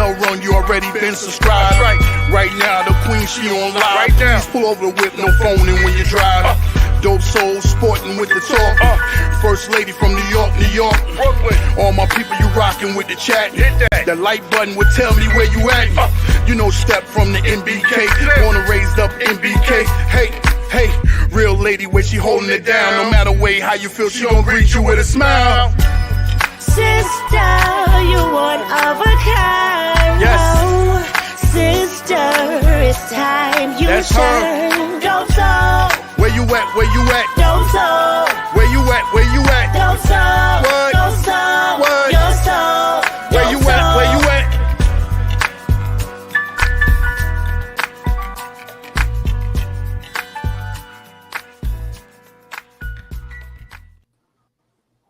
bell rung, you already been subscribed. Right now, the queen, she on live. Right now. Please pull over the whip, no phoning when you drive. Dope Soul sporting with the talk. First lady from New York, Brooklyn. All my people, you rocking with the chat. Hit that. The like button would tell me where you at. You know, Step from the NBK. Born and raised up NBK. Hey, real lady, where she holding it down. No matter way how you feel, she gon' greet you with a smile. Sister, you one of a kind. Yes. Oh, sister, it's time you shine. Dope Soul. Where you at? Where you at? Dope Soul. Where you at? Where you at? Dope Soul. What? Dope Soul. What? Your soul. Where you at? Where you at?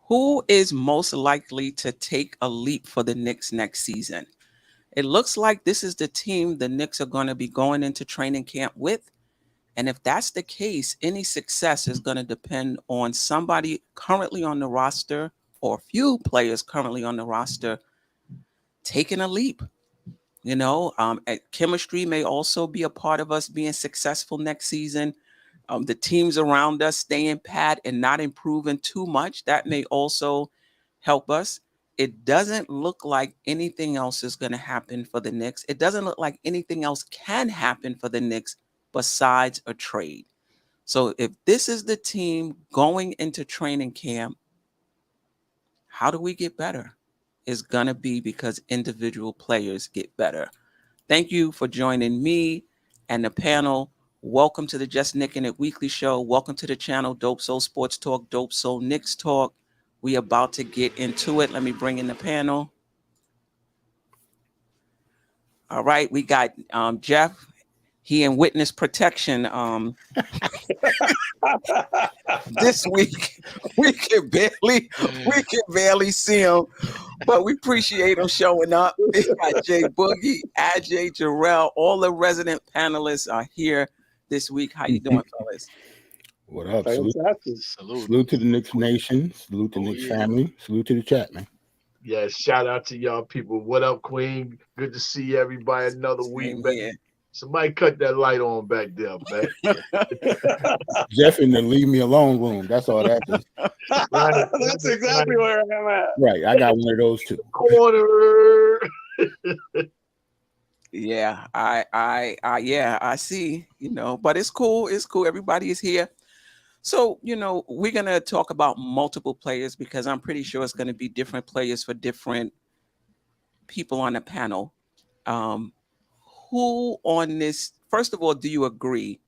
Who is most likely to take a leap for the Knicks next season? It looks like this is the team the Knicks are going to be going into training camp with. And if that's the case, any success is going to depend on somebody currently on the roster or a few players currently on the roster taking a leap. You know, chemistry may also be a part of us being successful next season. The teams around us staying pat and not improving too much, that may also help us. It doesn't look like anything else is going to happen for the Knicks. It doesn't look like anything else can happen for the Knicks besides a trade. So if this is the team going into training camp, how do we get better? It's going to be because individual players get better. Thank you for joining me and the panel. Welcome to the Just Knicking It Weekly Show. Welcome to the channel, Dope Soul Sports Talk, Dope Soul Knicks Talk. We about to get into it. Let me bring in the panel. All right, we got Jeff. He in witness protection. This week we can barely see him, but we appreciate him showing up. We got Jay Boogie, Ajay, Jarrell, all the resident panelists are here this week. How you doing, fellas? What up? Salute to the Knicks Nation. Salute to the Knicks family. Salute to the chat, man. Yeah, shout out to y'all people. What up, Queen? Good to see everybody another week, man. Somebody cut that light on back there, man. Jeff in the leave me alone room. That's all that is. Right. That's exactly where I'm at. Right. I got one of those too. Corner. Yeah, I see, you know, but it's cool. It's cool. Everybody is here. So, you know, we're going to talk about multiple players because I'm pretty sure it's going to be different players for different people on the panel. Who on this, first of all, do you agree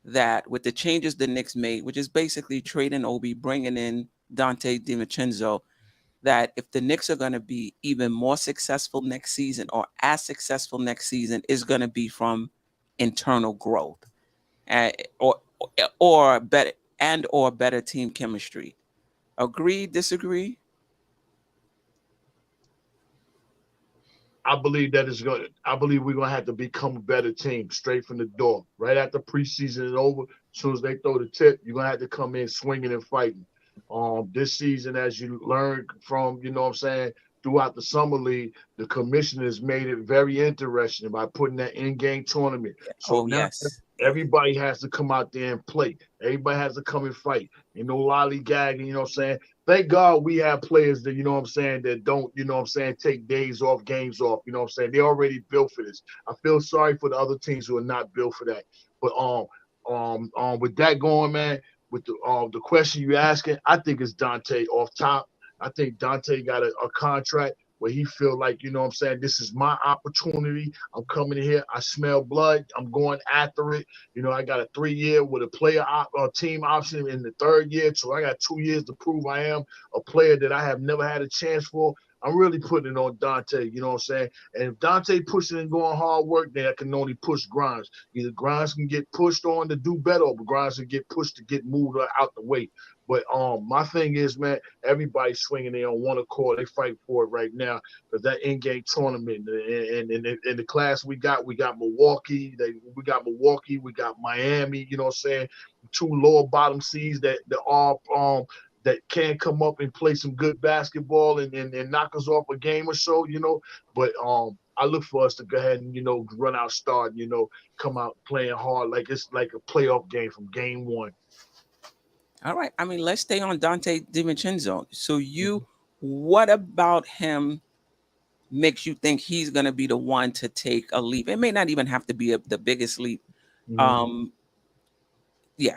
that with the changes the Knicks made, which is basically trading Obi, bringing in Dante DiVincenzo, that if the Knicks are going to be even more successful next season or as successful next season is going to be from internal growth or better team chemistry? Agree, disagree? I believe that is going. I believe we're going to have to become a better team straight from the door. Right after preseason is over, as soon as they throw the tip, you're going to have to come in swinging and fighting. This season, as you learned from, you know what I'm saying, throughout the summer league, the commissioners made it very interesting by putting that in-game tournament. So everybody has to come out there and play. Everybody has to come and fight. You know, lollygagging, you know what I'm saying? Thank God we have players that, you know what I'm saying, that don't, you know what I'm saying, take days off, games off, you know what I'm saying? They're already built for this. I feel sorry for the other teams who are not built for that. But with that going, man, with the question you asking, I think it's Dante off top. I think Dante got a contract where he feel like, you know what I'm saying, this is my opportunity. I'm coming in here. I smell blood. I'm going after it. You know, I got a 3-year with a player team option in the 3rd year. So I got 2 years to prove I am a player that I have never had a chance for. I'm really putting it on Dante, you know what I'm saying? And if Dante pushing and going hard work, then I can only push Grimes. Either Grimes can get pushed on to do better, or Grimes can get pushed to get moved out the way. But my thing is, man, everybody's swinging there on one accord. They fight for it right now because that in-game tournament and in the class we got Milwaukee. We got Miami. You know what I'm saying? 2 lower bottom seeds that are that can come up and play some good basketball and knock us off a game or so, you know. But I look for us to go ahead and, run out start, come out playing hard like it's like a playoff game from game one. All right. I mean, let's stay on Dante DiVincenzo. So what about him makes you think he's going to be the one to take a leap? It may not even have to be the biggest leap. Yeah.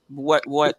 What? Go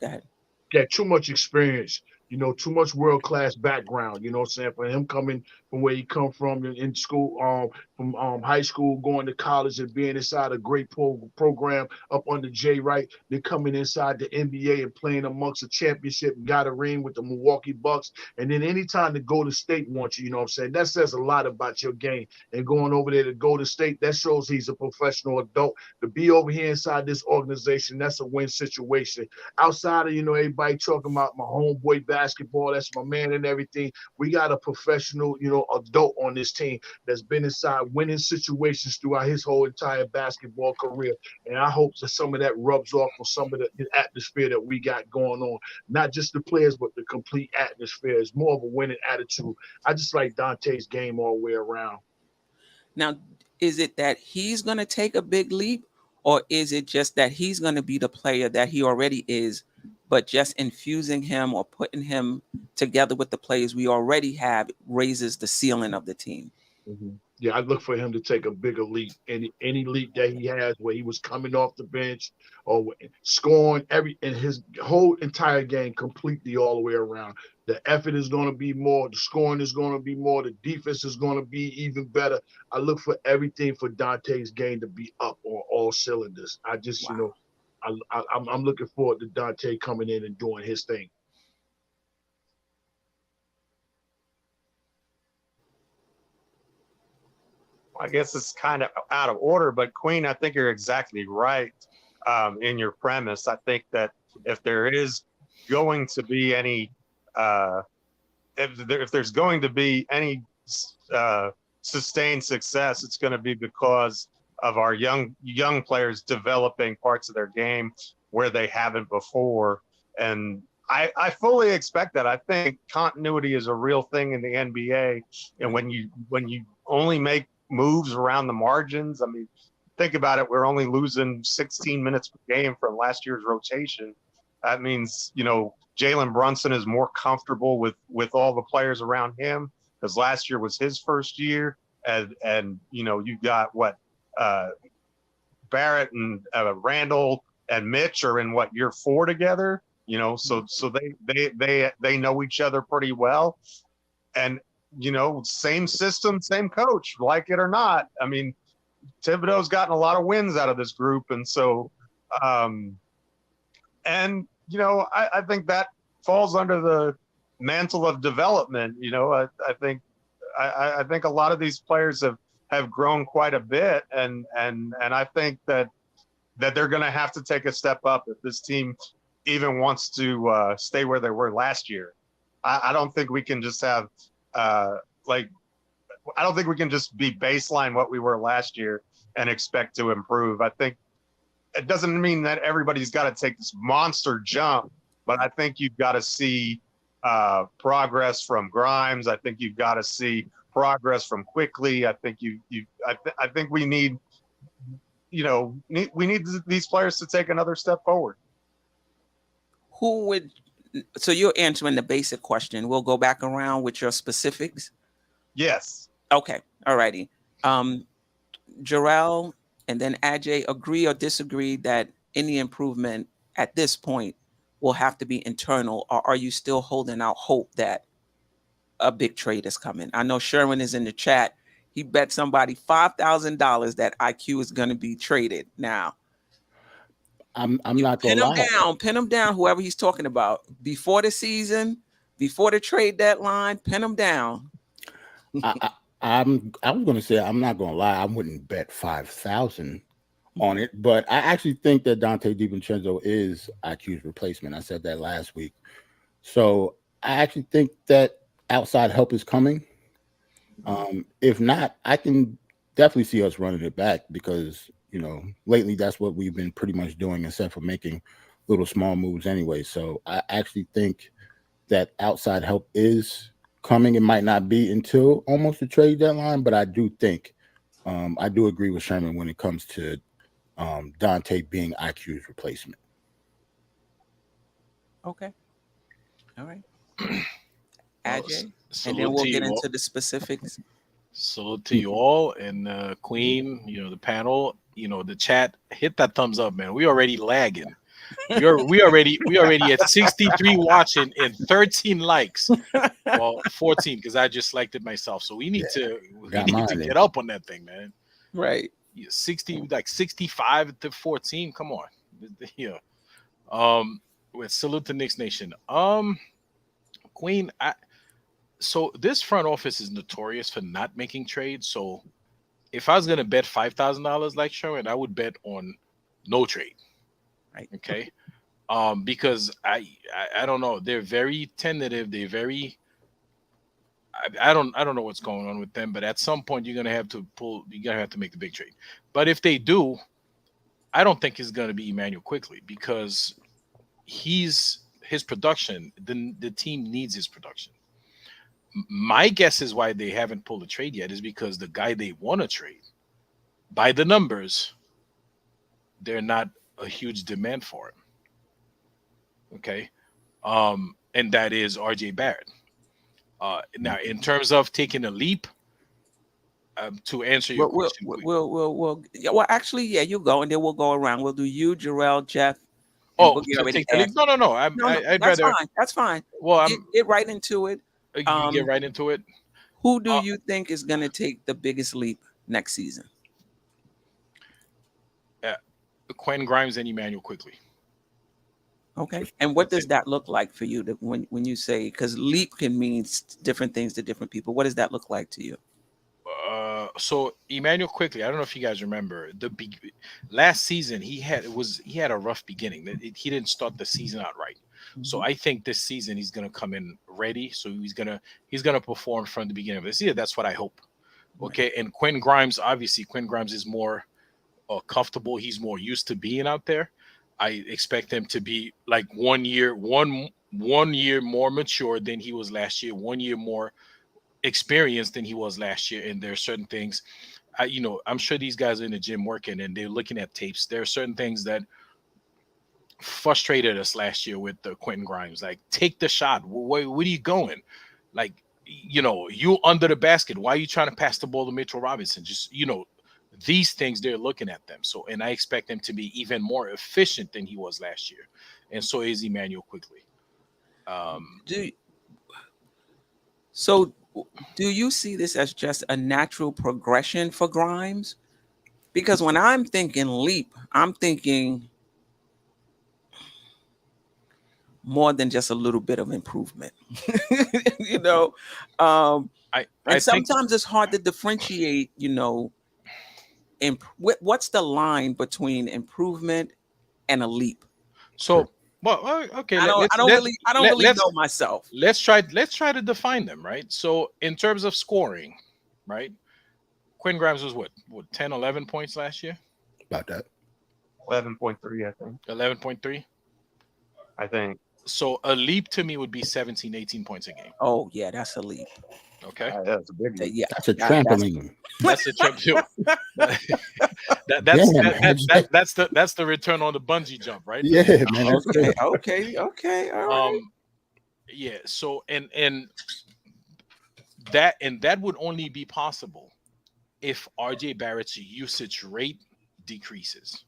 ahead. Yeah, too much experience, too much world-class background, you know what I'm saying? For him coming from where he come from in school, from high school, going to college and being inside a great program up under Jay Wright, then coming inside the NBA and playing amongst a championship and got a ring with the Milwaukee Bucks. And then anytime the Golden State wants you, you know what I'm saying? That says a lot about your game. And going over there to Golden State, that shows he's a professional adult. To be over here inside this organization, that's a win situation. Outside of, everybody talking about my homeboy basketball, that's my man and everything, we got a professional, adult on this team that's been inside winning situations throughout his whole entire basketball career. And I hope that some of that rubs off on some of the atmosphere that we got going on. Not just the players, but the complete atmosphere. It's more of a winning attitude. I just like Dante's game all the way around. Now, is it that he's going to take a big leap, or is it just that he's going to be the player that he already is, but just infusing him or putting him together with the players we already have raises the ceiling of the team? Yeah, I look for him to take a bigger leap. Any leap that he has where he was coming off the bench or scoring in his whole entire game completely all the way around. The effort is going to be more. The scoring is going to be more. The defense is going to be even better. I look for everything for Dante's game to be up on all cylinders. I just, wow. I'm looking forward to Dante coming in and doing his thing. I guess it's kind of out of order, but Queen, I think you're exactly right in your premise. I think that if there is going to be any, if there's going to be any sustained success, it's going to be because of our young players developing parts of their game where they haven't before. And I fully expect that. I think continuity is a real thing in the NBA. And when you only make moves around the margins, I mean, think about it. We're only losing 16 minutes per game from last year's rotation. That means, Jalen Brunson is more comfortable with all the players around him because last year was his first year. And you've got Barrett and Randall and Mitch are in year 4 together, so they know each other pretty well. And, same system, same coach, like it or not. I mean, Thibodeau's gotten a lot of wins out of this group. And so, I think that falls under the mantle of development. I think a lot of these players have grown quite a bit. And I think that they're going to have to take a step up if this team even wants to stay where they were last year. I don't think we can just have, I don't think we can just be baseline what we were last year and expect to improve. I think it doesn't mean that everybody's got to take this monster jump, but I think you've got to see progress from Grimes. I think you've got to see progress from Quickly. I think I think we need, we need these players to take another step forward. So you're answering the basic question. We'll go back around with your specifics. Yes. Okay. All righty. Jarrell and then Ajay, agree or disagree that any improvement at this point will have to be internal, or are you still holding out hope that a big trade is coming? I know Sherwin is in the chat. He bet somebody $5,000 that IQ is going to be traded. Now, I'm not going to lie. Pin him down, whoever he's talking about. Before the season, before the trade deadline, pin him down. I was going to say, I'm not going to lie, I wouldn't bet 5,000 on it, but I actually think that Dante DiVincenzo is IQ's replacement. I said that last week. So I actually think that outside help is coming. If not, I can definitely see us running it back because, lately that's what we've been pretty much doing except for making little small moves anyway. So I actually think that outside help is coming. It might not be until almost the trade deadline, but I do think I do agree with Sherman when it comes to Dante being IQ's replacement. Okay. All right. Well, Ajay, and salute then we'll to get you all. into the specifics. Salute to you all, and Queen, the panel, the chat. Hit that thumbs up, man. We already lagging. We already at 63 watching and 13 likes. Well, 14 because I just liked it myself. So we need to get up on that thing, man. Right. 60, like 65 to 14. Come on. Yeah. With salute to Knicks Nation. Queen, so this front office is notorious for not making trades. So if I was gonna bet $5,000 like Sherman, I would bet on no trade. Right. Okay. Because I don't know. They're very tentative. They're very I don't know what's going on with them, but at some point you're gonna have to make the big trade. But if they do, I don't think it's gonna be Emmanuel quickly because his production, the team needs his production. My guess is why they haven't pulled a trade yet is because the guy they want to trade, by the numbers, they're not a huge demand for him. Okay. And that is RJ Barrett. Now, in terms of taking a leap, to answer your question, well, actually, yeah, you go, and then we'll go around. We'll do you, Jarrell, Jeff. To take the leap? No. I'd that's rather. Fine. That's fine. Well, get right into it. You get right into it. Who do you think is going to take the biggest leap next season? Quinn Grimes and Emmanuel quickly. Okay. And what does that look like for you when you say, because leap can mean different things to different people. What does that look like to you? So Emmanuel quickly, I don't know if you guys remember last season he had a rough beginning. He didn't start the season out right. Mm-hmm. So I think this season he's gonna come in ready. So he's gonna perform from the beginning of this year. That's what I hope. Okay. Right. And Quinn Grimes is more comfortable. He's more used to being out there. I expect him to be like 1 year more mature than he was last year, 1 year more experienced than he was last year. And there are certain things, I'm sure these guys are in the gym working and they're looking at tapes. There are certain things that frustrated us last year with the Quentin Grimes. Like, take the shot. Where are you going? Like, you under the basket. Why are you trying to pass the ball to Mitchell Robinson? Just, these things, they're looking at them. So, and I expect him to be even more efficient than he was last year. And so is Emmanuel quickly. Do you see this as just a natural progression for Grimes? Because when I'm thinking leap, I'm thinking more than just a little bit of improvement. Sometimes it's hard to differentiate, what's the line between improvement and a leap? So, well, okay. I don't really know myself. Let's try to define them, right? So, in terms of scoring, right? Quinn Grimes was what 10, 11 points last year? About that. 11.3, I think. 11.3? I think. So, a leap to me would be 17, 18 points a game. Oh, yeah, that's a leap. Okay. That's a big leap. Yeah, that's a trampoline. That's a trampoline. That's the return on the bungee jump, right? Yeah, man. Okay. All right. Yeah. So and that would only be possible if RJ Barrett's usage rate decreases,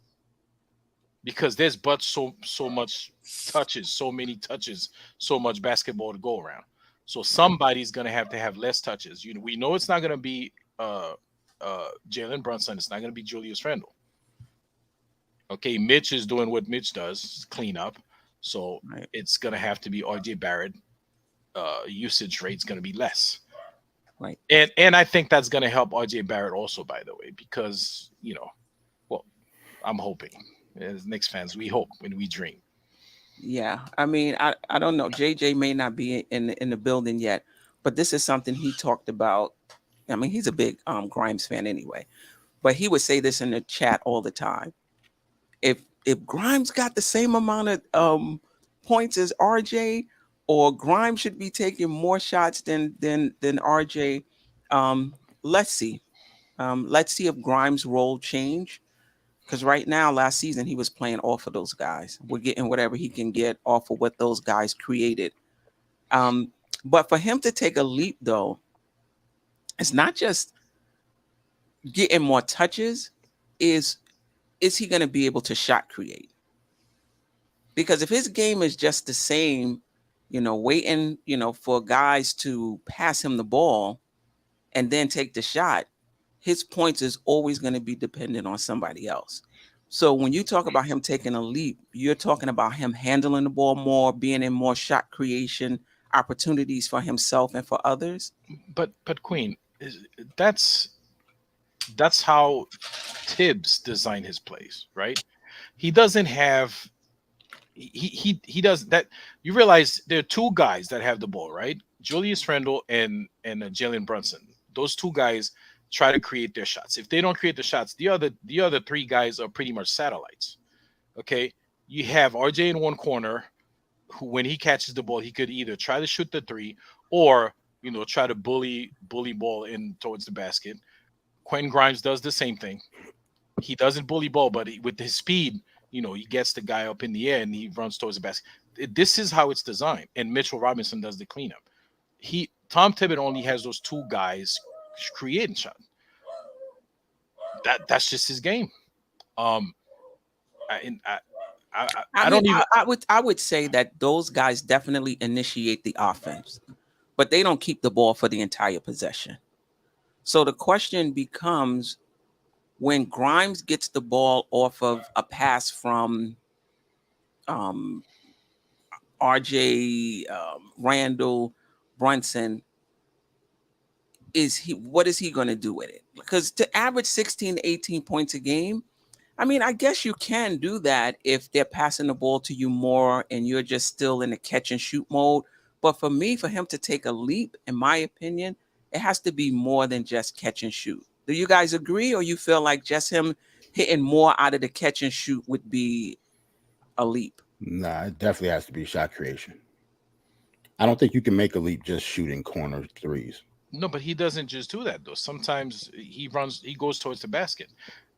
because there's so much touches, so many touches, so much basketball to go around. So somebody's gonna have to have less touches. We know it's not gonna be Jalen Brunson. It's not gonna be Julius Randle. Okay, Mitch is doing what Mitch does, clean up. So It's gonna have to be RJ Barrett. Usage rate's gonna be less. Right. And I think that's gonna help RJ Barrett also, by the way, because I'm hoping, as Knicks fans, we hope when we dream. Yeah, I mean, I don't know. JJ may not be in the building yet, but this is something he talked about. I mean, he's a big Grimes fan anyway, but he would say this in the chat all the time. If Grimes got the same amount of points as RJ, or Grimes should be taking more shots than RJ. Let's see. Let's see if Grimes' role change. Because right now, last season, he was playing off of those guys. We're getting whatever he can get off of what those guys created. But for him to take a leap, though, it's not just getting more touches. Is he going to be able to shot create? Because if his game is just the same, waiting, for guys to pass him the ball and then take the shot, his points is always going to be dependent on somebody else. So when you talk about him taking a leap, you're talking about him handling the ball more, being in more shot creation opportunities for himself and for others. But Queen, that's how Tibbs designed his plays, right? He doesn't have he does that. You realize there are two guys that have the ball, right? Julius Randle and Jalen Brunson. Those two guys try to create their shots. If they don't create the shots, the other three guys are pretty much satellites. Okay, you have RJ in one corner, who when he catches the ball, he could either try to shoot the three or try to bully ball in towards the basket. Quentin Grimes does the same thing. He doesn't bully ball, but with his speed, he gets the guy up in the air and he runs towards the basket. This is how it's designed. And Mitchell Robinson does the cleanup. Tom Thibodeau only has those two guys creating shots. That's just his game. I would say that those guys definitely initiate the offense, but they don't keep the ball for the entire possession. So the question becomes, when Grimes gets the ball off of a pass from RJ, Randall, Brunson, what is he going to do with it? Because to average 16 to 18 points a game, I mean, I guess you can do that if they're passing the ball to you more and you're just still in a catch and shoot mode. But for him to take a leap, in my opinion, it has to be more than just catch and shoot. Do you guys agree, or you feel like just him hitting more out of the catch and shoot would be a leap? Nah, it definitely has to be shot creation. I don't think you can make a leap just shooting corner threes. No, but he doesn't just do that though. Sometimes he goes towards the basket.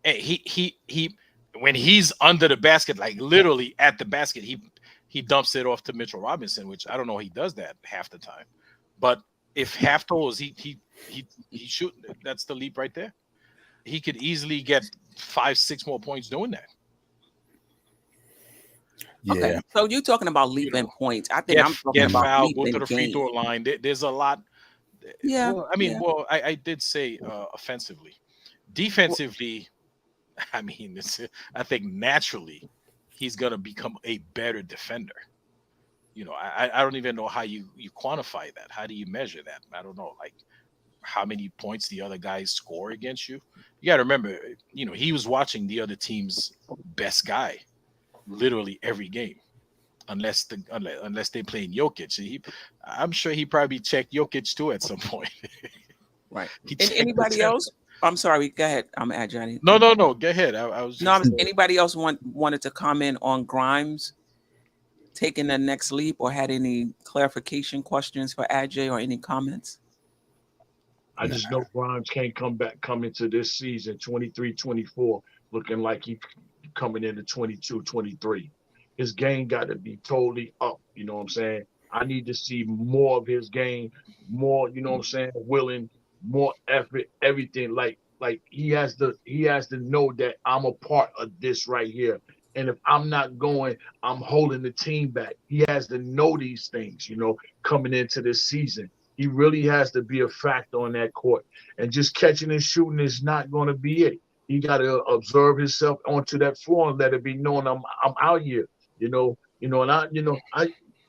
And he when he's under the basket, like literally at the basket, he dumps it off to Mitchell Robinson, which I don't know he does that half the time. But if half those he shooting, that's the leap right there. He could easily get 5-6 more points doing that. Yeah. Okay, so you're talking about leaping points. I think I'm talking about foul, go to the game. free throw line. There's a lot. Yeah. Well, I mean, I did say offensively. Defensively, I mean, I think naturally he's gonna become a better defender. I don't even know how you quantify that. How do you measure that? I don't know, like how many points the other guys score against you. You got to remember, he was watching the other team's best guy literally every game, unless they're playing Jokic. I'm sure he probably checked Jokic too at some point. Right. And anybody else? I'm sorry. Go ahead. I'm Johnny. No. Go ahead. I was. Anybody else wanted to comment on Grimes taking the next leap, or had any clarification questions for Ajay, or any comments? I just know Grimes can't come into this season 23-24 looking like he coming into 22-23. His game got to be totally up. You know what I'm saying? I need to see more of his game, more, you know what I'm saying, willing, more effort, everything. Like he has to know that I'm a part of this right here. And if I'm not going, I'm holding the team back. He has to know these things, coming into this season. He really has to be a factor on that court. And just catching and shooting is not going to be it. He got to observe himself onto that floor and let it be known I'm out here, And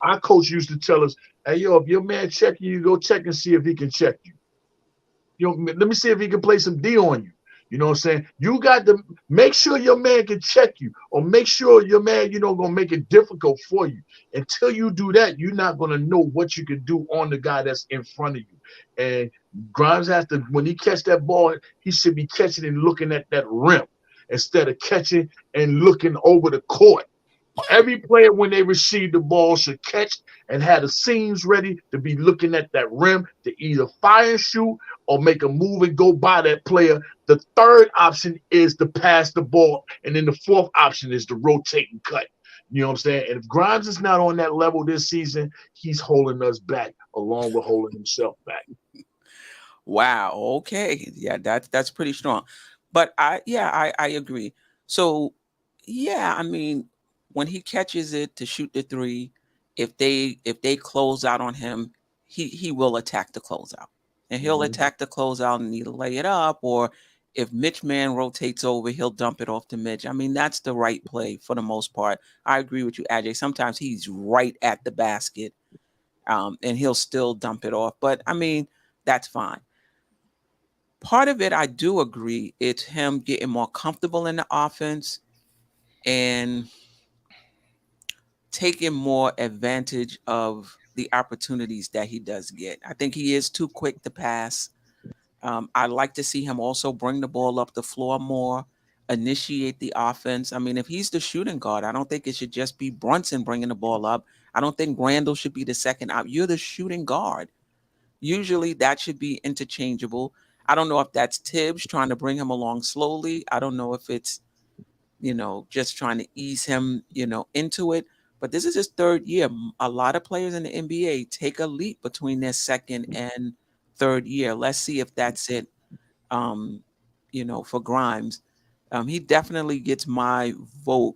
our coach used to tell us, hey, if your man checking you, go check and see if he can check you. Let me see if he can play some D on you. You know what I'm saying? You got to make sure your man can check you, or make sure your man, gonna make it difficult for you. Until you do that, you're not gonna know what you can do on the guy that's in front of you. And Grimes has to, when he catch that ball, he should be catching and looking at that rim instead of catching and looking over the court. Every player, when they receive the ball, should catch and have the seams ready to be looking at that rim to either fire and shoot or make a move and go by that player. The third option is to pass the ball. And then the fourth option is to rotate and cut. You know what I'm saying? And if Grimes is not on that level this season, he's holding us back along with holding himself back. Wow. Okay. Yeah, that's pretty strong. But I agree. So yeah, I mean, when he catches it to shoot the three, if they close out on him, he will attack the closeout. And he'll attack the closeout and either lay it up, or if Mitch Man rotates over, he'll dump it off to Mitch. I mean, that's the right play for the most part. I agree with you, Ajay. Sometimes he's right at the basket, and he'll still dump it off. But I mean, that's fine. Part of it, I do agree, it's him getting more comfortable in the offense and taking more advantage of the opportunities that he does get. I think he is too quick to pass. I'd like to see him also bring the ball up the floor more, initiate the offense. I mean, if he's the shooting guard, I don't think it should just be Brunson bringing the ball up. I don't think Randall should be the second out. You're the shooting guard. Usually that should be interchangeable. I don't know if that's Tibbs trying to bring him along slowly. I don't know if it's, just trying to ease him, into it. But this is his third year. A lot of players in the NBA take a leap between their second and third year. Let's see if that's it, for Grimes. He definitely gets my vote.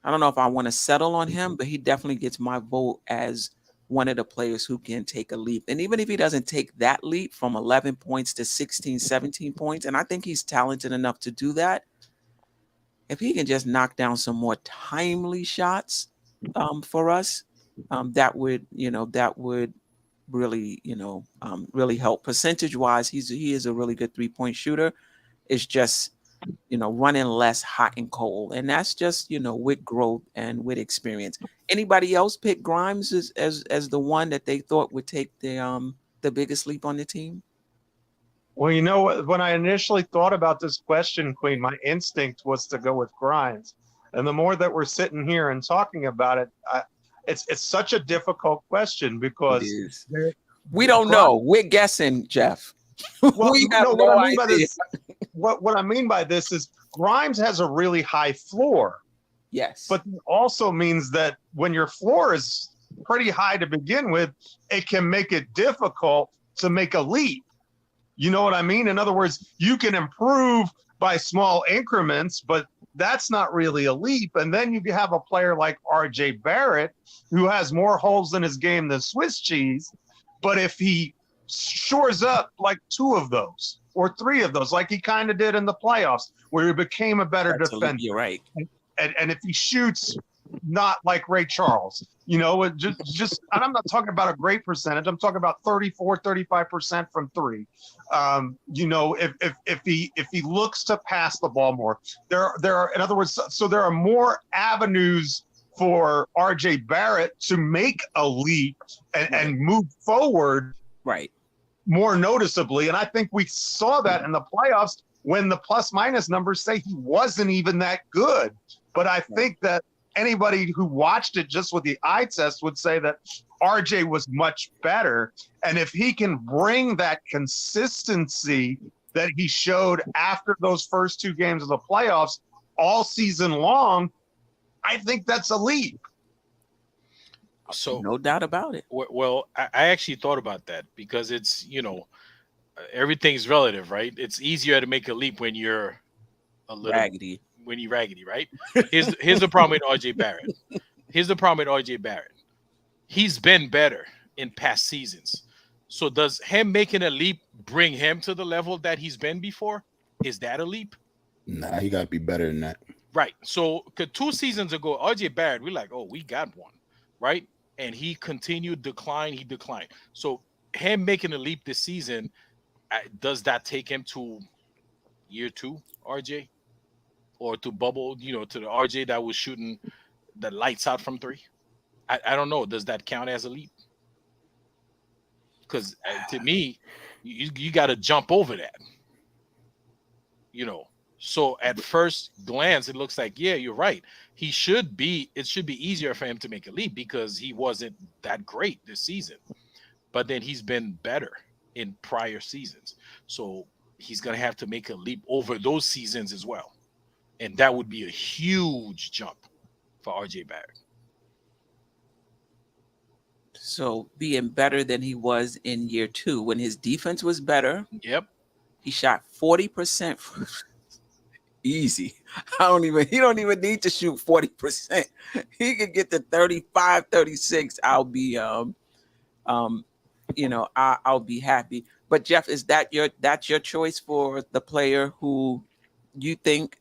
I don't know if I want to settle on him, but he definitely gets my vote as one of the players who can take a leap. And even if he doesn't take that leap from 11 points to 16, 17 points, and I think he's talented enough to do that, if he can just knock down some more timely shots for us, that would really, really help. Percentage-wise, he is a really good three-point shooter. It's just, running less hot and cold. And that's just, with growth and with experience. Anybody else pick Grimes as the one that they thought would take the biggest leap on the team? Well, when I initially thought about this question, Queen, my instinct was to go with Grimes. And the more that we're sitting here and talking about it, it's such a difficult question because we don't know. We're guessing, Jeff. Well, we have what I mean by this, what I mean by this is Grimes has a really high floor. Yes. But it also means that when your floor is pretty high to begin with, it can make it difficult to make a leap. You know what I mean? In other words, you can improve by small increments, but that's not really a leap. And then you have a player like RJ Barrett, who has more holes in his game than Swiss cheese. But if he shores up like two of those or three of those, like he kind of did in the playoffs, where he became a better defender. You're right. And if he shoots not like Ray Charles, just and I'm not talking about a great percentage. I'm talking about 34, 35% from three. If he looks to pass the ball more, there are, in other words, so there are more avenues for RJ Barrett to make a leap and move forward, right, more noticeably. And I think we saw that in the playoffs when the plus minus numbers say he wasn't even that good. But I think that anybody who watched it just with the eye test would say that RJ was much better. And if he can bring that consistency that he showed after those first two games of the playoffs all season long, I think that's a leap. So no doubt about it. Well, I actually thought about that because it's, everything's relative, right? It's easier to make a leap when you're a little raggedy. When you're raggedy, right? Here's the problem with RJ Barrett. He's been better in past seasons. So does him making a leap bring him to the level that he's been before? Is that a leap? Nah, he got to be better than that. Right. So 2 seasons ago, RJ Barrett, we're like, oh, we got one, right? And he continued decline. He declined. So him making a leap this season, does that take him to year 2, RJ? Or to bubble, to the RJ that was shooting the lights out from 3? I don't know. Does that count as a leap? Because to me, you got to jump over that. So at first glance, it looks like, yeah, you're right. It should be easier for him to make a leap because he wasn't that great this season. But then he's been better in prior seasons. So he's going to have to make a leap over those seasons as well. And that would be a huge jump for RJ Barrett. So being better than he was in year 2 when his defense was better. Yep. He shot 40%. Easy. He don't even need to shoot 40%. He could get to 35, 36. I'll be I'll be happy. But Jeff, is that's your choice for the player who you think?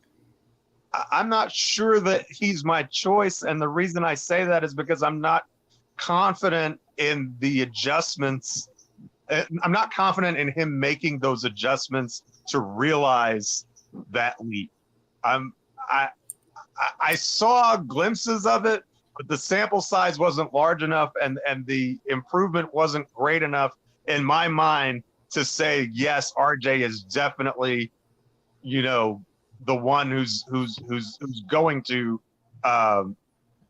I'm not sure that he's my choice, and the reason I say that is because I'm not confident in the adjustments. I'm not confident in him making those adjustments to realize that leap. I saw glimpses of it, but the sample size wasn't large enough, and the improvement wasn't great enough in my mind to say yes, RJ is definitely, the one who's going to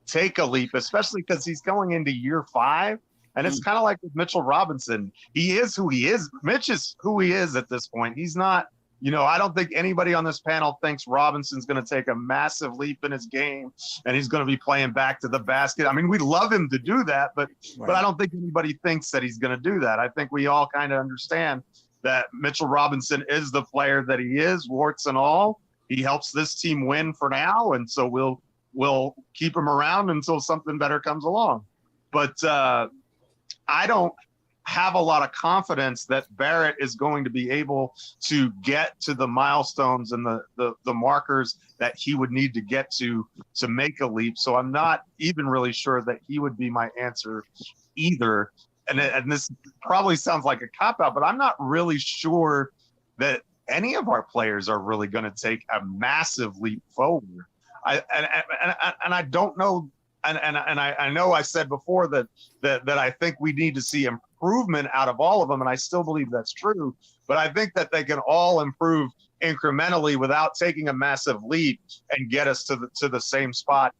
take a leap, especially because he's going into year 5. And it's kind of like with Mitchell Robinson. He is who he is. Mitch is who he is at this point. He's not, I don't think anybody on this panel thinks Robinson's going to take a massive leap in his game and he's going to be playing back to the basket. I mean, we love him to do that, but I don't think anybody thinks that he's going to do that. I think we all kind of understand that Mitchell Robinson is the player that he is, warts and all. He helps this team win for now, and so we'll keep him around until something better comes along. But I don't have a lot of confidence that Barrett is going to be able to get to the milestones and the markers that he would need to get to make a leap. So I'm not even really sure that he would be my answer either. And this probably sounds like a cop-out, but I'm not really sure that any of our players are really going to take a massive leap forward. And I don't know. And I know I said before that I think we need to see improvement out of all of them, and I still believe that's true. But I think that they can all improve incrementally without taking a massive leap and get us to the same spot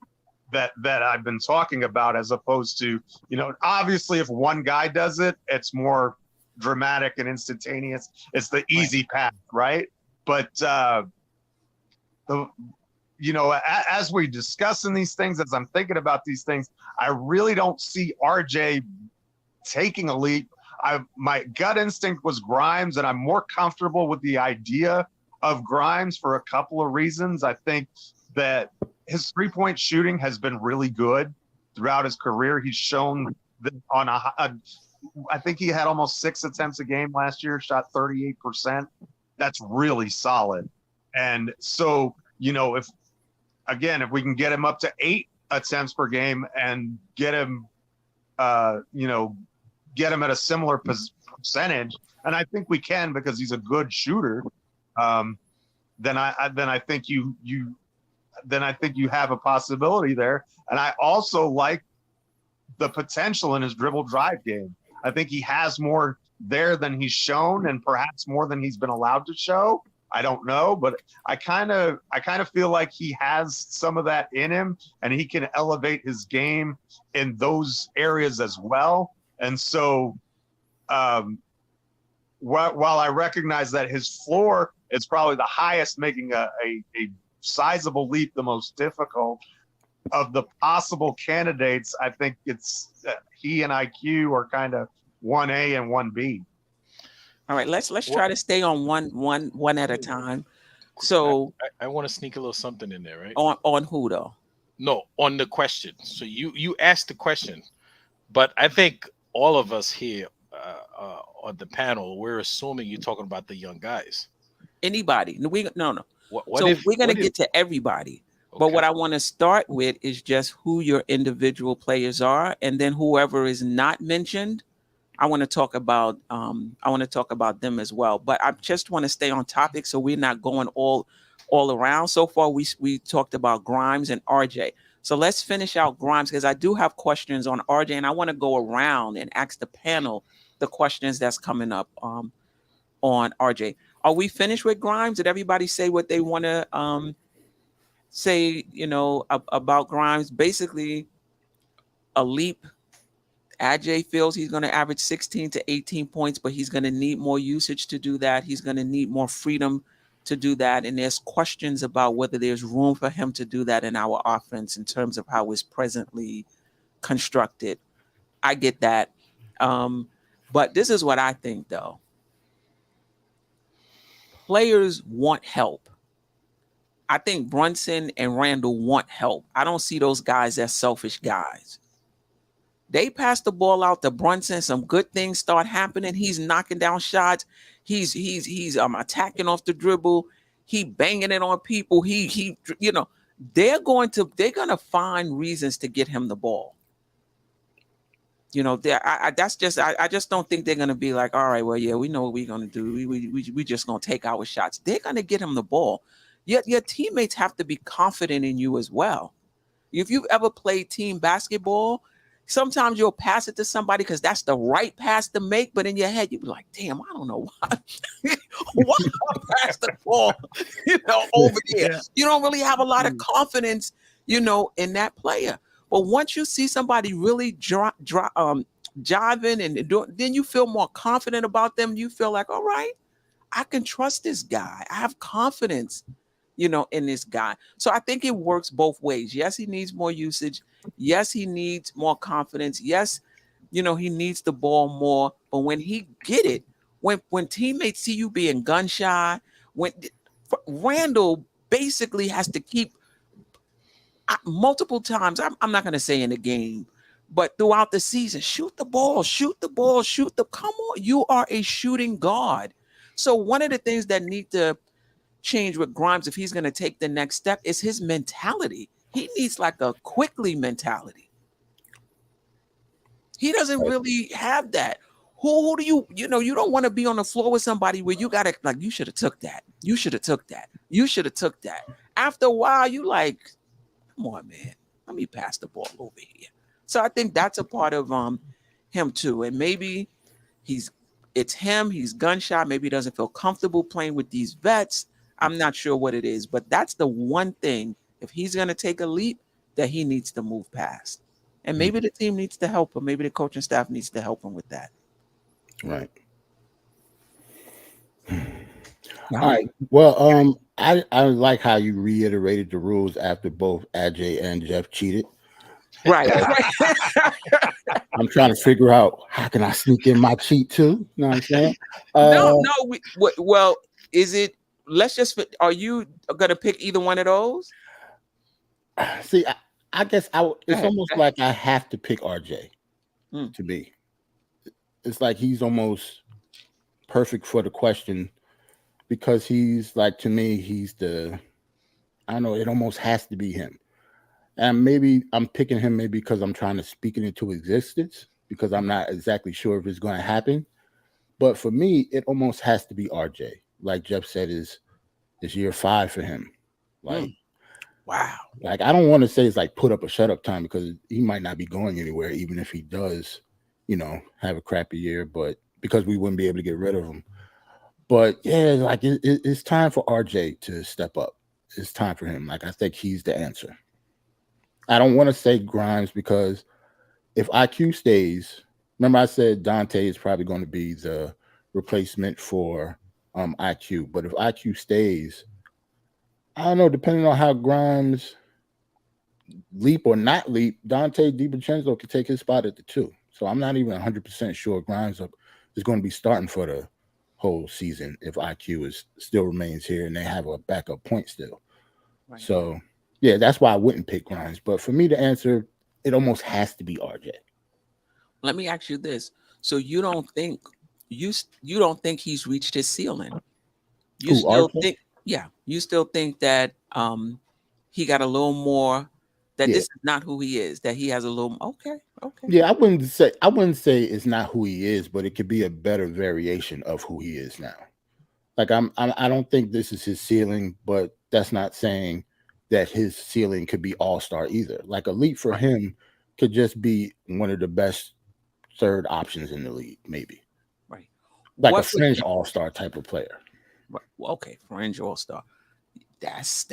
that I've been talking about, as opposed to, obviously if one guy does it, it's more dramatic and instantaneous. It's the easy path, right? But as we discuss in these things, as I'm thinking about these things, I really don't see RJ taking a leap. My gut instinct was Grimes, and I'm more comfortable with the idea of Grimes for a couple of reasons. I think that his three-point shooting has been really good throughout his career. He's shown that I think he had almost 6 attempts a game last year, shot 38%. That's really solid. And so, if we can get him up to 8 attempts per game and get him, get him at a similar percentage, and I think we can because he's a good shooter, then I think you have a possibility there. And I also like the potential in his dribble drive game. I think he has more there than he's shown, and perhaps more than he's been allowed to show. I don't know, but I kind of feel like he has some of that in him, and he can elevate his game in those areas as well. And so, while I recognize that his floor is probably the highest, making a sizable leap the most difficult of the possible candidates, I think it's he and IQ are kind of 1A and 1B. All right, let's try to stay on one at a time. So I want to sneak a little something in there, right? On who though? No, on the question. So you asked the question, but I think all of us here on the panel, we're assuming you're talking about the young guys. Anybody? No. What So if, we're gonna get to everybody. Okay. But what I want to start with is just who your individual players are, and then whoever is not mentioned, I want to talk about them as well. But I just want to stay on topic so we're not going all around. So far we talked about Grimes and RJ. So let's finish out Grimes, because I do have questions on RJ, and I want to go around and ask the panel the questions that's coming up on RJ. Are we finished with Grimes? Did everybody say what they want to say, about Grimes? Basically, a leap. Ajay feels he's going to average 16 to 18 points, but he's going to need more usage to do that. He's going to need more freedom to do that. And there's questions about whether there's room for him to do that in our offense in terms of how it's presently constructed. I get that. But this is what I think, though. Players want help. I think Brunson and Randall want help. I don't see those guys as selfish guys. They pass the ball out to Brunson. Some good things start happening. He's knocking down shots. He's attacking off the dribble. He banging it on people. They're gonna find reasons to get him the ball. I just don't think they're gonna be like, all right, well, yeah, we know what we're gonna do. We just gonna take our shots. They're gonna get him the ball. Yet your teammates have to be confident in you as well. If you've ever played team basketball, sometimes you'll pass it to somebody because that's the right pass to make, but in your head, you'll be like, damn, I don't know why. Why I pass the ball, over there. Yeah. You don't really have a lot of confidence, in that player. But once you see somebody really jiving and doing, then you feel more confident about them. You feel like, all right, I can trust this guy. I have confidence, in this guy. So I think it works both ways. Yes, he needs more usage. Yes, he needs more confidence. Yes, he needs the ball more. But when he get it, when teammates see you being gun shy, when Randall basically has to keep multiple times, I'm not going to say in the game, but throughout the season, shoot the ball. Come on, you are a shooting guard. So one of the things that need to change with Grimes, if he's going to take the next step, is his mentality. He needs like a quickly mentality. He doesn't really have that. Who do you don't want to be on the floor with somebody where you got to, like, you should have took that. You should have took that. You should have took that. After a while, you like, come on, man, let me pass the ball over here. So I think that's a part of him too. And maybe he's gun shy. Maybe he doesn't feel comfortable playing with these vets. I'm not sure what it is, but that's the one thing, if he's going to take a leap, that he needs to move past. And maybe the team needs to help him. Maybe the coaching staff needs to help him with that. Right. All right. Well, I like how you reiterated the rules after both Ajay and Jeff cheated. Right. I'm trying to figure out how can I sneak in my cheat too. You know what I'm saying? Well, is it? Let's just. Are you gonna pick either one of those? See, I guess it's almost like I have to pick RJ to be. It's like he's almost perfect for the question because he's like, to me, he's I don't know, it almost has to be him. And maybe I'm picking him maybe because I'm trying to speak it into existence because I'm not exactly sure if it's going to happen. But for me, it almost has to be RJ. Like Jeff said, is year 5 for him. Like, wow. Like, I don't want to say it's like put up or shut up time because he might not be going anywhere, even if he does, have a crappy year, but because we wouldn't be able to get rid of him. But yeah, like it's time for RJ to step up. It's time for him. Like, I think he's the answer. I don't want to say Grimes because if IQ stays, remember I said Dante is probably going to be the replacement for IQ. But if IQ stays, I don't know, depending on how Grimes leap or not leap, Dante DiVincenzo could take his spot at the 2. So I'm not even 100% sure Grimes is going to be starting for the whole season if IQ still remains here and they have a backup point still. Right. So yeah, that's why I wouldn't pick Grimes. But for me to answer, it almost has to be RJ. Let me ask you this. So you don't think he's reached his ceiling? You still think that he got a little more, that this is not who he is, that he has a little okay. Yeah, I wouldn't say it's not who he is, but it could be a better variation of who he is now. Like I don't think this is his ceiling, but that's not saying that his ceiling could be all-star either. Like elite for him could just be one of the best third options in the league, maybe. Right. Like a fringe all-star type of player. Well, okay, fringe all-star. That's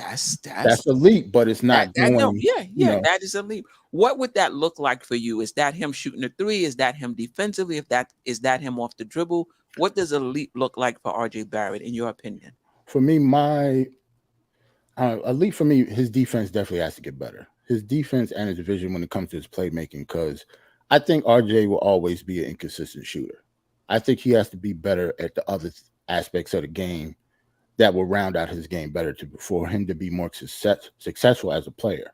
elite, but it's not going. That is a leap. What would that look like for you? Is that him shooting a three? Is that him defensively? Is that him off the dribble? What does a leap look like for RJ Barrett, in your opinion? For me, my elite for me, his defense definitely has to get better. His defense and his vision when it comes to his playmaking, because I think RJ will always be an inconsistent shooter. I think he has to be better at the other aspects of the game that will round out his game better for him to be more successful as a player.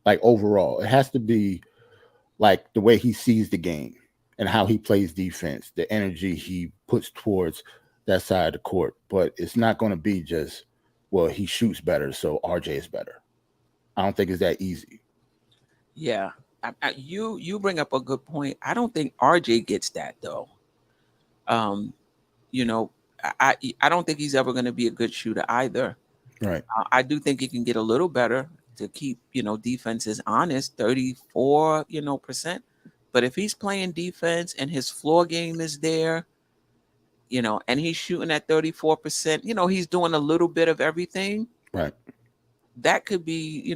Like overall, it has to be like the way he sees the game and how he plays defense, the energy he puts towards that side of the court. But it's not going to be just, well, he shoots better, so RJ is better. I don't think it's that easy. Yeah, you bring up a good point. I don't think RJ gets that though. You know, I don't think he's ever going to be a good shooter either. Right. I do think he can get a little better to keep, defenses honest, 34, percent. But if he's playing defense and his floor game is there, and he's shooting at 34%, he's doing a little bit of everything. Right. That could be,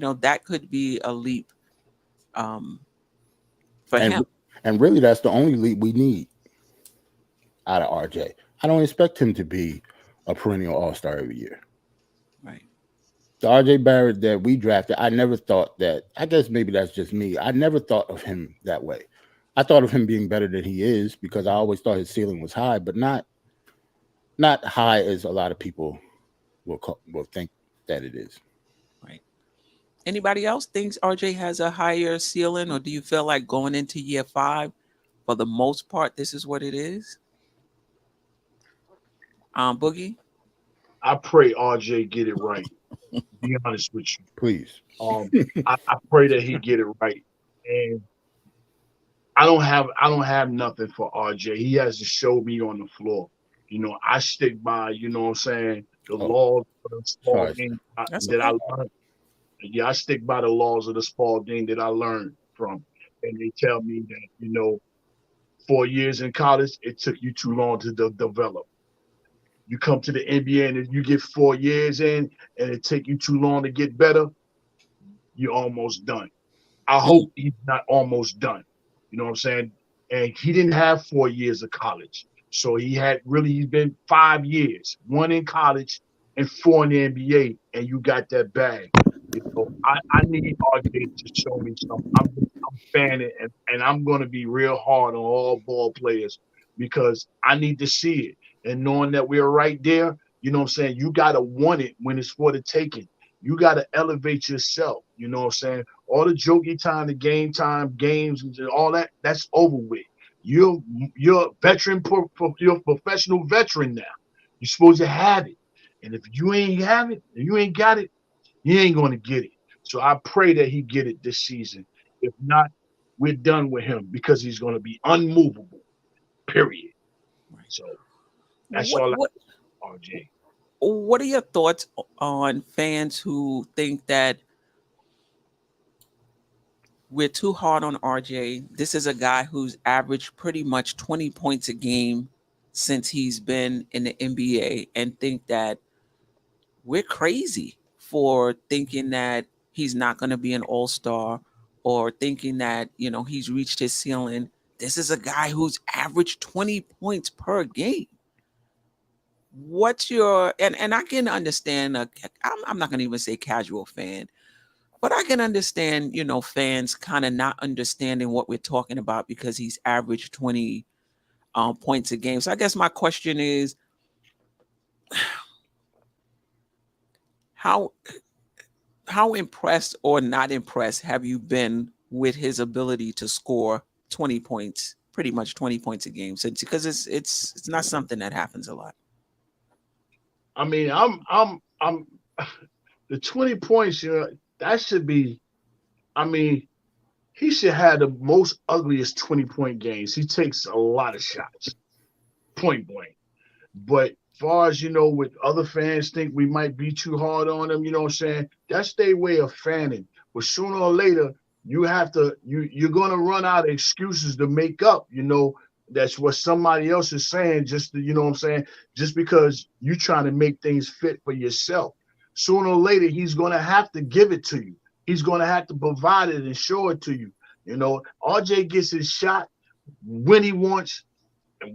a leap for him. And really, that's the only leap we need out of RJ. I don't expect him to be a perennial all-star every year. Right. The RJ Barrett that we drafted, I never thought that, I guess maybe that's just me. I never thought of him that way. I thought of him being better than he is because I always thought his ceiling was high, but not high as a lot of people will think that it is. Right. Anybody else thinks RJ has a higher ceiling, or do you feel like going into year 5, for the most part, this is what it is? Boogie? I pray RJ get it right. Be honest with you. Please. I pray that he get it right. And I don't have nothing for RJ. He has to show me on the floor. I stick by, the laws of the small game that I learned. Yeah, I stick by the laws of the small game that I learned from. And they tell me that, 4 years in college, it took you too long to develop. You come to the NBA and you get 4 years in and it take you too long to get better, you're almost done. I hope he's not almost done. You know what I'm saying? And he didn't have 4 years of college. So he's been 5 years, 1 in college and 4 in the NBA, and you got that bag. I need RJ to show me something. I'm fanning, and I'm going to be real hard on all ball players because I need to see it. And knowing that we're right there, you know what I'm saying? You got to want it when it's for the taking. You got to elevate yourself. You know what I'm saying? All the jokey time, the game time, games, and all that, that's over with. You're a veteran, you're a professional veteran now. You're supposed to have it. And if you ain't have it, if you ain't got it, you ain't going to get it. So I pray that he get it this season. If not, we're done with him because he's going to be unmovable, period. So that's all RJ. What are your thoughts on fans who think that we're too hard on RJ? This is a guy who's averaged pretty much 20 points a game since he's been in the NBA, and think that we're crazy for thinking that he's not going to be an all-star, or thinking that, he's reached his ceiling. This is a guy who's averaged 20 points per game. What's your, and I can understand, I'm not going to even say casual fan, but I can understand, fans kind of not understanding what we're talking about because he's averaged 20 points a game. So I guess my question is, how impressed or not impressed have you been with his ability to score 20 points, pretty much 20 points a game? Since, because it's not something that happens a lot. I mean, I'm the 20 points, that should be, he should have the most ugliest 20-point games. He takes a lot of shots, point blank. But as far as, with other fans think we might be too hard on him, that's their way of fanning. But sooner or later, you're going to run out of excuses to make up, that's what somebody else is saying, just to, you know what I'm saying, just because you're trying to make things fit for yourself. Sooner or later, he's going to have to give it to you. He's going to have to provide it and show it to you. You know, RJ gets his shot when he wants,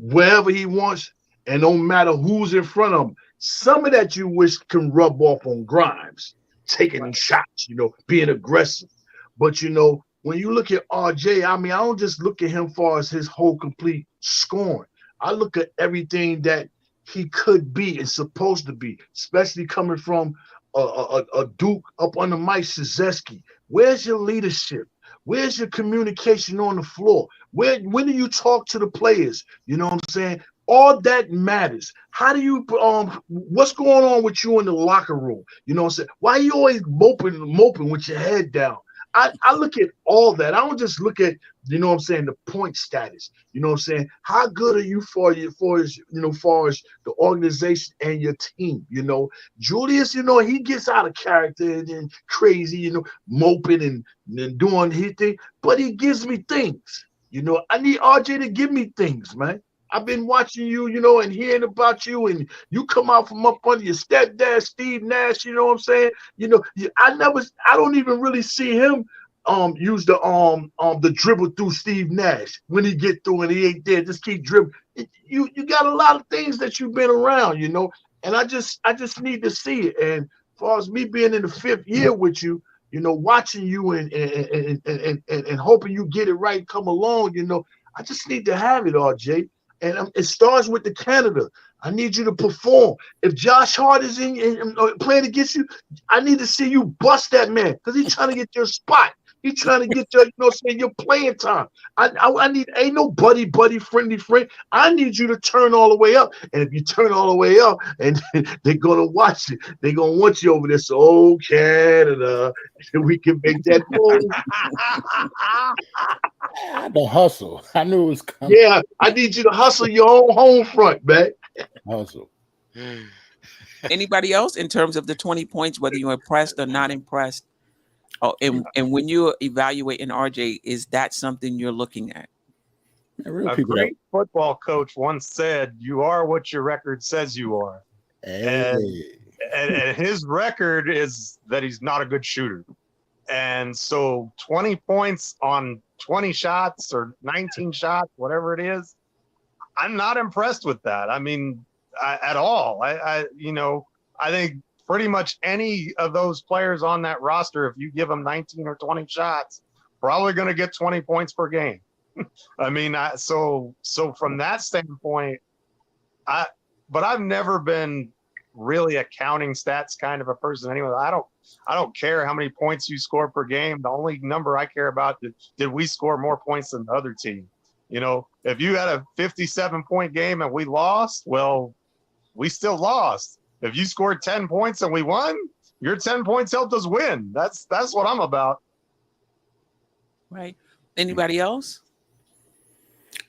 wherever he wants, and no matter who's in front of him. Some of that you wish can rub off on Grimes, taking shots, you know, being aggressive. But, you know, when you look at RJ, I mean, I don't just look at him far as his whole complete scoring. I look at everything that he could be and supposed to be, especially coming from a Duke up under Mike Krzyzewski. Where's your leadership? Where's your communication on the floor? When do you talk to the players? You know what I'm saying? All that matters. How do you what's going on with you in the locker room? You know what I'm saying? Why are you always moping with your head down? I look at all that. I don't just look at, you know what I'm saying, the point status. You know what I'm saying? How good are you far as the organization and your team? You know, Julius, you know, he gets out of character and crazy, you know, moping and doing his thing, but he gives me things. You know, I need RJ to give me things, man. I've been watching you, you know, and hearing about you, and you come out from up under your stepdad, Steve Nash, you know what I'm saying? You know, I don't even really see him use the dribble through Steve Nash when he get through and he ain't there. Just keep dribbling. You got a lot of things that you've been around, you know, and I just need to see it. And as far as me being in the 5th year with you, you know, watching you and hoping you get it right, come along, you know, I just need to have it, RJ. And it starts with the Canada. I need you to perform. If Josh Hart is in playing against you, I need to see you bust that man because he's trying to get your spot. He's trying to get your, you know, saying your playing time. I need, ain't no buddy, friendly friend. I need you to turn all the way up. And if you turn all the way up, and they're gonna watch it, they're gonna want you over there. So, oh, Canada, we can make that move. The hustle. I knew it was coming. Yeah, I need you to hustle your own home front, man. Hustle. Anybody else in terms of the 20 points, whether you're impressed or not impressed? Oh, and when you're evaluating RJ, is that something you're looking at? A great football coach once said, "You are what your record says you are." Hey. And his record is that he's not a good shooter. And so 20 points on 20 shots or 19 shots, whatever it is, I'm not impressed with that. I mean, at all. You know, I think pretty much any of those players on that roster, if you give them 19 or 20 shots, probably going to get 20 points per game. I mean, so from that standpoint, but I've never been really a counting stats kind of a person anyway. I don't care how many points you score per game. The only number I care about is, did we score more points than the other team? You know, if you had a 57-point game and we lost, well, we still lost. If you scored 10 points and we won, your 10 points helped us win. That's what I'm about. Right. Anybody else?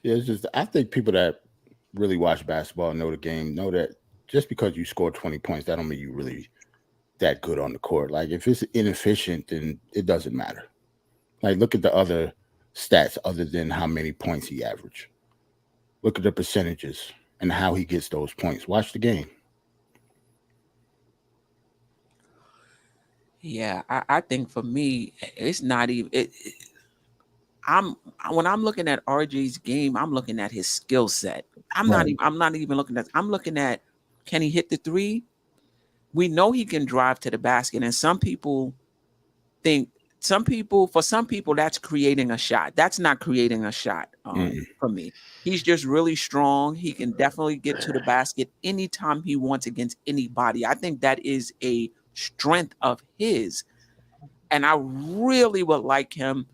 Yeah, it's just, I think people that really watch basketball, know the game, know that just because you score 20 points, that don't mean you really that good on the court. Like, if it's inefficient, then it doesn't matter. Like, look at the other stats other than how many points he averaged. Look at the percentages and how he gets those points. Watch the game. Yeah, I think for me, it's not even when I'm looking at RJ's game, I'm looking at his skill set. I'm not even looking at, I'm looking at, can he hit the three? We know he can drive to the basket, and some people for some people that's creating a shot. That's not creating a shot for me. He's just really strong. He can definitely get to the basket anytime he wants against anybody. I think that is a strength of his, and I really would like him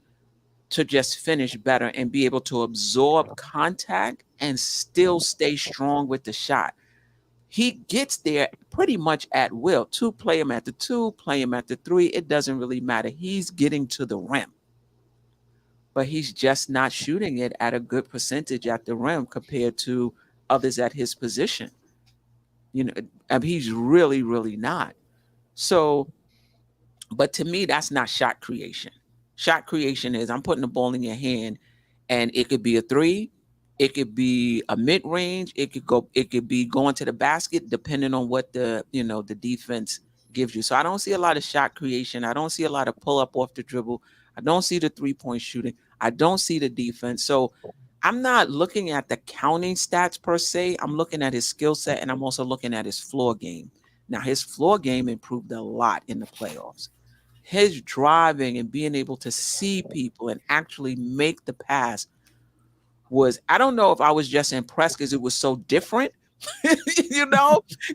to just finish better and be able to absorb contact and still stay strong with the shot. He gets there pretty much at will. Play him at the 2, play him at the 3. It doesn't really matter. He's getting to the rim, but he's just not shooting it at a good percentage at the rim compared to others at his position. You know, I mean, he's really, really not. So, but to me, that's not shot creation. Shot creation is I'm putting the ball in your hand, and it could be a 3, It could be a mid-range. It could be going to the basket, depending on what the defense gives you. So I don't see a lot of shot creation. I don't see a lot of pull up off the dribble. I don't see the 3-point shooting. I don't see the defense. So I'm not looking at the counting stats per se. I'm looking at his skill set, and I'm also looking at his floor game. Now, his floor game improved a lot in the playoffs. His driving and being able to see people and actually make the pass was, I don't know if I was just impressed because it was so different,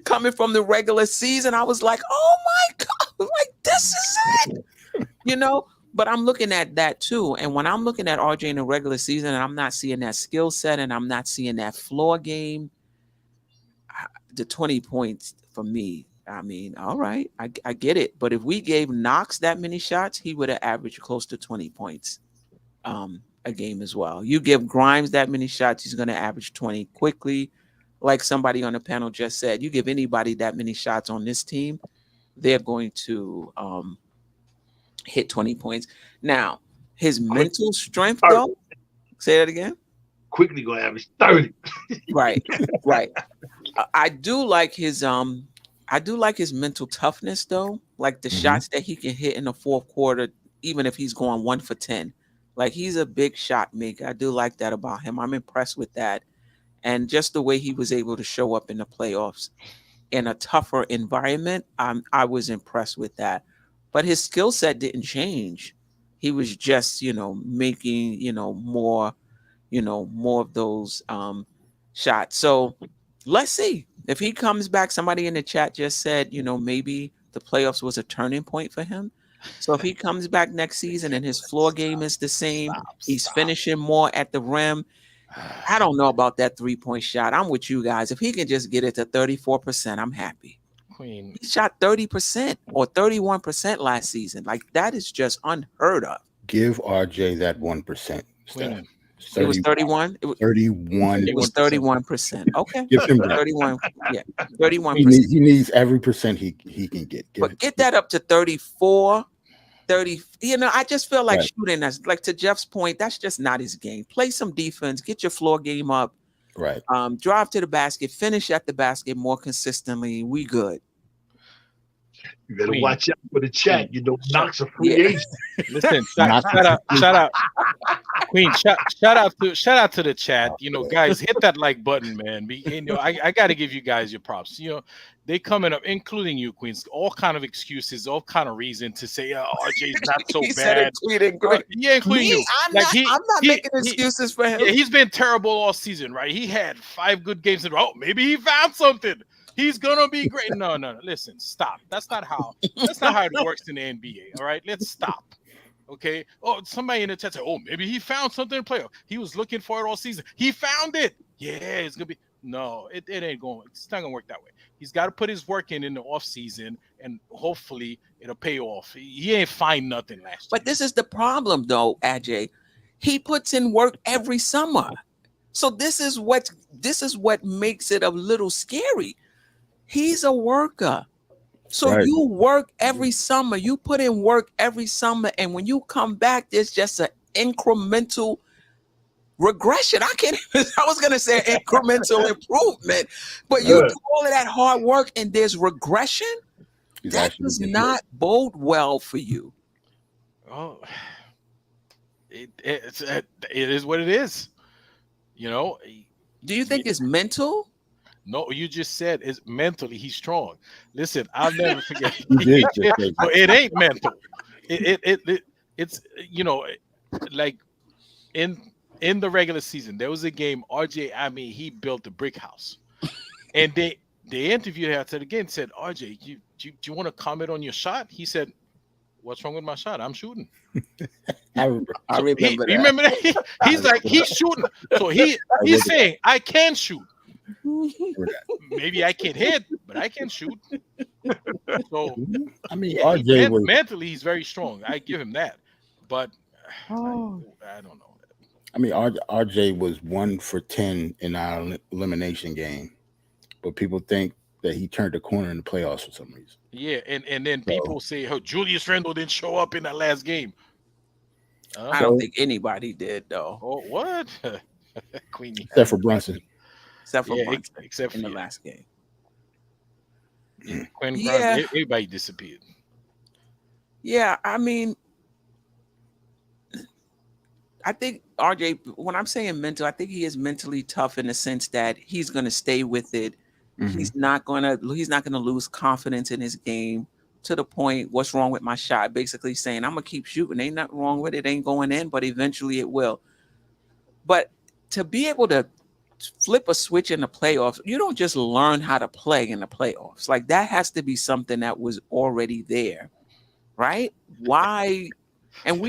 coming from the regular season. I was like, oh my God, like this is it, but I'm looking at that too. And when I'm looking at RJ in the regular season and I'm not seeing that skill set and I'm not seeing that floor game, the 20 points for me, I mean, all right, I get it. But if we gave Knox that many shots, he would have averaged close to 20 points a game as well. You give Grimes that many shots, he's going to average 20 quickly. Like somebody on the panel just said, you give anybody that many shots on this team, they're going to hit 20 points. Now, his mental strength, though, say that again. Quickly going to average 30. Right. I do like his mental toughness, though. Like the shots that he can hit in the fourth quarter, even if he's going 1 for 10. Like, he's a big shot maker. I do like that about him. I'm impressed with that. And just the way he was able to show up in the playoffs in a tougher environment, I was impressed with that. But his skill set didn't change. He was just, making, more of those shots. So let's see if he comes back. Somebody in the chat just said, maybe the playoffs was a turning point for him. So if he comes back next season and his floor game is the same, he's finishing more at the rim. I don't know about that 3-point shot. I'm with you guys. If he can just get it to 34%, I'm happy. Queen. He shot 30% or 31% last season. Like, that is just unheard of. Give RJ that 1%. Queen. It was 31. It was 31. It was 31%. Okay, Give him that. 31. Yeah, 31%. He needs every percent he can get. But get that up to 34, 30. I just feel like shooting. That's like, to Jeff's point, that's just not his game. Play some defense. Get your floor game up. Right. Drive to the basket. Finish at the basket more consistently. We good. You better watch out for the chat. Knox a free agent. Listen, shout out, Queen. Shout out to the chat. Guys, hit that like button, man. I got to give you guys your props. They coming up, including you, Queens. All kind of excuses, all kind of reason to say, RJ's not so bad. Yeah, including you. I'm not making excuses for him. Yeah, he's been terrible all season, right? He had 5 good games in a row. Maybe he found something. He's gonna be great. No. Listen, stop. That's not how it works in the NBA. All right, let's stop. Okay. Oh, somebody in the chat said, "Oh, maybe he found something in playoff. He was looking for it all season. He found it. Yeah, it's gonna be." No, it ain't going. It's not gonna work that way. He's got to put his work in the off season, and hopefully it'll pay off. He ain't find nothing last year. But this is the problem, though, Ajay. He puts in work every summer, so this is what makes it a little scary. He's a worker. So you work every summer. You put in work every summer. And when you come back, there's just an incremental regression. I was going to say incremental improvement. But you do all of that hard work and there's regression. That does not bode well for you. Oh, it is what it is. Do you think it's mental? No, you just said it's mentally he's strong. Listen, I'll never forget. It ain't mental. It's like in the regular season, there was a game. RJ, he built a brick house, and they interviewed him after the game. Said, RJ, do you want to comment on your shot? He said, "What's wrong with my shot? I'm shooting." I remember that. Remember that? He's like, he's shooting. So he's saying, I can shoot. Maybe I can't hit, but I can shoot. So RJ was mentally he's very strong. I give him that, but I don't know. RJ was 1 for 10 in our elimination game, but people think that he turned the corner in the playoffs for some reason. Yeah, and then people say, "Oh, Julius Randle didn't show up in that last game." I don't think anybody did, though. Oh, what? Queenie. except for Brunson. except for Yeah, Brunson except in for the last game. Quinn Yeah. Brown. Everybody disappeared. Yeah, I mean, I think RJ, when I'm saying mental, I think he is mentally tough in the sense that he's going to stay with it. Mhm. He's not going to lose confidence in his game to the point, what's wrong with my shot? Basically saying, I'm going to keep shooting. Ain't nothing wrong with it. Ain't going in, but eventually it will. But to be able to flip a switch in the playoffs, you don't just learn how to play in the playoffs. Like that has to be something that was already there, right? Why? And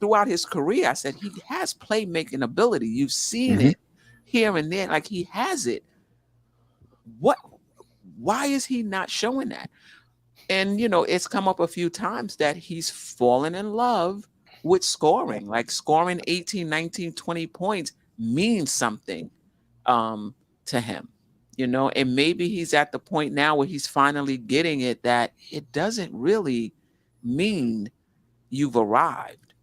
throughout his career, I said he has playmaking ability. You've seen Mhm. it here and there, like he has it. What? Why is he not showing that? And it's come up a few times that he's fallen in love with scoring. Like scoring 18, 19, 20 points means something to him. And maybe he's at the point now where he's finally getting it that it doesn't really mean you've arrived.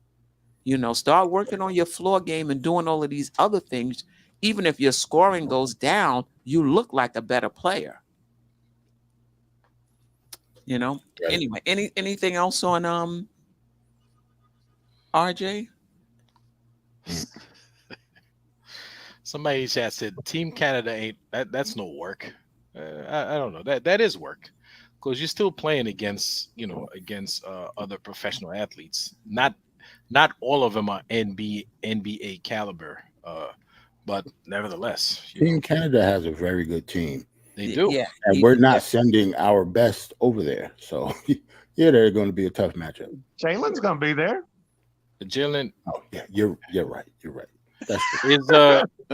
Start working on your floor game and doing all of these other things. Even if your scoring goes down, you look like a better player. Right. Anyway, anything else on RJ? Somebody in chat said Team Canada ain't that's no work. I don't know. That is work. Because you're still playing against other professional athletes. Not all of them are NBA caliber. But nevertheless, Team Canada has a very good team, they do. Yeah. and we're not sending our best over there. So, yeah, they're going to be a tough matchup. Jalen's going to be there. Jalen Oh, yeah, you're right. You're right. That's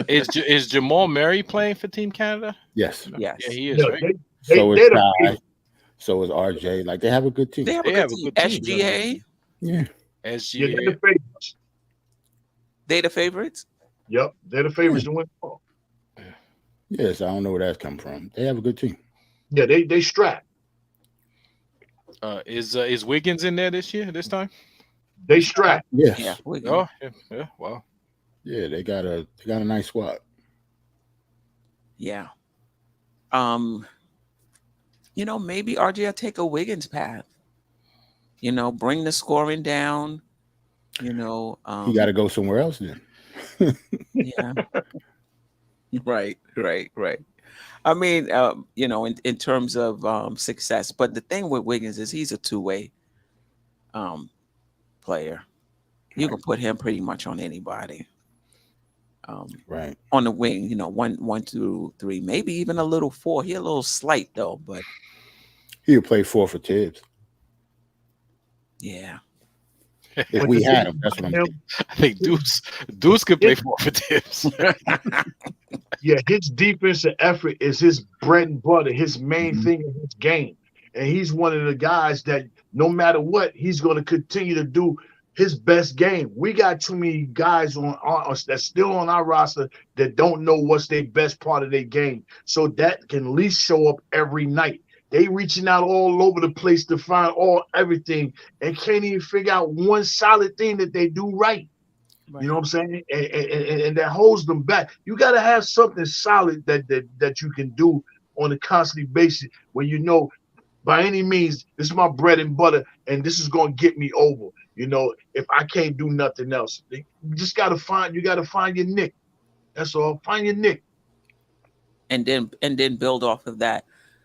is Jamal Murray playing for Team Canada? yes. Yes. Yeah, he is. Yeah, Right? So is they're the Ty. So is RJ. Like they have a good team. They have They a have good a team. good team. SGA, Yeah. they're SGA. the favorites. they the favorites. Yep, they're the favorites to win. Yes, I don't know where that's come from. They have a good team. Yeah, they strap. Is Wiggins in there this time? They strap. Yes. Yeah. Oh, yeah. Wow. Yeah, they got a nice squad. Yeah. Maybe RJ will take a Wiggins path. Bring the scoring down. He got to go somewhere else then. Yeah. Right. I mean, in terms of success, but the thing with Wiggins is he's a two-way player. You can put him pretty much on anybody. Right. On the wing, 1, 2, 3, maybe even a little 4. He a little slight though, but He'll play 4 for Tibbs. yeah. If we had him, that's what I'm saying. I think Deuce could play 4 for Tibbs. Yeah, his defensive effort is his bread and butter, his main thing in his game. And he's one of the guys that no matter what, he's going to continue to do his best game. We got too many guys on us that's still on our roster that don't know what's their best part of their game. So that can at least show up every night. They reaching out all over the place to find everything and can't even figure out one solid thing that they do right. You know what I'm saying? And that holds them back. You got to have something solid that you can do on a constant basis where by any means, this is my bread and butter, and this is going to get me over. If I can't do nothing else, you got to find your nick. That's all. Find your nick. And then build off of that.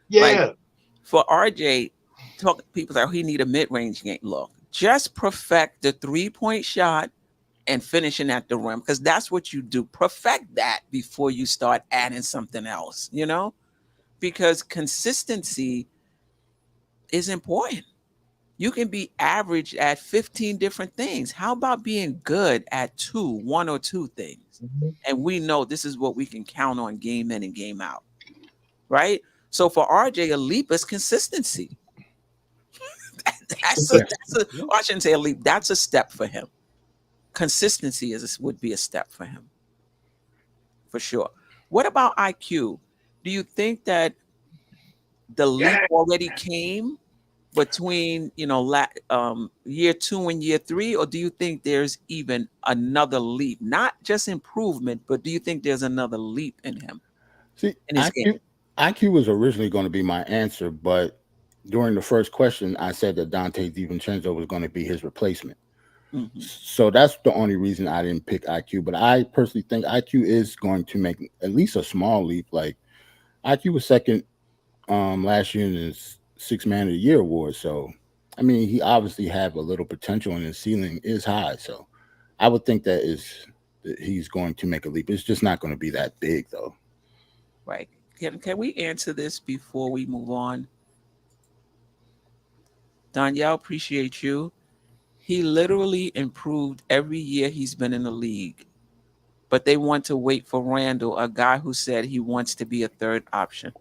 Yeah. Like, for RJ, people say, he need a mid-range game. Look, just perfect the 3-point shot and finishing at the rim, because that's what you do. Perfect that before you start adding something else, because consistency is important. You can be average at 15 different things. How about being good at 1 or 2 things? And we know this is what we can count on game in and game out, right? So for RJ, a leap is consistency. I shouldn't say a leap. That's a step for him. Consistency would be a step for him, for sure. What about IQ? Do you think that the leap already came, between year 2 and year 3, or do you think there's even another leap? Not just improvement, but do you think there's another leap in him See, in his game? IQ was originally going to be my answer, but during the first question, I said that Dante DiVincenzo was going to be his replacement. Mm-hmm. So that's the only reason I didn't pick IQ. But I personally think IQ is going to make at least a small leap. Like IQ was second last year in his Sixth Man of the Year award. So I mean, he obviously have a little potential, and his ceiling is high. So I would think that he's going to make a leap. It's just not going to be that big, though. Right. Can we answer this before we move on? Danielle, appreciate you. He literally improved every year he's been in the league, but they want to wait for Randall, a guy who said he wants to be a third option.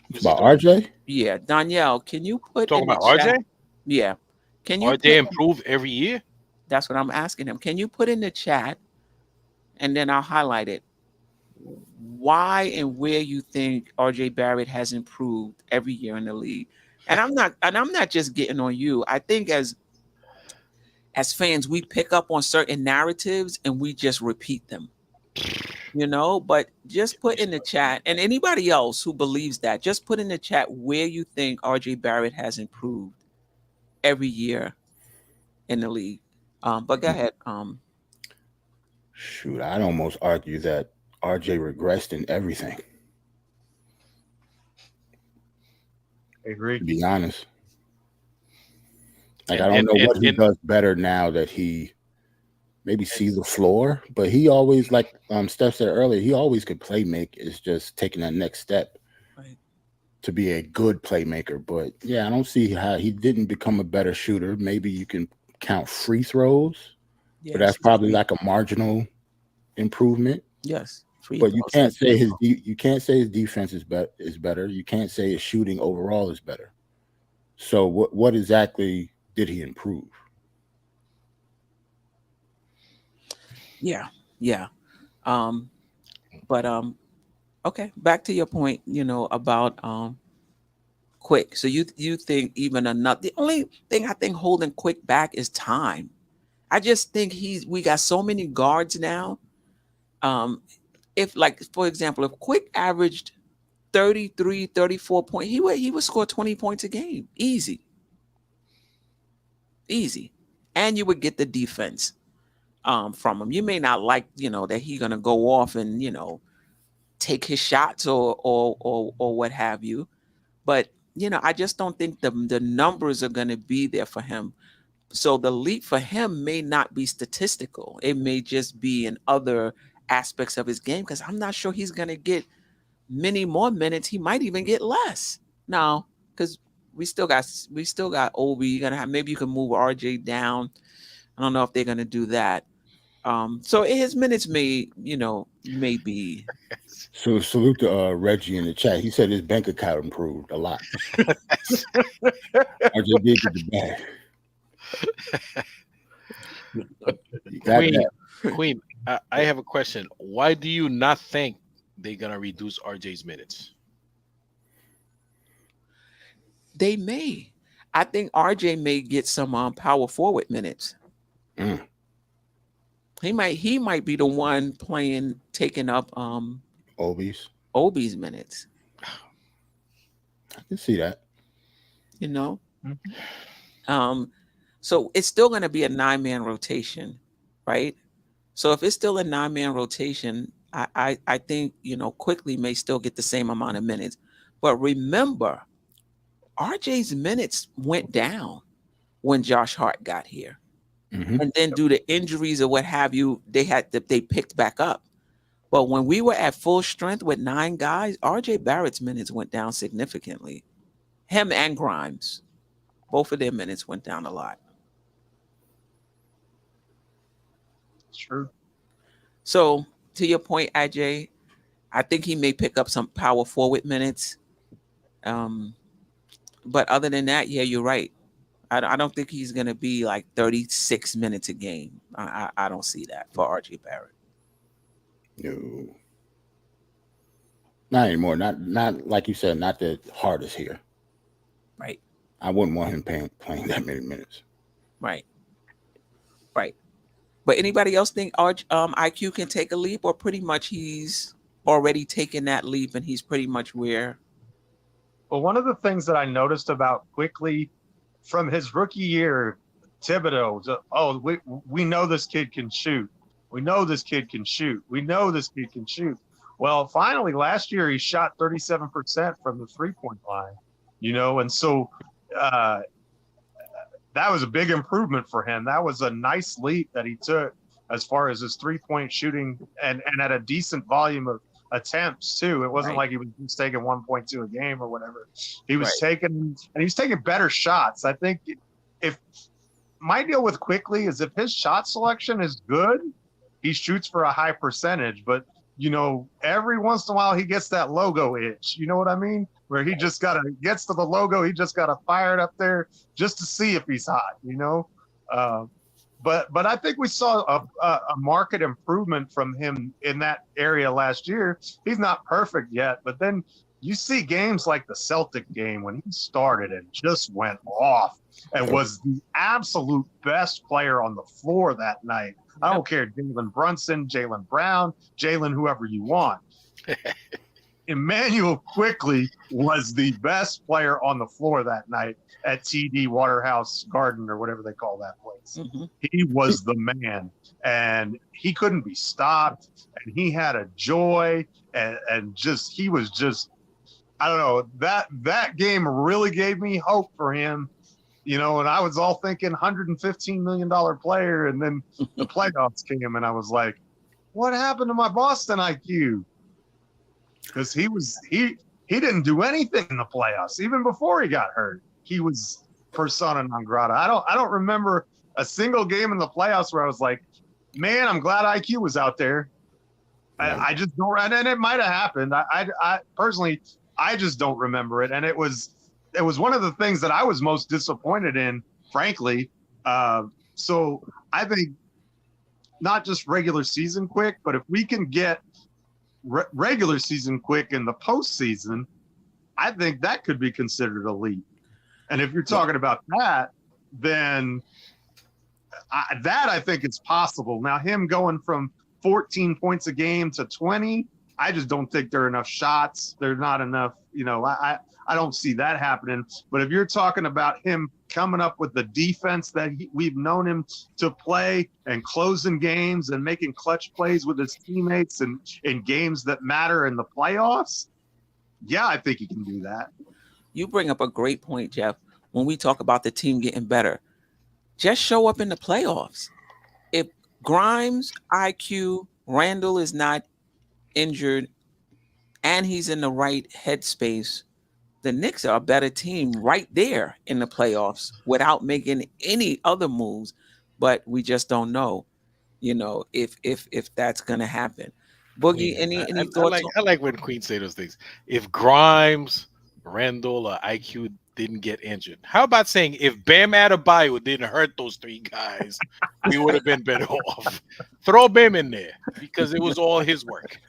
It's about RJ? Yeah. Danielle, can you put Talking in the about chat? RJ? Yeah. Can you RJ improve every year? That's what I'm asking him. Can you put in the chat, and then I'll highlight it, why and where you think RJ Barrett has improved every year in the league? And I'm not just getting on you. I think as fans, we pick up on certain narratives and we just repeat them. But just put in the chat, and anybody else who believes that, just put in the chat where you think RJ Barrett has improved every year in the league. But go ahead. Shoot, I'd almost argue that RJ regressed in everything. I agree. To be honest. Like, I don't know what he does better now that he maybe sees the floor, but he always, like Steph said earlier, he always could play make. It's just taking that next step to be a good playmaker. But yeah, I don't see how he didn't become a better shooter. Maybe you can count free throws, but that's probably like a marginal improvement. Yes. But you can't say his defense is better. You can't say his shooting overall is better. So what exactly did he improve? Yeah. Okay, back to your point, about Quick. So you think even another, the only thing I think holding Quick back is time. I just think we got so many guards now. If, like, for example, if Quick averaged 33, 34 points, he would score 20 points a game. Easy. And you would get the defense from him. You may not like, that he's gonna go off and, take his shots or what have you. But, I just don't think the numbers are gonna be there for him. So the leap for him may not be statistical. It may just be in other aspects of his game, because I'm not sure he's gonna get many more minutes. He might even get less. No, because we still got Obi. You're gonna have, maybe you can move RJ down. I don't know if they're gonna do that. So his minutes may be. So salute to Reggie in the chat. He said his bank account improved a lot. RJ did get the bag. Queen, I have a question. Why do you not think they're gonna reduce RJ's minutes? They may. I think RJ may get some power forward minutes. He might be the one taking up Obi's minutes. I can see that. So it's still going to be a 9-man rotation, right? So if it's still a 9-man rotation, I think Quickly may still get the same amount of minutes. But remember, RJ's minutes went down when Josh Hart got here. And then due to injuries or what have you, they picked back up. But when we were at full strength with 9 guys, RJ Barrett's minutes went down significantly. Him and Grimes, both of their minutes went down a lot. True. So to your point, AJ, I think he may pick up some power forward minutes. But other than that, yeah, you're right. I don't think he's going to be like 36 minutes a game. I don't see that for RJ Barrett. No. Not anymore. Not like you said, not the hardest here. Right. I wouldn't want him playing that many minutes. Right. But anybody else think IQ can take a leap, or pretty much he's already taken that leap and he's pretty much where? Well, one of the things that I noticed about Quickly from his rookie year, Thibodeau, we know this kid can shoot. We know this kid can shoot. We know this kid can shoot. Well, finally, last year he shot 37% from the 3-point line, and so that was a big improvement for him. That was a nice leap that he took as far as his 3-point shooting and at a decent volume of attempts too. It wasn't like he was just taking 1.2 a game or whatever. He was taking better shots. I think if my deal with Quickly is if his shot selection is good, he shoots for a high percentage, but every once in a while he gets that logo itch. You know what I mean? Where he just gets to the logo, he just gotta fire it up there just to see if he's hot. But I think we saw a market improvement from him in that area last year. He's not perfect yet, but then you see games like the Celtic game when he started and just went off and was the absolute best player on the floor that night. I don't care, Jalen Brunson, Jalen Brown, Jalen, whoever you want. Emmanuel Quickly was the best player on the floor that night at TD Waterhouse Garden or whatever they call that place. Mm-hmm. He was the man, and he couldn't be stopped, and he had a joy, and just he was just, I don't know, that game really gave me hope for him. And I was all thinking $115 million player, and then the playoffs came, and I was like, what happened to my Boston IQ? Because he didn't do anything in the playoffs. Even before he got hurt, he was persona non grata. I don't remember a single game in the playoffs where I was like, man, I'm glad IQ was out there. I just don't, and it might have happened. I personally, I just don't remember it. And it was one of the things that I was most disappointed in, frankly. So I think not just regular season Quick, but if we can get regular season Quick in the postseason, I think that could be considered a leap. And if you're talking about that, then I think it's possible. Now, him going from 14 points a game to 20, I just don't think there are enough shots. There's not enough, I don't see that happening. But if you're talking about him coming up with the defense that we've known him to play and closing games and making clutch plays with his teammates and in games that matter in the playoffs, yeah, I think he can do that. You bring up a great point, Jeff. When we talk about the team getting better, just show up in the playoffs. If Grimes, IQ, Randall is not injured and he's in the right headspace, the Knicks are a better team right there in the playoffs without making any other moves. But we just don't know, if that's going to happen. Boogie, any thoughts? I like when Queen say those things. If Grimes, Randall, or IQ didn't get injured, how about saying if Bam Adebayo didn't hurt those three guys, we would have been better off. Throw Bam in there because it was all his work.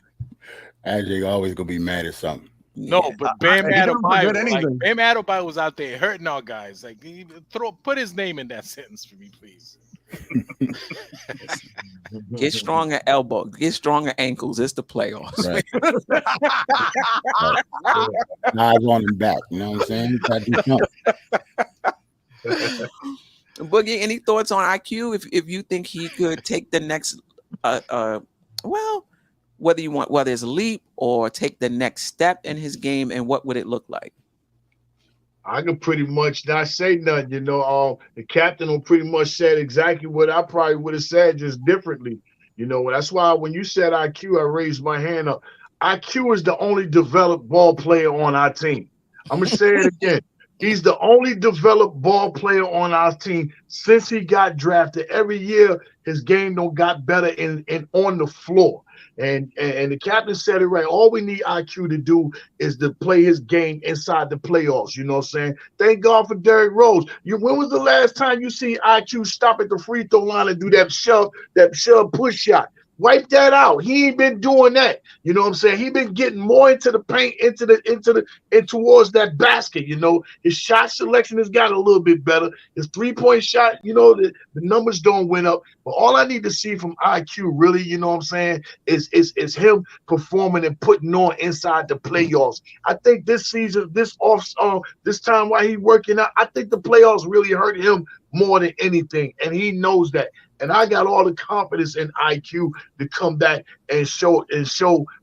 Actually, always gonna be mad at something. No, but Bam Adebayo was out there hurting our guys. Like, put his name in that sentence for me, please. Get stronger elbow, get stronger ankles. It's the playoffs. Right. Eyes on him back. You know what I'm saying? Boogie, any thoughts on IQ? If you think he could take the next, whether it's a leap or take the next step in his game, and what would it look like? I can pretty much not say nothing. The captain will pretty much said exactly what I probably would have said, just differently. That's why when you said IQ, I raised my hand up. IQ is the only developed ball player on our team. I'm going to say it again. He's the only developed ball player on our team since he got drafted. Every year, his game got better in on the floor. And the captain said it right. All we need IQ to do is to play his game inside the playoffs. You know what I'm saying? Thank God for Derrick Rose. When was the last time you see IQ stop at the free throw line and do that shove push shot? Wipe that out. He ain't been doing that. You know what I'm saying? He been getting more into the paint, and towards that basket. You know, his shot selection has got a little bit better. His 3-point shot, you know, the numbers don't went up. But all I need to see from IQ, really, you know what I'm saying, is him performing and putting on inside the playoffs. I think this season, this time while he's working out, I think the playoffs really hurt him more than anything, and he knows that. And I got all the confidence in IQ to come back and show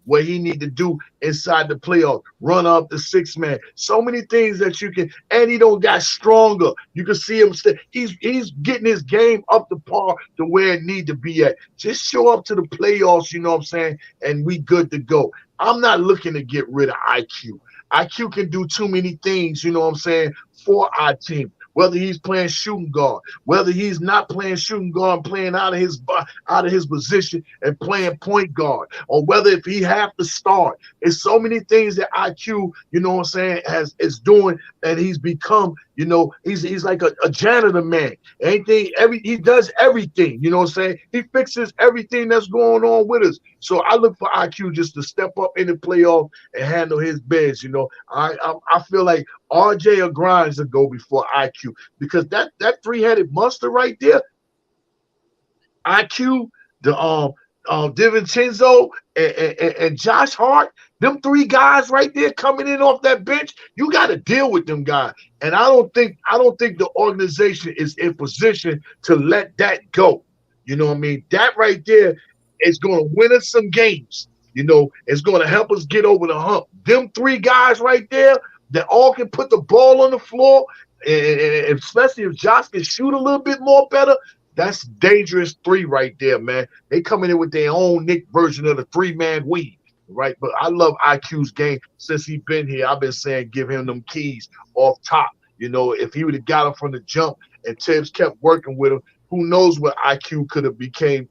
what he need to do inside the playoff. Run up the 6-man. So many things that you can, and he don't got stronger. You can see him. He's getting his game up to par to where it need to be at. Just show up to the playoffs. You know what I'm saying? And we good to go. I'm not looking to get rid of IQ. IQ can do too many things. You know what I'm saying, for our team. Whether he's playing shooting guard, whether he's not playing shooting guard and playing out of his position and playing point guard, or whether if he have to start. It's so many things that IQ, you know what I'm saying, is doing, and he's become, you know, he's like a janitor man. He does everything, you know what I'm saying? He fixes everything that's going on with us. So I look for IQ just to step up in the playoff and handle his biz, you know. I feel like RJ or Grimes will go before IQ, because that three-headed monster right there, IQ, the DiVincenzo and Josh Hart, them three guys right there coming in off that bench, you got to deal with them guys. And I don't think the organization is in position to let that go. You know what I mean? That right there is going to win us some games. You know, it's going to help us get over the hump. Them three guys right there that all can put the ball on the floor, and especially if Josh can shoot a little bit more better, that's dangerous three right there, man. They coming in with their own Nick version of the 3-man weave, right? But I love IQ's game since he been here. I've been saying give him them keys off top. You know, if he would have got him from the jump and Tibbs kept working with him, who knows what IQ could have became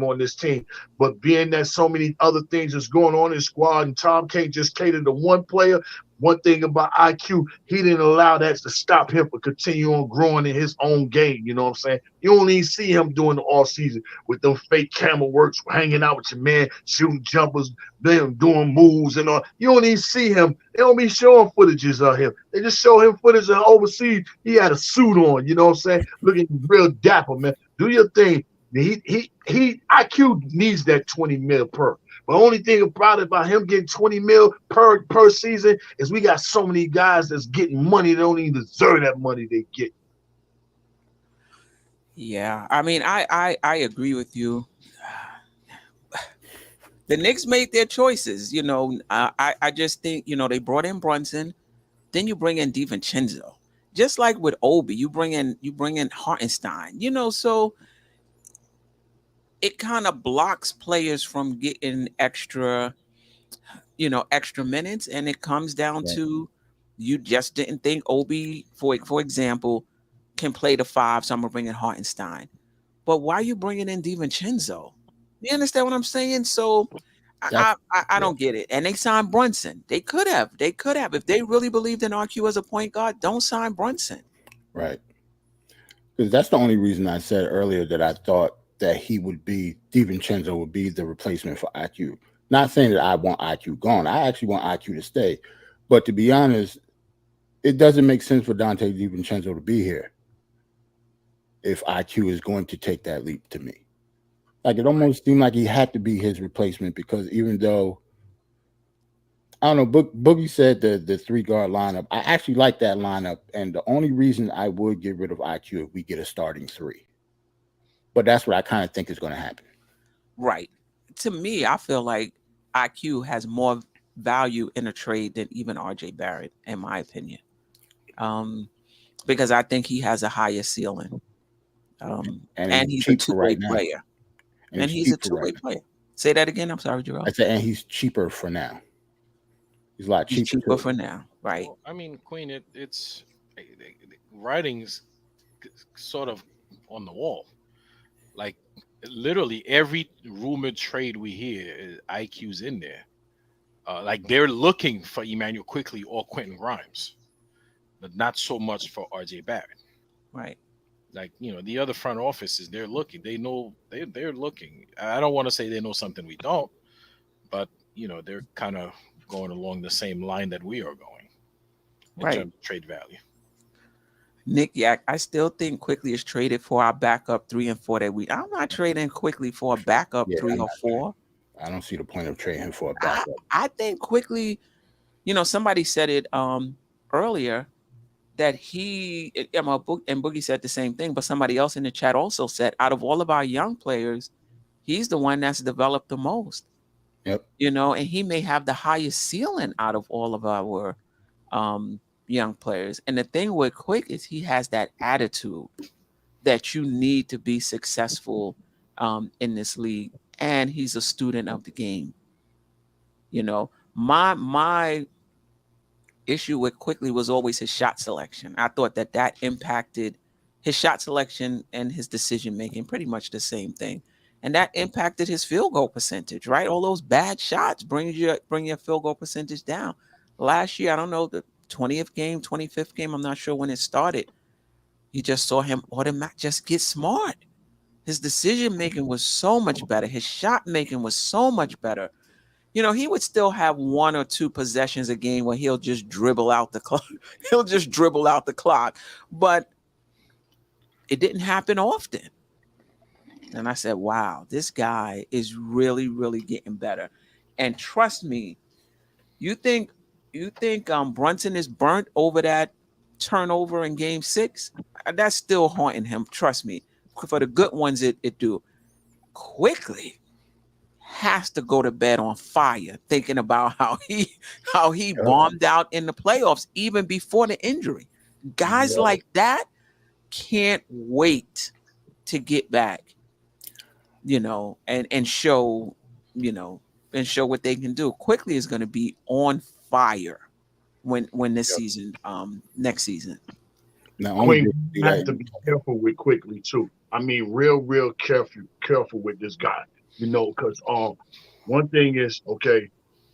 on this team. But being that so many other things is going on in the squad, and Tom can't just cater to one player. One thing about IQ, he didn't allow that to stop him from continue on growing in his own game. You know what I'm saying? You don't even see him doing the all season with them fake camera works, hanging out with your man, shooting jumpers, them doing moves and all. You don't even see him. They don't be showing footages of him. They just show him footage of overseas. He had a suit on, you know what I'm saying? Looking real dapper, man. Do your thing. IQ needs that 20 mil per. The only thing about him getting 20 mil per season is we got so many guys that's getting money that don't even deserve that money they get. Yeah, I mean, I agree with you. The Knicks made their choices. You know, I just think, you know, they brought in Brunson, then you bring in DiVincenzo. Just like with Obi, you bring in Hartenstein. You know, so it kind of blocks players from getting extra minutes, and it comes down to you just didn't think Obi, for example, can play the 5, so I'm gonna bring in Hartenstein. But why are you bringing in DiVincenzo? You understand what I'm saying? So I don't get it. And they signed Brunson. They could have. If they really believed in RQ as a point guard, don't sign Brunson. Right. Because that's the only reason I said earlier that I thought that DiVincenzo would be the replacement for IQ. Not saying that I want IQ gone. I actually want IQ to stay. But to be honest, it doesn't make sense for Donte DiVincenzo to be here if IQ is going to take that leap to me. Like, it almost seemed like he had to be his replacement, because even though, I don't know, Boogie said the 3-guard lineup, I actually like that lineup. And the only reason I would get rid of IQ if we get a starting 3. But that's what I kind of think is going to happen. Right. To me, I feel like IQ has more value in a trade than even RJ Barrett, in my opinion. Because I think he has a higher ceiling. And he's a two-way player. And he's a two-way player. Say that again. I'm sorry, Jerome. I said, and he's cheaper for now. He's a lot cheaper for now. Right. Well, I mean, Queen, it's writing's sort of on the wall. Like, literally every rumored trade we hear, IQ's in there. Like, they're looking for Emmanuel Quickly or Quentin Grimes, but not so much for RJ Barrett. Right. Like, the other front offices, they're looking. They know they're looking. I don't want to say they know something we don't, but they're kind of going along the same line that we are going in Right. terms of trade value. Nick, yeah, I still think Quickly is traded for our backup 3 and 4 that we. I'm not trading Quickly for a backup Yeah, 3 or 4. I don't see the point of trading him for a I, backup. I think Quickly, somebody said it earlier that and Boogie said the same thing, but somebody else in the chat also said out of all of our young players, he's the one that's developed the most. Yep. And he may have the highest ceiling out of all of our young players. And the thing with Quick is he has that attitude that you need to be successful in this league, and he's a student of the game. My issue with Quickly was always his shot selection. I thought that impacted his shot selection and his decision making, pretty much the same thing. And that impacted his field goal percentage, right? All those bad shots bring your field goal percentage down. Last year, I don't know, the 20th game, 25th game, I'm not sure when it started. You just saw him just get smart. His decision making was so much better. His shot making was so much better. He would still have 1 or 2 possessions a game where he'll just dribble out the clock. He'll just dribble out the clock. But it didn't happen often. And I said, wow, this guy is really, really getting better. And trust me, you think Brunson is burnt over that turnover in game 6? That's still haunting him. Trust me. For the good ones, it do. Quickly has to go to bed on fire thinking about how he bombed out in the playoffs even before the injury. Guys like that can't wait to get back, and show, what they can do. Quickly is going to be on fire when this season, next season. Now, Queen, you have to be careful with Quickly too. I mean, real careful with this guy. Because one thing is, okay,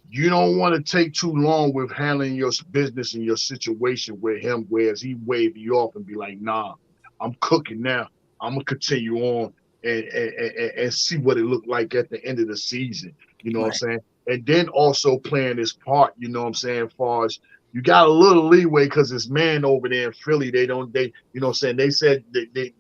you don't want to take too long with handling your business and your situation with him, whereas he wave you off and be like, nah, I'm cooking now. I'm gonna continue on and see what it looked like at the end of the season. You know what I'm saying? And then also playing his part, you know what I'm saying, as far as you got a little leeway because this man over there in Philly, you know what I'm saying, they said they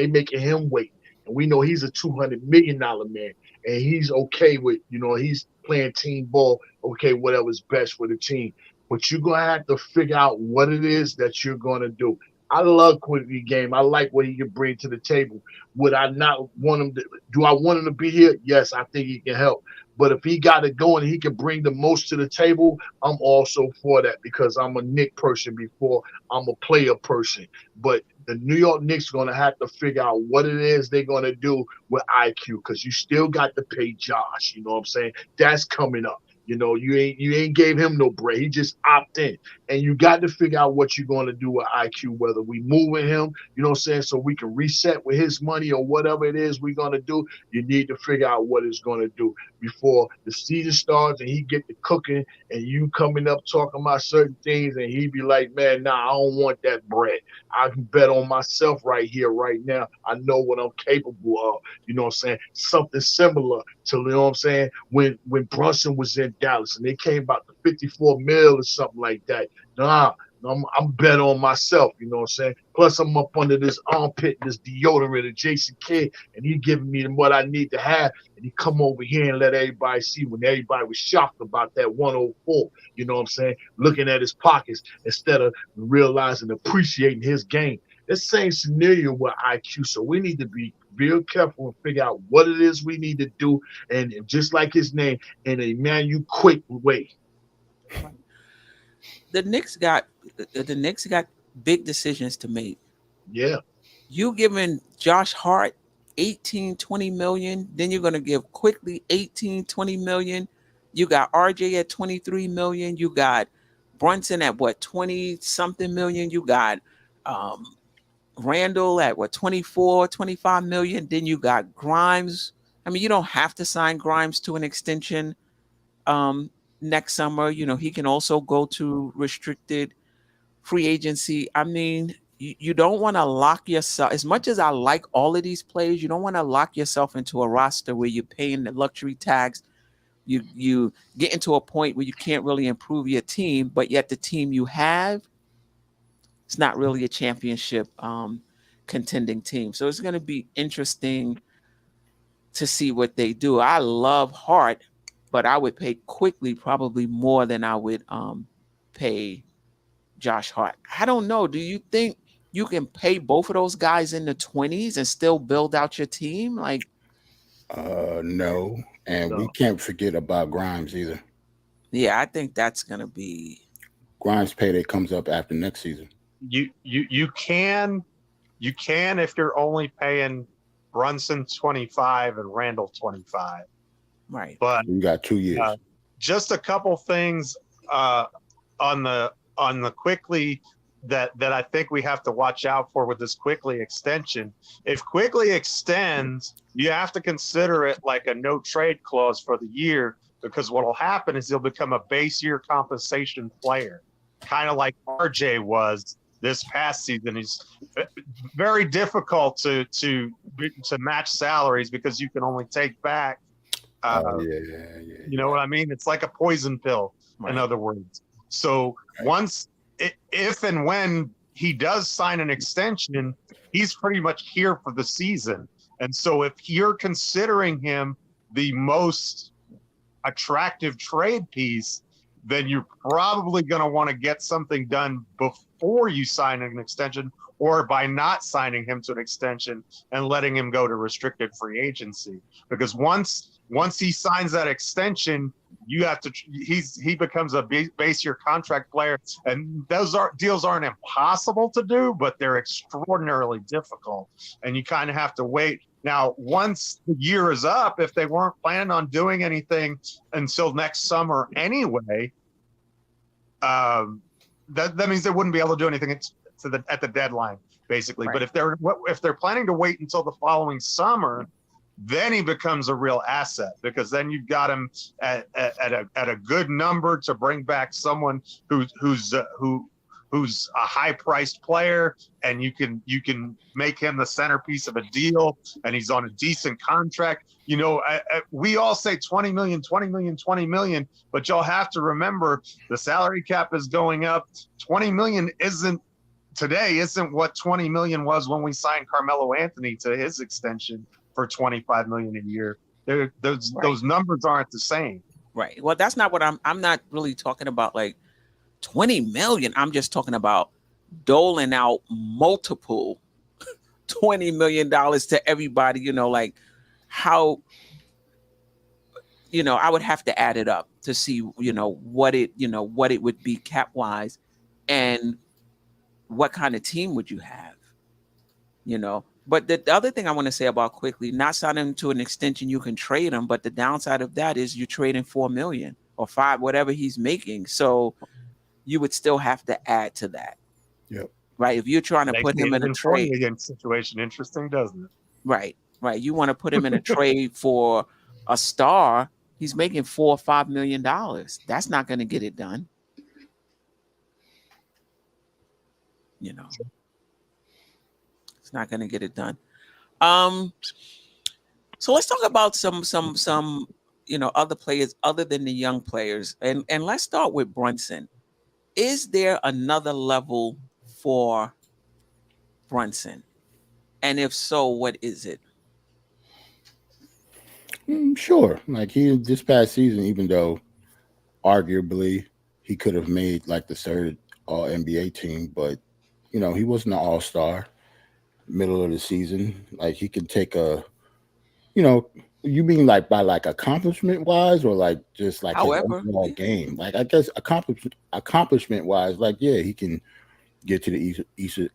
making him wait. And we know he's a $200 million man, and he's okay with, he's playing team ball, okay, whatever's best for the team. But you're going to have to figure out what it is that you're going to do. I love Quickly game. I like what he can bring to the table. Would I not want him to? Do I want him to be here? Yes, I think he can help. But if he got it going and he can bring the most to the table, I'm also for that because I'm a Knick person before I'm a player person. But the New York Knicks are going to have to figure out what it is they're going to do with IQ because you still got to pay Josh. You know what I'm saying? That's coming up. You ain't gave him no break. He just opted in. And you got to figure out what you're going to do with IQ, whether we moving him, you know what I'm saying, so we can reset with his money or whatever it is we're going to do. You need to figure out what it's going to do before the season starts and he get to cooking and you coming up talking about certain things and he be like, man, nah, I don't want that bread. I can bet on myself right here, right now. I know what I'm capable of. You know what I'm saying? Something similar to, you know what I'm saying, when Brunson was in Dallas and they came about the 54 mil or something like that. Nah, I'm bet on myself, you know what I'm saying? Plus, I'm up under this armpit, this deodorant of Jason Kidd, and he giving me what I need to have. And he come over here and let everybody see when everybody was shocked about that 104, you know what I'm saying? Looking at his pockets instead of realizing, appreciating his game. The same scenario with IQ. So we need to be real careful and figure out what it is we need to do. And just like his name, in a quick way. The Knicks got big decisions to make. Yeah. You giving Josh Hart 18-20 million, then you're going to give Quickly 18-20 million. You got RJ at 23 million. You got Brunson at 20 something million. You got Randall at 24-25 million. Then you got Grimes. I mean, you don't have to sign Grimes to an extension next summer. He can also go to restricted free agency. I mean, you don't want to lock yourself. As much as I like all of these players, you don't want to lock yourself into a roster where you're paying the luxury tax. You get into a point where you can't really improve your team, but yet the team you have, it's not really a championship contending team. So it's going to be interesting to see what they do. I love Hart, but I would pay Quickly probably more than I would pay Josh Hart. I don't know. Do you think you can pay both of those guys in the 20s and still build out your team? Like, no. And we can't forget about Grimes either. yeah, I think that's gonna be Grimes' payday comes up after next season. You can if you're only paying Brunson 25 and Randall 25. right. But You got 2 years. just a couple things on the Quickly that I think we have to watch out for with this Quickly extension. If Quickly extends, you have to consider it like a no trade clause for the year, because what will happen is he'll become a base year compensation player, kind of like RJ was this past season. He's very difficult to match salaries because you can only take back. You know what I mean? It's like a poison pill, in other words. So if and when he does sign an extension, he's pretty much here for the season. And so if you're considering him the most attractive trade piece, then you're probably going to want to get something done before you sign an extension, or by not signing him to an extension and letting him go to restricted free agency. Because once he signs that extension, he becomes a base year contract player, and those deals aren't impossible to do, but they're extraordinarily difficult, and you kind of have to wait. Now, once the year is up, if they weren't planning on doing anything until next summer anyway, that means they wouldn't be able to do anything at the deadline, basically. Right. But if they're planning to wait until the following summer, then he becomes a real asset, because then you've got him at a good number to bring back someone who's a high-priced player, and you can make him the centerpiece of a deal, and he's on a decent contract. You know, we all say 20 million, 20 million, 20 million, but y'all have to remember the salary cap is going up. 20 million isn't what 20 million was when we signed Carmelo Anthony to his extension for 25 million a year. Those numbers aren't the same. Right. Well, that's not what I'm not really talking about, like 20 million. I'm just talking about doling out multiple $20 million to everybody, you know, like how, you know, I would have to add it up to see, what it would be cap wise, and what kind of team would you have, But the other thing I want to say about Quickly, not signing him to an extension, you can trade him, but the downside of that is you're trading $4 million or $5 million, whatever he's making. So you would still have to add to that. Yep. Right. If you're trying to put him in a trade situation, interesting, doesn't it? Right. You want to put him in a trade for a star. He's making $4 or $5 million. That's not going to get it done. It's not going to get it done. So let's talk about some other players other than the young players, and let's start with Brunson. Is there another level for Brunson? And if so, what is it? Sure. Like this past season, even though arguably he could have made like the third All NBA team, but he wasn't an all-star middle of the season. Like he can take you mean like by like accomplishment wise, or like just like however his overall game? Like I guess accomplishment wise, like he can get to the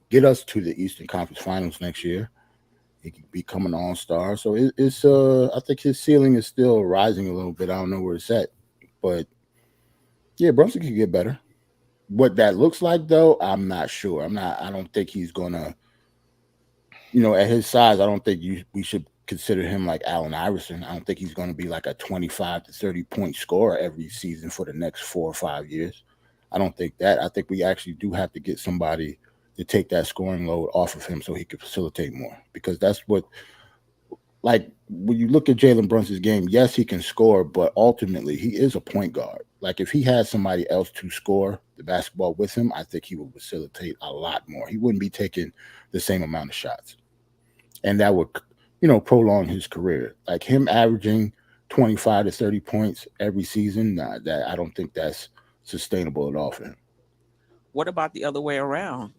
get us to the Eastern Conference Finals next year. He could become an all-star. So it's I think his ceiling is still rising a little bit. I don't know where it's at, but yeah, Brunson can get better. What that looks like though, I'm not sure. I don't think he's gonna, at his size, I don't think we should consider him like Allen Iverson. I don't think he's going to be like a 25 to 30 point scorer every season for the next 4 or 5 years. I don't think that. I think we actually do have to get somebody to take that scoring load off of him so he could facilitate more. Because that's what, like, when you look at Jalen Brunson's game, yes, he can score, but ultimately he is a point guard. Like, if he had somebody else to score the basketball with him, I think he would facilitate a lot more. He wouldn't be taking the same amount of shots. And that would, prolong his career. Like, him averaging 25 to 30 points every season, that I don't think that's sustainable at all for him. What about the other way around?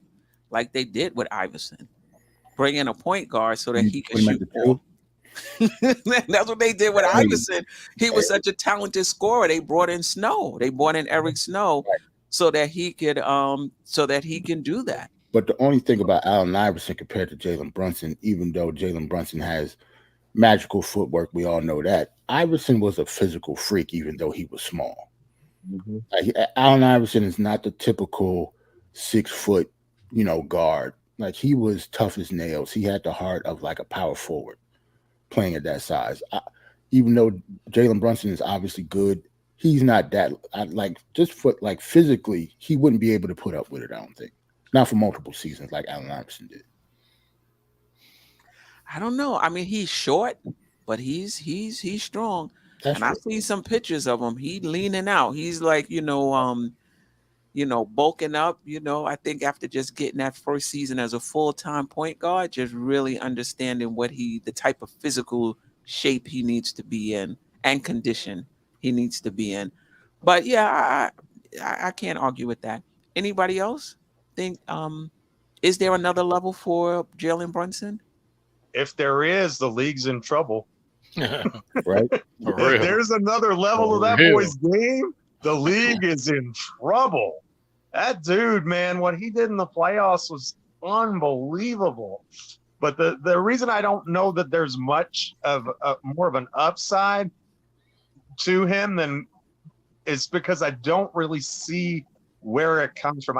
Like they did with Iverson, bring in a point guard so that he can shoot more. That's what they did with Iverson. He was such a talented scorer. They brought in Snow. They brought in Eric Snow so that he could do that. But the only thing about Allen Iverson compared to Jalen Brunson, even though Jalen Brunson has magical footwork, we all know that, Iverson was a physical freak, even though he was small. Allen Iverson is not the typical 6 foot, guard. Like, he was tough as nails. He had the heart of like a power forward playing at that size. Even though Jalen Brunson is obviously good, he's not that, physically, he wouldn't be able to put up with it, I don't think. Not for multiple seasons like Allen Iverson did. I don't know. I mean, he's short, but he's strong. That's true. I see some pictures of him. He leaning out. He's like, bulking up. I think after just getting that first season as a full-time point guard, just really understanding the type of physical shape he needs to be in and condition he needs to be in. But yeah, I can't argue with that. Anybody else think? Is there another level for Jalen Brunson? If there is, the league's in trouble. Right? If there's another level of that boy's game, the league is in trouble. That dude, man, what he did in the playoffs was unbelievable. But the reason I don't know that there's much of more of an upside to him than is because I don't really see where it comes from.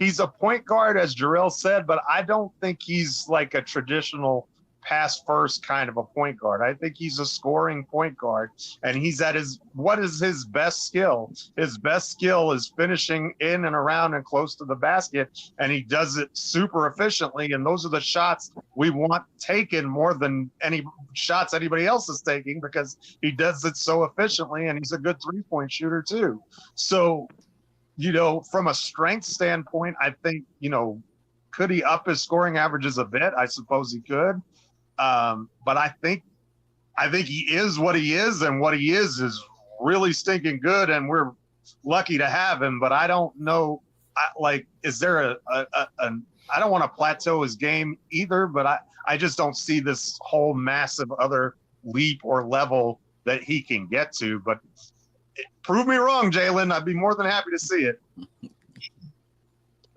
He's a point guard, as Jarrell said, but I don't think he's like a traditional pass first kind of a point guard. I think he's a scoring point guard, and he's at what is his best skill? His best skill is finishing in and around and close to the basket, and he does it super efficiently, and those are the shots we want taken more than any shots anybody else is taking because he does it so efficiently, and he's a good three-point shooter too. So, from a strength standpoint, I think, could he up his scoring averages a bit? I suppose he could. But I think he is what he is, and what he is really stinking good, and we're lucky to have him. But I don't know, is there I don't want to plateau his game either, but I just don't see this whole massive other leap or level that he can get to. But prove me wrong, Jalen. I'd be more than happy to see it.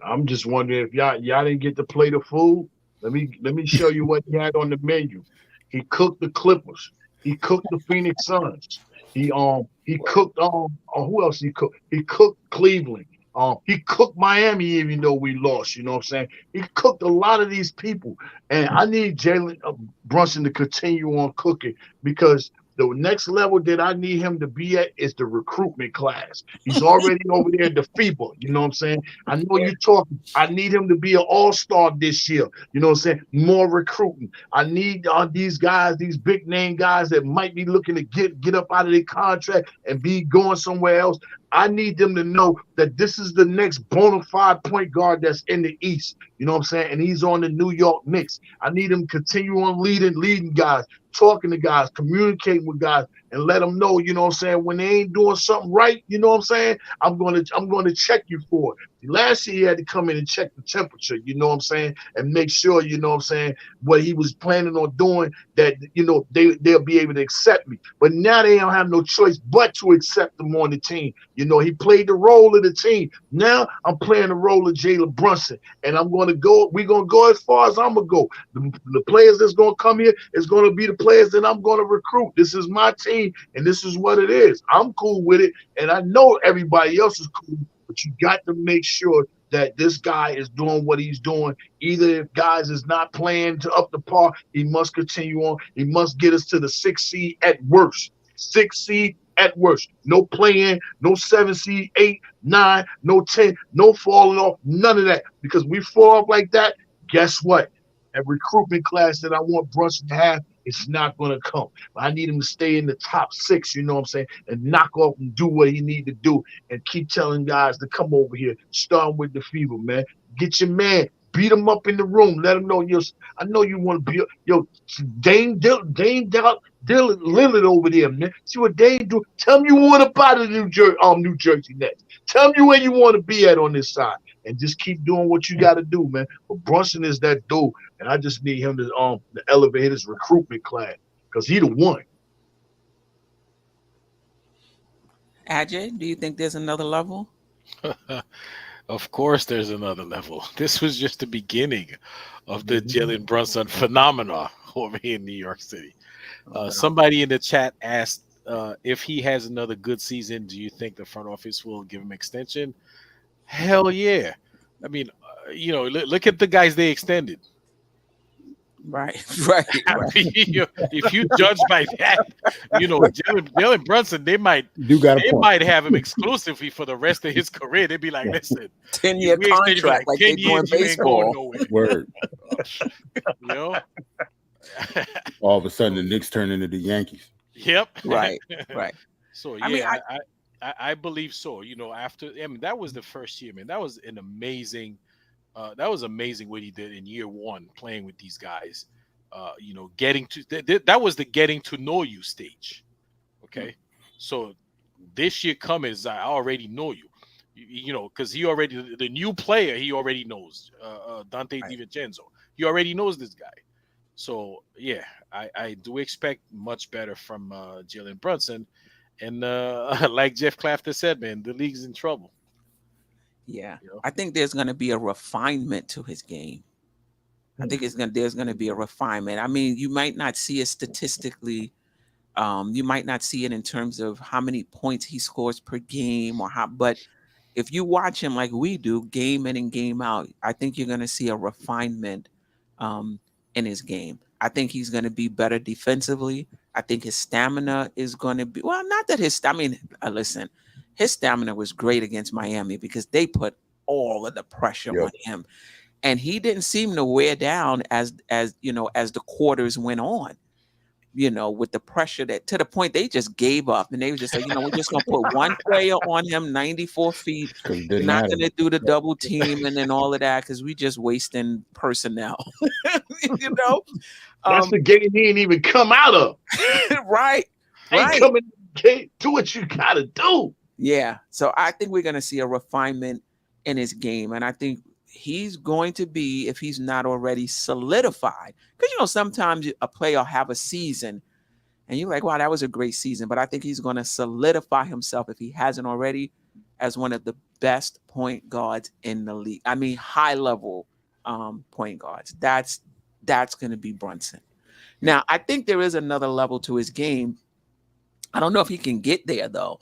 I'm just wondering if y'all didn't get to play the food. Let me show you what he had on the menu. He cooked the Clippers. He cooked the Phoenix Suns. He cooked who else he cooked? He cooked Cleveland. He cooked Miami, even though we lost. You know what I'm saying? He cooked a lot of these people, and I need Jalen Brunson to continue on cooking because the next level that I need him to be at is the recruitment class. He's already over there at the FIBA. You know what I'm saying? I know you're talking. I need him to be an all-star this year. You know what I'm saying? More recruiting. I need these guys, these big-name guys that might be looking to get up out of their contract and be going somewhere else. I need them to know that this is the next bona fide point guard that's in the East. You know what I'm saying? And he's on the New York Knicks. I need him to continue on leading guys, talking to guys, communicating with guys, and let them know, you know what I'm saying, when they ain't doing something right, you know what I'm saying, I'm going to check you for it. Last year he had to come in and check the temperature, you know what I'm saying, and make sure, you know what I'm saying, what he was planning on doing, that, they'll be able to accept me. But now they don't have no choice but to accept him on the team. He played the role of the team. Now I'm playing the role of Jalen Brunson, and we're going to go as far as I'm going to go. The players that's going to come here is going to be the players that I'm going to recruit. This is my team, and this is what it is. I'm cool with it, and I know everybody else is cool. But you got to make sure that this guy is doing what he's doing. Either if guys is not playing to up the par, he must continue on. He must get us to the 6th seed at worst. 6th seed at worst. No playing, no 7 seed, 8, 9, no 10, no falling off, none of that. Because we fall off like that, guess what? That recruitment class that I want Brunson to have, it's not going to come. I need him to stay in the top 6, you know what I'm saying, and knock off and do what he need to do and keep telling guys to come over here, starting with the fever, man. Get your man. Beat him up in the room. Let him know, I know you want to be, Dame Lillard over there, man. See what Dame do. Tell him you want to buy the New Jersey Nets. Tell him you where you want to be at on this side. And just keep doing what you got to do, man. But Brunson is that dude. And I just need him to elevate his recruitment class because he the one. Ajay, do you think there's another level? Of course, there's another level. This was just the beginning of the Jalen Brunson phenomena over here in New York City. Somebody in the chat asked if he has another good season, do you think the front office will give him extension? Hell yeah. I mean, look at the guys they extended. Right. I mean, if you judge by that, Jalen Brunson, they might have him exclusively for the rest of his career. They'd be like, listen, 10-year contract, like 10 they do in baseball. Word. All of a sudden, the Knicks turn into the Yankees. Yep. Right. So yeah, I believe so. That was the first year, man. That was an amazing. That was amazing what he did in year 1, playing with these guys. Getting to that was the getting to know you stage. Okay, so this year coming, I already know you. Because the new player he already knows. Dante DiVincenzo, he already knows this guy. So yeah, I do expect much better from Jalen Brunson, and like Jeff Clafton said, man, the league's in trouble. Yeah, I think there's going to be a refinement to his game. I think there's going to be a refinement. I mean, you might not see it statistically. You might not see it in terms of how many points he scores per game but if you watch him like we do, game in and game out, I think you're going to see a refinement in his game. I think he's going to be better defensively. I think his stamina is going to be, not that listen, his stamina was great against Miami because they put all of the pressure on him, and he didn't seem to wear down as the quarters went on. With the pressure to the point they just gave up, and they were just like, we're just gonna put one player on him, 94 feet. We're not gonna do the double team and then all of that because we just wasting personnel. That's the game he ain't even come out of. Right. Come in, do what you gotta do. Yeah, so I think we're going to see a refinement in his game, and I think he's going to be, if he's not already solidified, because sometimes a player will have a season, and you're like, wow, that was a great season, but I think he's going to solidify himself, if he hasn't already, as one of the best point guards in the league. I mean, high-level point guards. That's going to be Brunson. Now, I think there is another level to his game. I don't know if he can get there, though.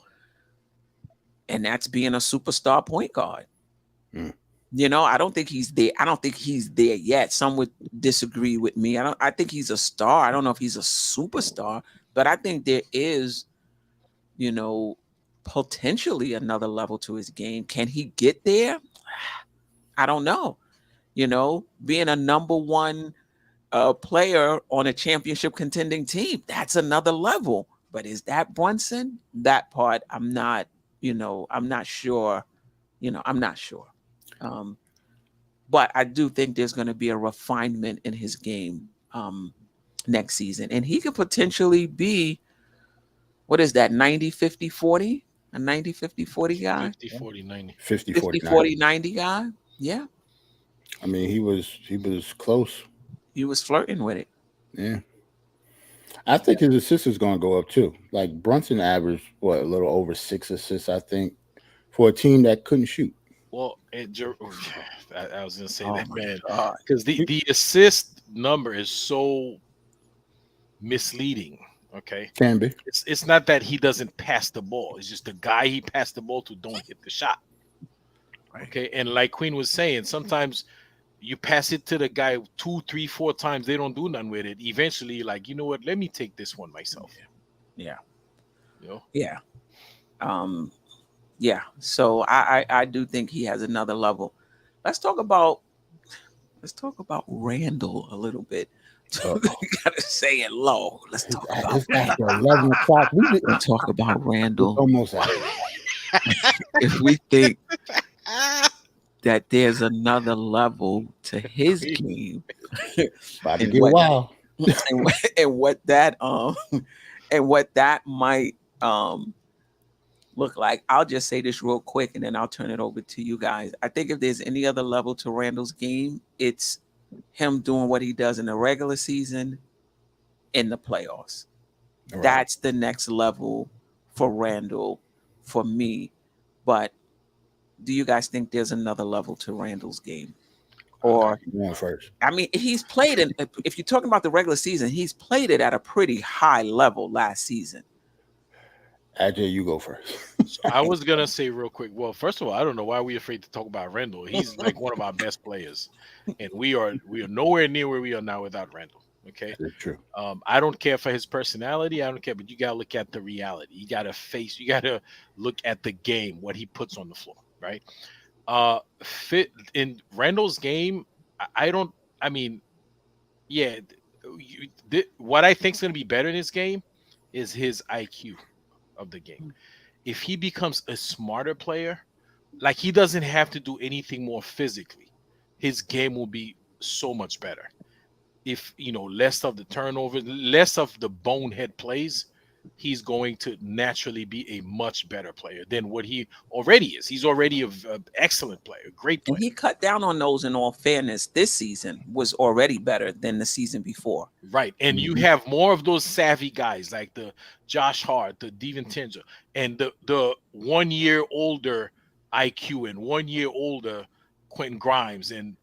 And that's being a superstar point guard. I don't think he's there. I don't think he's there yet. Some would disagree with me. I think he's a star. I don't know if he's a superstar, but I think there is, potentially another level to his game. Can he get there? I don't know. Being a number 1 player on a championship contending team, that's another level. But is that Brunson? That part, I'm not sure. I'm not sure. But I do think there's going to be a refinement in his game next season. And he could potentially be, what is that, 90-50-40? A 90-50-40 guy? 50-40-90. 50-40-90 guy? Yeah. I mean, he was close. He was flirting with it. Yeah. I think his assists is going to go up too. Like Brunson averaged a little over 6 assists, I think, for a team that couldn't shoot. Well, I was going to say that, man, because the assist number is so misleading. Okay, can be. It's not that he doesn't pass the ball. It's just the guy he passed the ball to don't hit the shot. Okay, and like Queen was saying, sometimes you pass it to the guy 2, 3, 4 times, they don't do nothing with it. Eventually, like, you know what? Let me take this one myself. Yeah. You know? Yeah. Yeah. So I do think he has another level. Let's talk about Randall a little bit. Uh-oh. You gotta say it low. Let's talk about It's after 11 o'clock. let's talk about Randall. Almost out. If we think that there's another level to his game, About to and get wild. and what that and what that might look like. I'll just say this real quick and then I'll turn it over to you guys. I think if there's any other level to Randall's game, it's him doing what he does in the regular season in the playoffs. Right. That's the next level for Randall for me. But do you guys think there's another level to Randall's game? Or going first. I mean, he's played in, if you're talking about the regular season, he's played it at a pretty high level last season. Ajay, you go first. So I was gonna say real quick. Well, first of all, I don't know why we're afraid to talk about Randall. He's like one of our best players, and we are nowhere near where we are now without Randall. Okay, That's true. I don't care for his personality. I don't care, but you gotta look at the reality. You gotta look at the game, what he puts on the floor, right? Fit in Randall's game. What I think is gonna be better in his game is his IQ of the game. If he becomes a smarter player, like he doesn't have to do anything more physically, his game will be so much better. If less of the turnovers, less of the bonehead plays, he's going to naturally be a much better player than what he already is. He's already an excellent player, great player. And he cut down on those, in all fairness. This season was already better than the season before. Right. And you have more of those savvy guys like the Josh Hart, the DiVincenzo, and the 1 year older IQ and 1 year older Quentin Grimes, and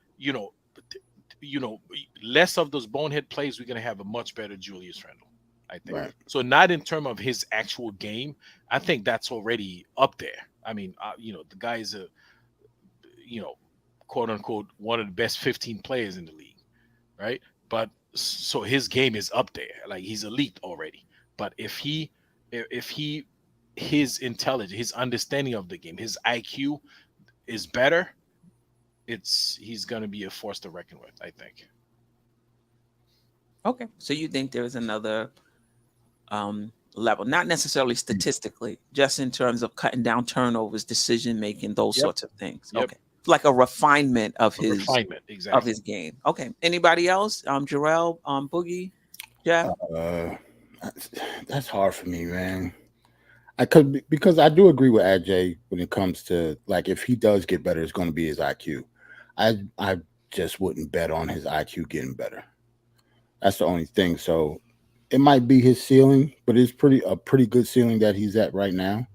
less of those bonehead plays. We're going to have a much better Julius Randle, I think. Right. So not in terms of his actual game. I think that's already up there. I mean, the guy is a, quote unquote, one of the best 15 players in the league. Right. But so his game is up there. Like he's elite already. But if his intelligence, his understanding of the game, his IQ is better, he's going to be a force to reckon with, I think. Okay. So you think there is another level, not necessarily statistically, just in terms of cutting down turnovers, decision making, those sorts of things. Yep. Okay. Like a refinement of his exactly. of his game. Okay. Anybody else? Jarrell, Boogie, Jeff? That's hard for me, man. Because I do agree with Ajay when it comes to, like, if he does get better, it's going to be his IQ. I just wouldn't bet on his IQ getting better. That's the only thing. So it might be his ceiling, but it's a pretty good ceiling that he's at right now,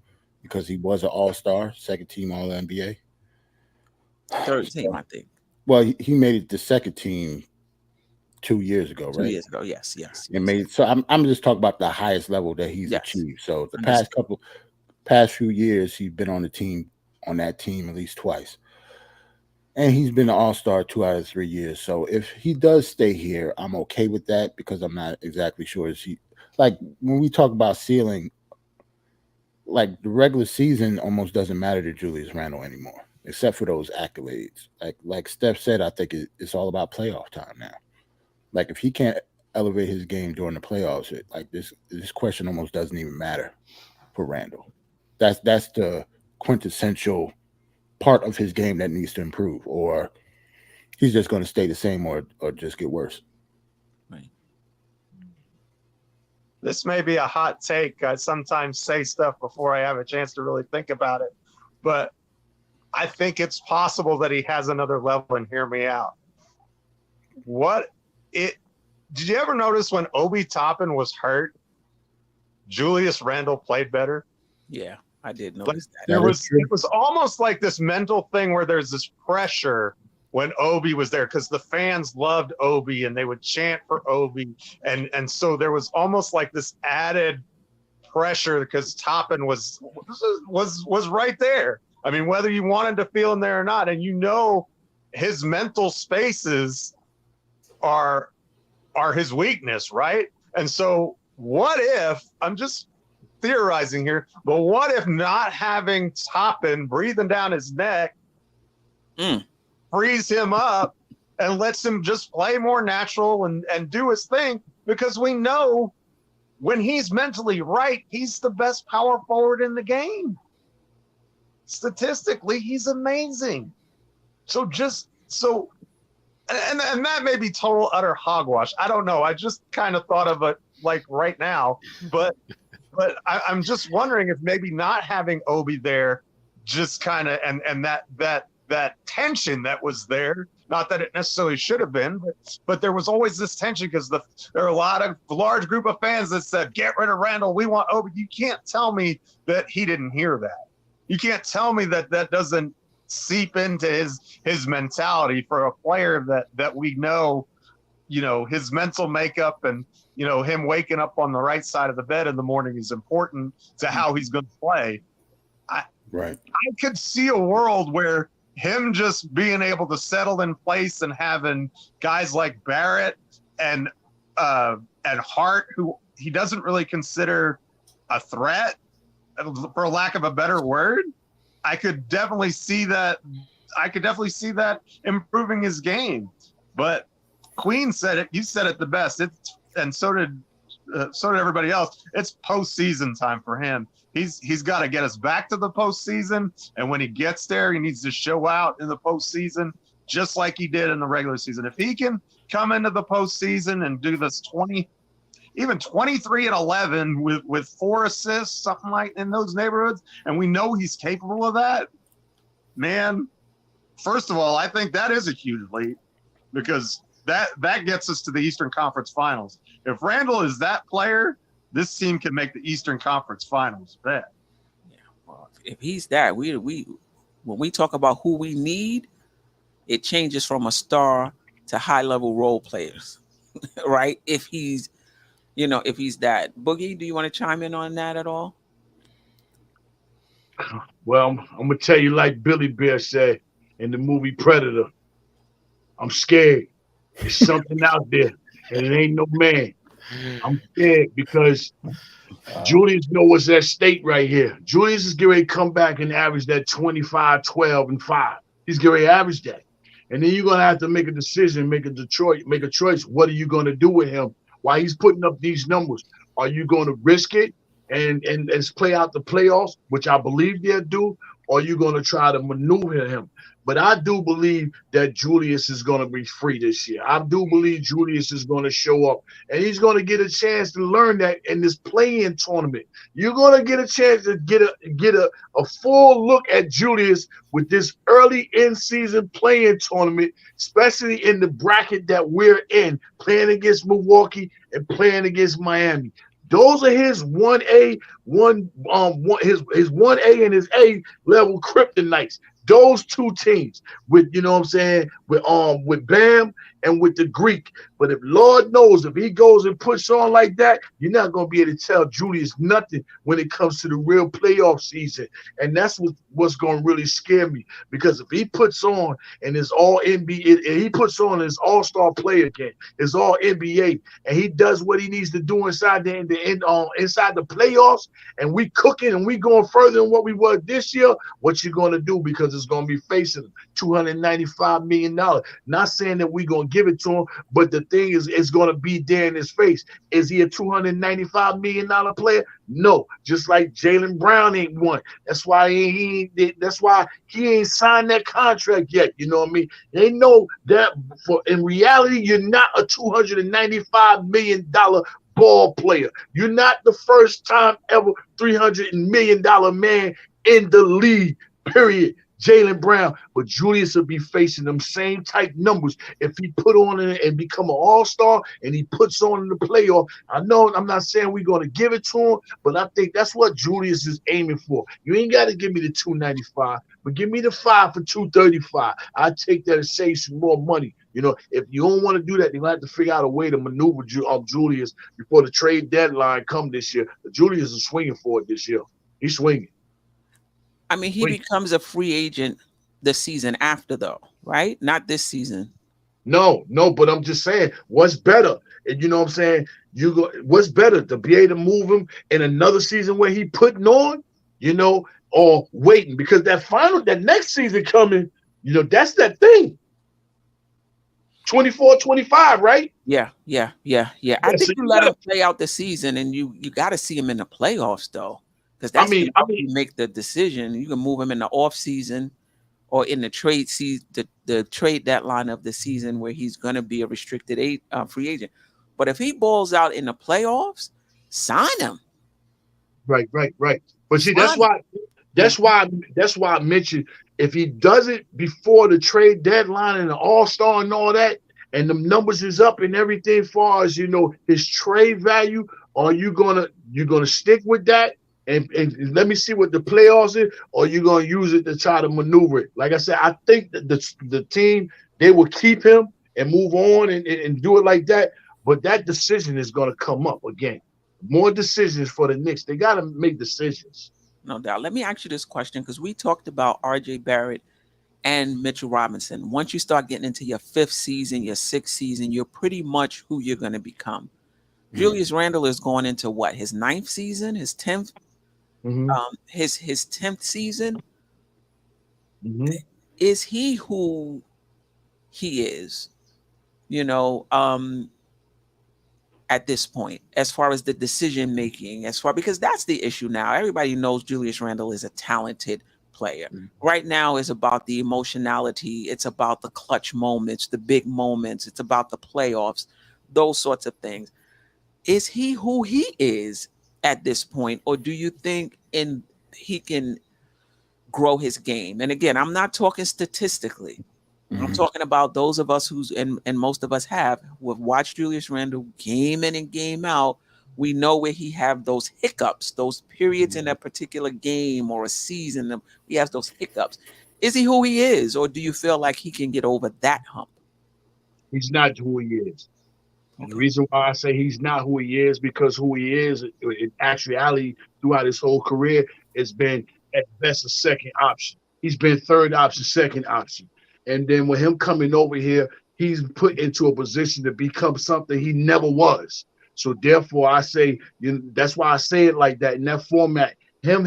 because he was an all-star, second team All-NBA. Third team, I think. Well, he made it the second team 2 years ago, right? 2 years ago, yes. And made it, so I'm just talking about the highest level that he's achieved. So the past few years, he's been on that team at least twice. And he's been an all-star 2 out of 3 years. So if he does stay here, I'm okay with that, because I'm not exactly sure. Like, when we talk about ceiling, like, the regular season almost doesn't matter to Julius Randle anymore, except for those accolades. Like Steph said, I think it's all about playoff time now. Like, if he can't elevate his game during the playoffs, this question almost doesn't even matter for Randle. That's the quintessential part of his game that needs to improve, or he's just going to stay the same or just get worse. Right. This may be a hot take. I sometimes say stuff before I have a chance to really think about it, but I think it's possible that he has another level, and hear me out. Did you ever notice when Obi Toppin was hurt, Julius Randle played better? Yeah, I did notice that. It was almost like this mental thing where there's this pressure when Obi was there, because the fans loved Obi and they would chant for Obi, and so there was almost like this added pressure because Toppin was right there. I mean, whether you wanted to feel him there or not, and his mental spaces are his weakness, right? And so what if, I'm just theorizing here, but what if not having Toppin breathing down his neck frees him up and lets him just play more natural and do his thing? Because we know when he's mentally right, he's the best power forward in the game. Statistically, he's amazing. So and that may be total utter hogwash. I don't know. I just kind of thought of it like right now, but I'm just wondering if maybe not having Obi there just kind of and that tension that was there. Not that it necessarily should have been, but there was always this tension because there are a large group of fans that said, "Get rid of Randall. We want Obi." You can't tell me that he didn't hear that. You can't tell me that doesn't seep into his mentality for a player that we know, his mental makeup and, him waking up on the right side of the bed in the morning is important to how he's going to play. I could see a world where him just being able to settle in place and having guys like Barrett and Hart, who he doesn't really consider a threat, for lack of a better word. I could definitely see that. Improving his game. But Queen said it. You said it the best. And so did everybody else. It's postseason time for him. He's got to get us back to the postseason. And when he gets there, he needs to show out in the postseason, just like he did in the regular season. If he can come into the postseason and do this 23 and 11 with 4 assists, something like in those neighborhoods, and we know he's capable of that, man, first of all, I think that is a huge leap because that gets us to the Eastern Conference Finals. If Randall is that player, this team can make the Eastern Conference Finals. Bet. Yeah, well, if he's that, we when we talk about who we need, it changes from a star to high-level role players, right? If he's that. Boogie, do you want to chime in on that at all? Well, I'm gonna tell you like Billy Bear said in the movie Predator. I'm scared. There's something out there, and it ain't no man. I'm scared because Julius knows what's at stake right here. Julius is getting ready to come back and average that 25, 12, and 5. He's getting ready to average that. And then you're gonna have to make a decision, make a choice. What are you gonna do with him while he's putting up these numbers? Are you gonna risk it and play out the playoffs, which I believe they'll do, or are you gonna try to maneuver him? But I do believe that Julius is going to be free this year. I do believe Julius is going to show up, and he's going to get a chance to learn that in this play-in tournament. You're going to get a chance to get a full look at Julius with this early in-season play-in tournament, especially in the bracket that we're in, playing against Milwaukee and playing against Miami. Those are his 1A, his 1A and his A level kryptonites. Those two teams with, with Bam and with the Greek. But if Lord knows, if he goes and puts on like that, you're not going to be able to tell Julius nothing when it comes to the real playoff season. And that's what's going to really scare me. Because if he puts on and is all NBA, and he puts on his all-star player again, his all NBA, and he does what he needs to do inside the playoffs, and we cooking and we going further than what we were this year, what you going to do? Because it's going to be facing $295 million. Not saying that we're going to give it to him, but the thing is, it's going to be there in his face. Is he a $295 million player? No. Just like Jaylen Brown ain't one. That's why he ain't signed that contract yet. You know what I mean? They know that in reality, you're not a $295 million ball player. You're not the first time ever $300 million man in the league, period. Jaylen Brown, but Julius will be facing them same type numbers if he put on it and become an all-star and he puts on in the playoff. I know I'm not saying we're going to give it to him, but I think that's what Julius is aiming for. You ain't got to give me the 295, but give me the 5 for 235. I take that and save some more money. If you don't want to do that, you're going to have to figure out a way to maneuver Julius before the trade deadline come this year. Julius is swinging for it this year. He's swinging. I mean, he becomes a free agent the season after, though, right? Not this season. No, no, but I'm just saying, what's better? And you know what I'm saying? What's better to be able to move him in another season where he putting on, or waiting because that next season coming, that's that thing. 24, 25, right? Yeah. I Yeah, think so you you let him gotta, play out the season, and you got to see him in the playoffs though, because I that's mean, gonna help you make the decision. You can move him in the off season or in the trade season, the trade deadline of the season where he's going to be a free agent. But if he balls out in the playoffs, sign him. right. But see, that's Sign him. why That's why that's why I mentioned if he does it before the trade deadline and the All-Star and all that, and the numbers is up and everything as far as his trade value, are you gonna stick with that and let me see what the playoffs is, or you gonna use it to try to maneuver it? Like I said, I think that the team they will keep him and move on and do it like that, but that decision is gonna come up again. More decisions for the Knicks. They gotta make decisions. No doubt. Let me ask you this question because we talked about RJ Barrett and Mitchell Robinson. Once you start getting into your fifth season, your sixth season, you're pretty much who you're going to become. Julius Randle is going into what, his ninth season, his 10th, Mhm. his 10th season. Mhm. Is he who he is? You know, at this point, as far as the decision making, because that's the issue now. Everybody knows Julius Randle is a talented player. Right now is about the emotionality, it's about the clutch moments, the big moments, it's about the playoffs, those sorts of things. Is he who he is at this point, or do you think he can grow his game? And again, I'm not talking statistically. I'm talking about those of us and most of us who have watched Julius Randle game in and game out. We know where he have those hiccups, those periods in a particular game or a season. He has those hiccups. Is he who he is, or do you feel like he can get over that hump? He's not who he is. And the Okay. reason why I say he's not who he is, because who he is in actuality throughout his whole career has been at best a second option. He's been third option, second option. And then with him coming over here, he's put into a position to become something he never was. So therefore, I say, that's why I say it like that in that format. Him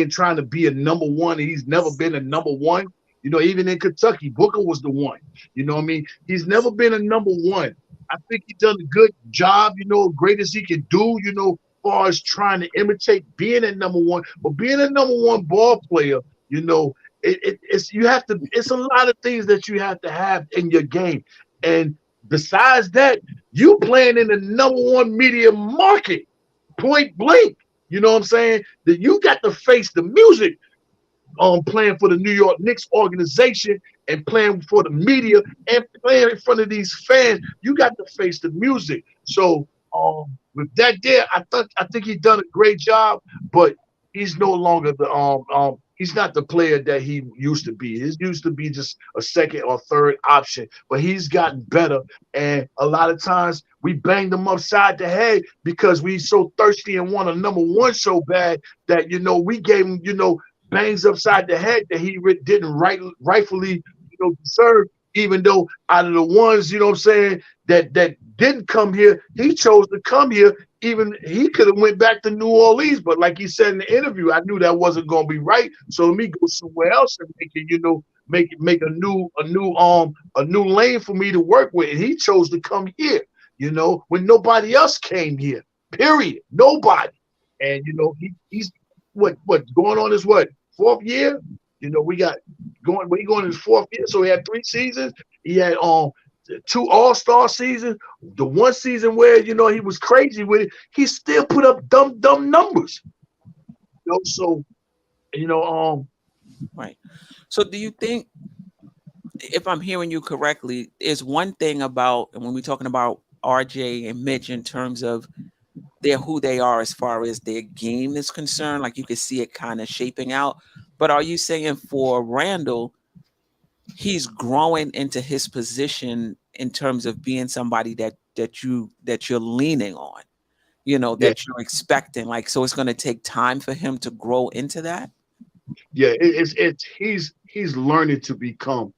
trying to be a number one, and he's never been a number one. Even in Kentucky, Booker was the one. You know what I mean? He's never been a number one. I think he done a good job, great as he can do, as far as trying to imitate being a number one. But being a number one ball player, it's a lot of things that you have to have in your game. And besides that, you playing in the number one media market, point blank. You know what I'm saying? That you got to face the music playing for the New York Knicks organization and playing for the media and playing in front of these fans. You got to face the music. So with that there, I think he's done a great job, but he's no longer he's not the player that he used to be. He used to be just a second or third option, but he's gotten better. And a lot of times we banged him upside the head because we so thirsty and want a number one so bad that we gave him bangs upside the head that he didn't rightfully deserve, even though out of the ones, what I'm saying, that didn't come here, he chose to come here. Even he could have went back to New Orleans, but like he said in the interview, I knew that wasn't going to be right. So let me go somewhere else and make it, make a new lane for me to work with. And he chose to come here, when nobody else came here. Period. Nobody. And he's what going on his fourth year. We got going his fourth year. So he had 3 seasons. He had 2 all-star seasons. The one season where he was crazy with it, he still put up dumb numbers. So Right. So do you think, if I'm hearing you correctly, is one thing about, and when we're talking about RJ and Mitch in terms of they're who they are as far as their game is concerned, like you can see it kind of shaping out. But are you saying for Randall, he's growing into his position in terms of being somebody that you're leaning on, that you're expecting, like, so it's going to take time for him to grow into that? Yeah, he's learning to become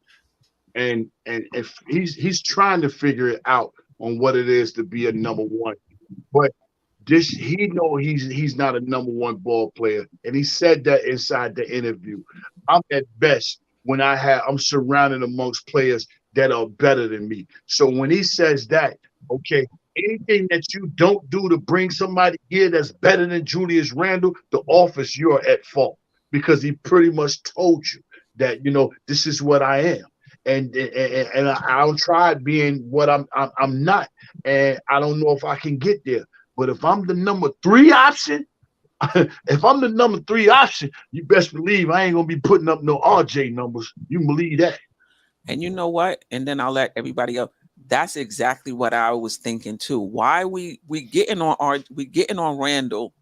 and if he's trying to figure it out on what it is to be a number one. But he know he's not a number one ball player, and he said that inside the interview. I'm at best when I'm surrounded amongst players that are better than me. So when he says that, okay, anything that you don't do to bring somebody here that's better than Julius Randle, the office, you're at fault, because he pretty much told you that, this is what I am. And I'll try being what I'm not, and I don't know if I can get there. But if I'm the number 3 option, you best believe I ain't gonna be putting up no RJ numbers. You can believe that. And you know what? And then I'll let everybody else. That's exactly what I was thinking too. Why we getting on Randall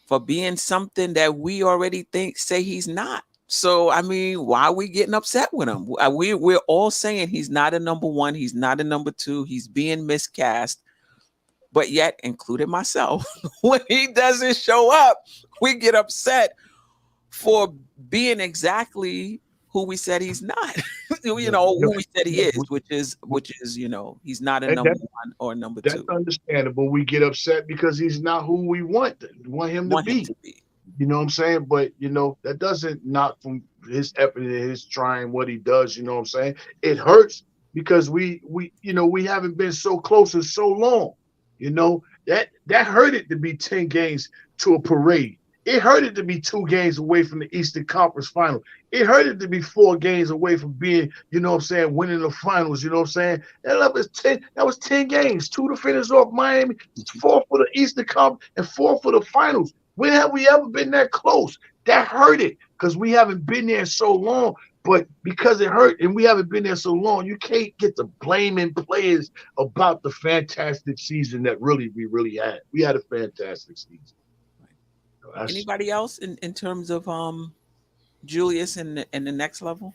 for being something that we already say he's not. So I mean, why are we getting upset with him? We're all saying he's not a number 1, he's not a number 2, he's being miscast. But yet, including myself, when he doesn't show up, we get upset for being exactly who we said he's not. Who we said he is, which is he's not a number 1 or number 2. That's understandable. We get upset because he's not who we want him to be. You know what I'm saying? But that doesn't knock from his effort and his trying what he does. You know what I'm saying? It hurts because we haven't been so close in so long. That hurt it to be 10 games to a parade. It hurt it to be 2 games away from the Eastern Conference Final. It hurt it to be 4 games away from being, winning the finals. You know what I'm saying? That was 10 games, 2 to finish off Miami, 4 for the Eastern Conference, and 4 for the finals. When have we ever been that close? That hurt it because we haven't been there so long. But because it hurt and we haven't been there so long, you can't get to blaming players about the fantastic season that we really had. We had a fantastic season. Anybody else in terms of Julius in the next level?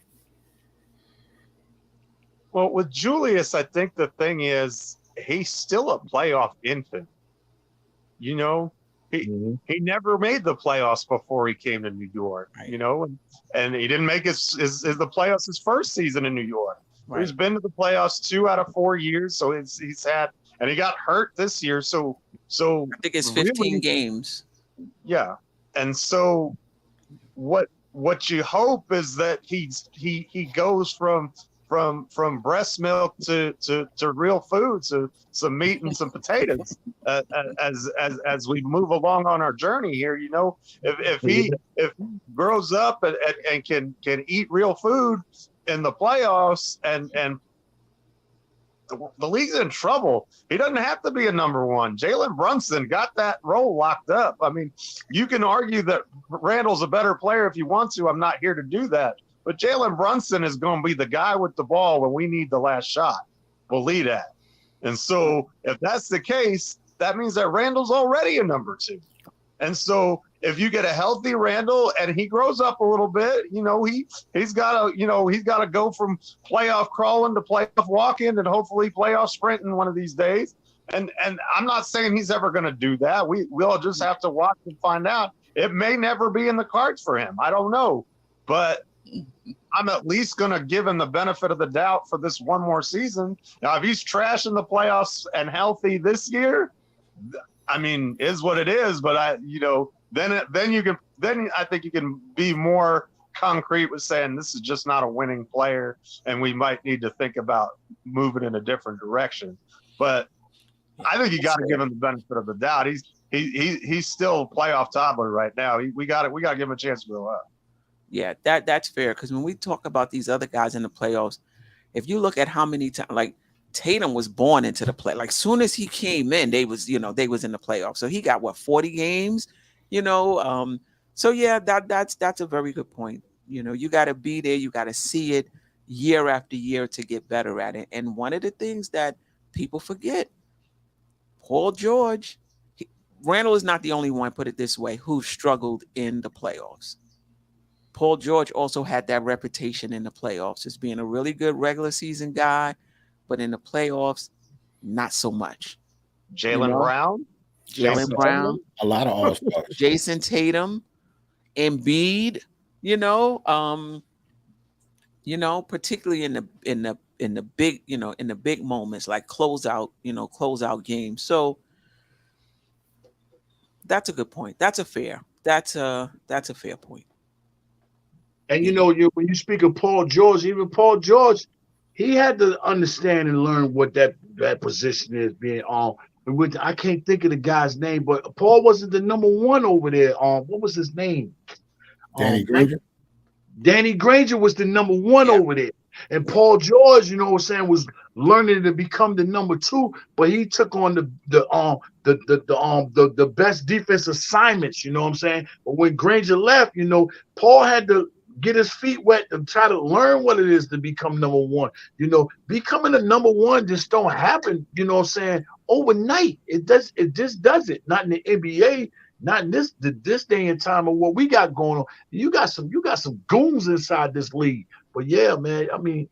Well, with Julius, I think the thing is he's still a playoff infant. He never made the playoffs before he came to New York, right. And he didn't make the playoffs his first season in New York. Right. He's been to the playoffs 2 out of 4 years, so he's had, and he got hurt this year. So I think it's 15 games. Yeah, and so what you hope is that he goes from breast milk to real food, so some meat and some potatoes as we move along on our journey here. If he grows up and can eat real food in the playoffs, and the league's in trouble. He doesn't have to be a number 1. Jalen Brunson got that role locked up. I mean, you can argue that Randall's a better player if you want to. I'm not here to do that. But Jalen Brunson is going to be the guy with the ball when we need the last shot. We'll lead at. And so if that's the case, that means that Randall's already a number 2. And so if you get a healthy Randall and he grows up a little bit, he's got to go from playoff crawling to playoff walking and hopefully playoff sprinting one of these days. And I'm not saying he's ever going to do that. We'll just have to watch and find out. It may never be in the cards for him. I don't know. But I'm at least going to give him the benefit of the doubt for this one more season. Now, if he's trash in the playoffs and healthy this year, I mean, is what it is. But then I think you can be more concrete with saying this is just not a winning player, and we might need to think about moving in a different direction. But I think you got to give him the benefit of the doubt. He's still a playoff toddler right now. We got to give him a chance to grow up. Yeah, that's fair, because when we talk about these other guys in the playoffs, if you look at how many times, like Tatum was born into the play, like soon as he came in, they was in the playoffs. So he got 40 games, So yeah, that's a very good point. You got to be there, you got to see it year after year to get better at it. And one of the things that people forget, Paul George, Randall is not the only one, put it this way, who struggled in the playoffs. Paul George also had that reputation in the playoffs as being a really good regular season guy, but in the playoffs, not so much. Jalen Brown, a lot of all-stars. Jason Tatum, Embiid, particularly in the big, in the big moments like closeout games. So that's a good point. That's a fair point. And when you speak of Paul George, even Paul George, he had to understand and learn what that position is being on. I can't think of the guy's name, but Paul wasn't the number one over there. What was his name? Danny Granger. Danny Granger was the number one over there. And Paul George, was learning to become the number two, but he took on the best defense assignments, But when Granger left, Paul had to get his feet wet and try to learn what it is to become number one. Becoming a number one just don't happen, overnight. It just doesn't. Not in the NBA. Not in this day and time of what we got going on. You got some goons inside this league. But yeah, man. I mean,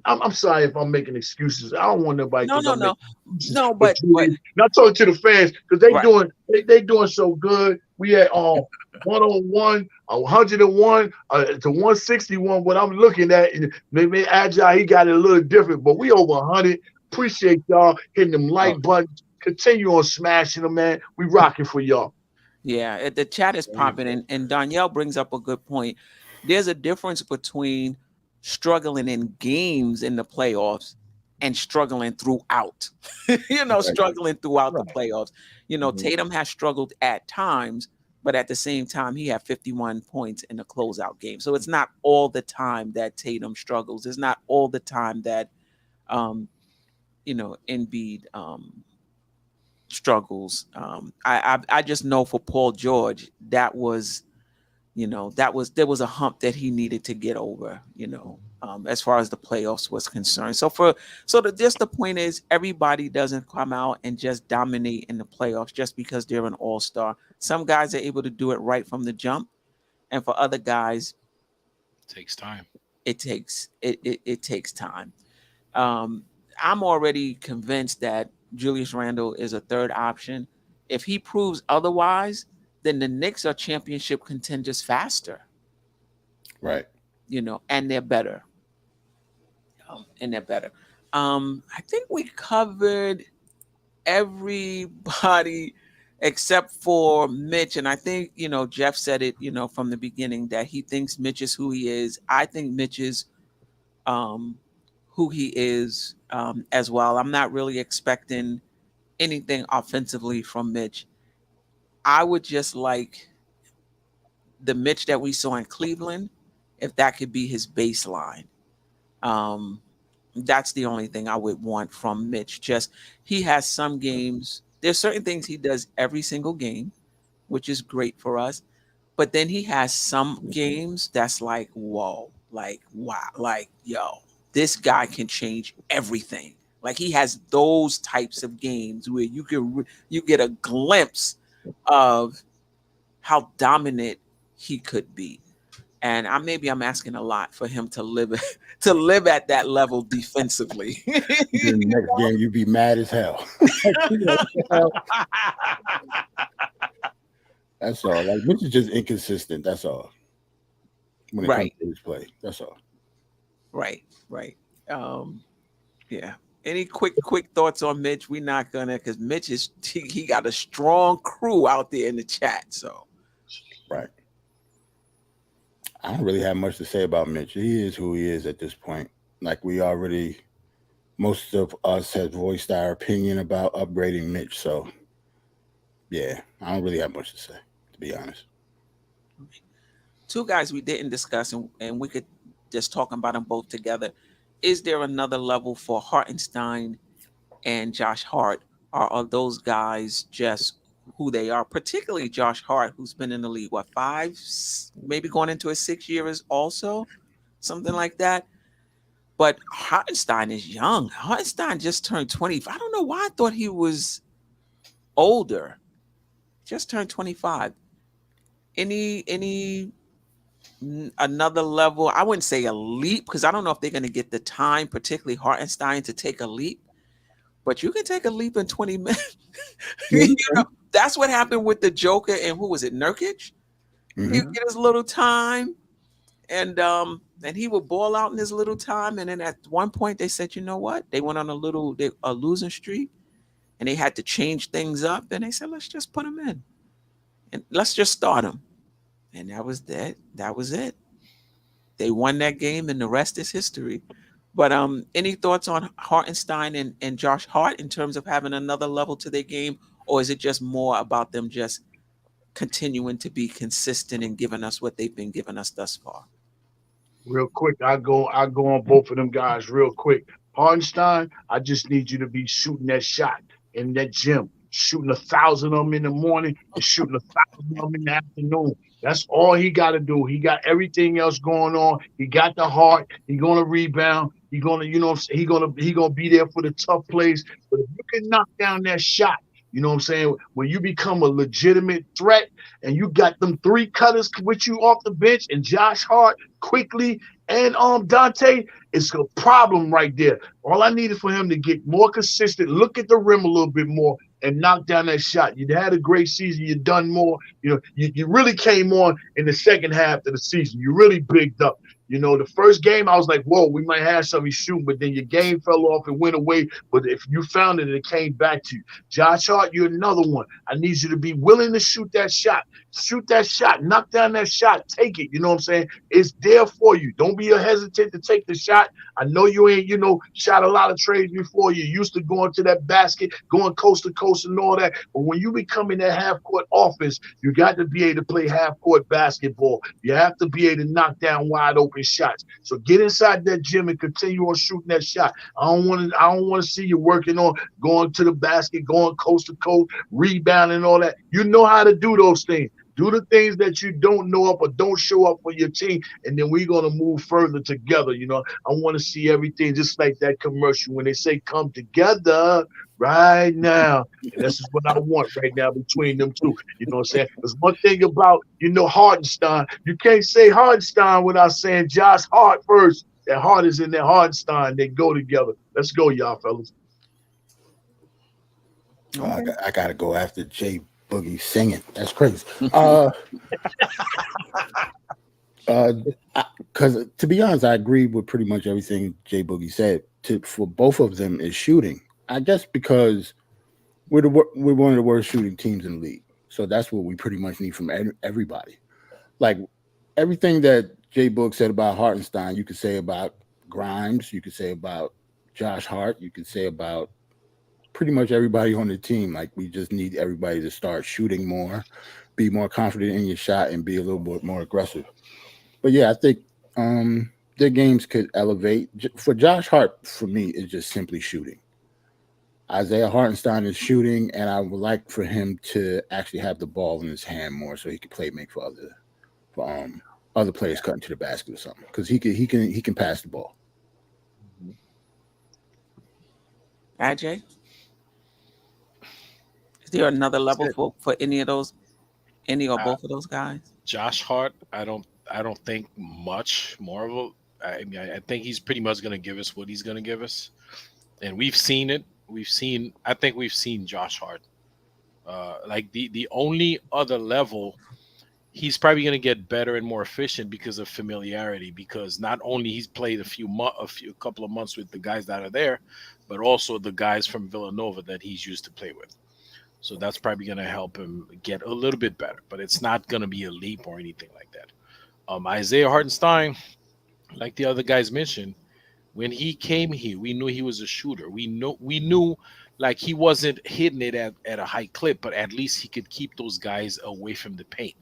I'm sorry if I'm making excuses. I don't want nobody. No. But not talking to the fans because they doing so good. We had 101, 101 to 161. What I'm looking at, and maybe Agile, he got it a little different, but we over 100. Appreciate y'all hitting them like buttons. Continue on smashing them, man. We rocking for y'all. Yeah, the chat is popping, and Danielle brings up a good point. There's a difference between struggling in games in the playoffs and struggling throughout. Struggling throughout the playoffs. Tatum has struggled at times, but at the same time, he had 51 points in the closeout game. So it's not all the time that Tatum struggles. It's not all the time that, Embiid struggles. I just know for Paul George, there was a hump that he needed to get over, as far as the playoffs was concerned. So the point is, everybody doesn't come out and just dominate in the playoffs just because they're an all-star. Some guys are able to do it right from the jump, and for other guys, it takes time. It takes time. I'm already convinced that Julius Randle is a third option. If he proves otherwise, then the Knicks are championship contenders faster. Right. And they're better. I think we covered everybody except for Mitch. And I think, Jeff said it, from the beginning that he thinks Mitch is who he is. I think Mitch is who he is as well. I'm not really expecting anything offensively from Mitch. I would just like the Mitch that we saw in Cleveland, if that could be his baseline. That's the only thing I would want from Mitch. Just he has some games. There's certain things he does every single game, which is great for us. But then he has some games that's like, whoa, like, wow, like, yo, this guy can change everything. Like he has those types of games where you get a glimpse of how dominant he could be. And I'm asking a lot for him to live at that level defensively. In the next game, you'd be mad as hell. That's all. Like Mitch is just inconsistent. That's all. When it comes to his play, that's all. Right. Yeah. Any quick thoughts on Mitch? We're not gonna, because Mitch he got a strong crew out there in the chat. So, right. I don't really have much to say about Mitch. He is who he is at this point. Like most of us have voiced our opinion about upgrading Mitch. So, yeah, I don't really have much to say, to be honest. Two guys we didn't discuss, and we could just talk about them both together. Is there another level for Hartenstein and Josh Hart? Or are those guys just who they are? Particularly Josh Hart, who's been in the league, 5, maybe going into his 6 years also, something like that. But Hartenstein is young. Hartenstein just turned 20. I don't know why I thought he was older. Just turned 25. Any another level? I wouldn't say a leap, because I don't know if they're going to get the time, particularly Hartenstein, to take a leap. But you can take a leap in 20 minutes. That's what happened with the Joker and who was it, Nurkic? Mm-hmm. You get his little time, and he would ball out in his little time. And then at one point they said, you know what? They went on a losing streak, and they had to change things up. And they said, let's just put him in, and let's just start him. And that was that. That was it. They won that game, and the rest is history. But any thoughts on Hartenstein and Josh Hart in terms of having another level to their game, or is it just more about them just continuing to be consistent and giving us what they've been giving us thus far? Real quick, I go on both of them guys real quick. Hardenstein, I just need you to be shooting that shot in that gym, shooting 1,000 of them in the morning and shooting 1,000 of them in the afternoon. That's all he got to do. He got everything else going on. He got the heart. He gonna rebound. He gonna, you know, what I'm saying? He gonna be there for the tough plays. But if you can knock down that shot, you know what I'm saying? When you become a legitimate threat and you got them three cutters with you off the bench and Josh Hart quickly and Dante, it's a problem right there. All I needed for him to get more consistent, look at the rim a little bit more, and knock down that shot. You had a great season. You done more. You know, you really came on in the second half of the season. You really bigged up. You know, the first game, I was like, whoa, we might have something shooting, but then your game fell off and went away. But if you found it, it came back to you. Josh Hart, you're another one. I need you to be willing to shoot that shot. Shoot that shot. Knock down that shot. Take it. You know what I'm saying? It's there for you. Don't be hesitant to take the shot. I know you ain't, shot a lot of trades before. You used to going to that basket, going coast to coast and all that. But when you become in that half-court offense, you got to be able to play half-court basketball. You have to be able to knock down wide open shots. So get inside that gym and continue on shooting that shot. I don't want to see you working on going to the basket, going coast to coast, rebounding and all that. You know how to do those things. Do the things that you don't know up or don't show up for your team, and then we're going to move further together. I want to see everything just like that commercial when they say come together right now. And this is what I want right now between them two. You know what I'm saying? There's one thing about, Hartenstein. You can't say Hartenstein without saying Josh Hart first. That Hart is in there, Hartenstein. They go together. Let's go, y'all fellas. I got to go after Jay Boogie singing. That's crazy. Because to be honest, I agree with pretty much everything Jay Boogie said. For both of them is shooting. I guess because we're one of the worst shooting teams in the league. So that's what we pretty much need from everybody. Like everything that Jay Boog said about Hartenstein, you could say about Grimes, you could say about Josh Hart, you could say about pretty much everybody on the team. Like we just need everybody to start shooting more, be more confident in your shot, and be a little bit more aggressive. But yeah, I think their games could elevate. For Josh Hart, for me, is just simply shooting. Isaiah Hartenstein is shooting, and I would like for him to actually have the ball in his hand more, so he can make for other players cutting to the basket or something. Because he can pass the ball. AJ? Is there another level for any or both of those guys? Josh Hart, I don't think much more of I think he's pretty much going to give us what he's going to give us, and we've seen it. I think we've seen Josh Hart. Like the only other level, he's probably going to get better and more efficient because of familiarity. Because not only he's played a couple of months with the guys that are there, but also the guys from Villanova that he's used to play with. So that's probably going to help him get a little bit better, but it's not going to be a leap or anything like that. Isaiah Hartenstein, like the other guys mentioned, when he came here, we knew he was a shooter. We knew like he wasn't hitting it at a high clip, but at least he could keep those guys away from the paint.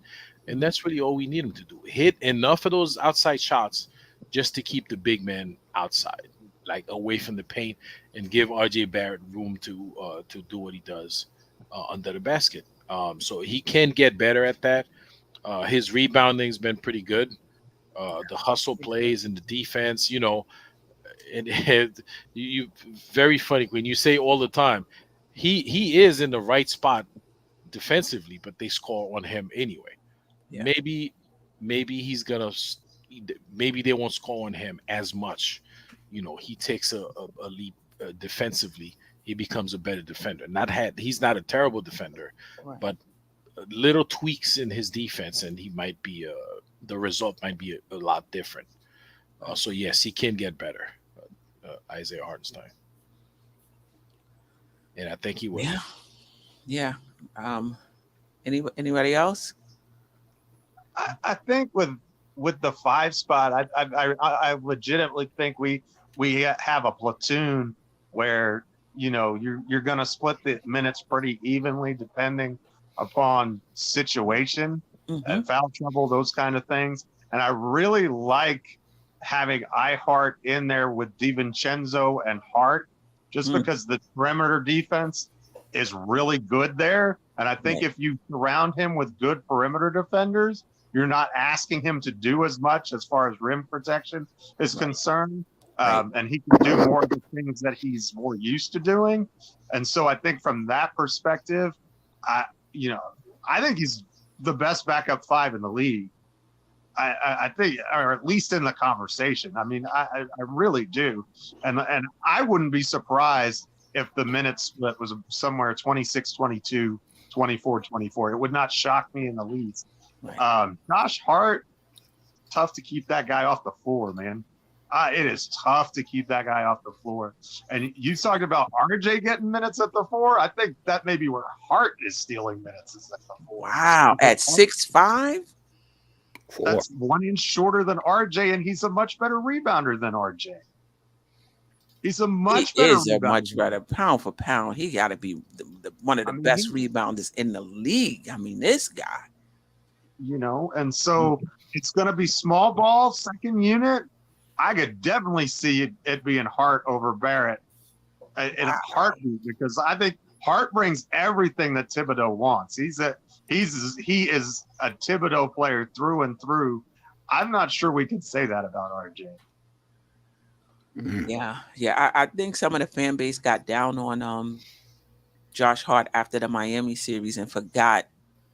And that's really all we need him to do. Hit enough of those outside shots just to keep the big man outside, like away from the paint, and give RJ Barrett room to do what he does under the basket. So he can get better at that. His rebounding's been pretty good. The hustle plays and the defense, and you very funny when you say all the time, he is in the right spot defensively, but they score on him anyway. Yeah. Maybe they won't score on him as much. He takes a leap defensively. He becomes a better defender. He's not a terrible defender, right, but little tweaks in his defense, and he might be the result might be a lot different. So yes, he can get better, Isaiah Hartenstein, and I think he will. Yeah, yeah. Anybody else? I think with the 5 spot, I legitimately think we have a platoon where you're going to split the minutes pretty evenly depending upon situation and foul trouble, those kind of things. And I really like having Ihart in there with DiVincenzo and Hart, just because the perimeter defense is really good there. And I think if you surround him with good perimeter defenders, you're not asking him to do as much as far as rim protection is concerned. And he can do more of the things that he's more used to doing. And so I think from that perspective, I think he's the best backup 5 in the league. I think, or at least in the conversation. I mean, I really do. And I wouldn't be surprised if the minutes split was somewhere 26-22, 24-24. It would not shock me in the least. Josh Hart, tough to keep that guy off the floor, man. It is tough to keep that guy off the floor. And you talked about RJ getting minutes at the 4. I think that may be where Hart is stealing minutes is at the 4. Wow, at 6'5"? That's 1 inch shorter than RJ, and he's a much better rebounder than RJ. He's a much better rebounder. Much better pound for pound. He got to be one of the best rebounders in the league. I mean, this guy. And so it's going to be small ball, second unit. I could definitely see it being Hart over Barrett in a heartbeat, because I think Hart brings everything that Thibodeau wants. He is a Thibodeau player through and through. I'm not sure we can say that about RJ. Yeah. I think some of the fan base got down on Josh Hart after the Miami series and forgot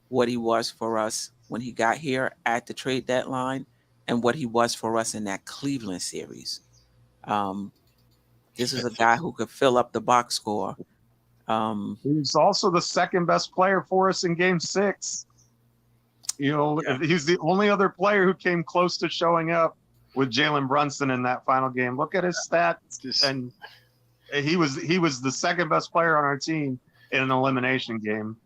what he was for us when he got here at the trade deadline and what he was for us in that Cleveland series. This is a guy who could fill up the box score. He's also the second best player for us in Game 6. He's the only other player who came close to showing up with Jalen Brunson in that final game. Look at his stats, and he was the second best player on our team in an elimination game.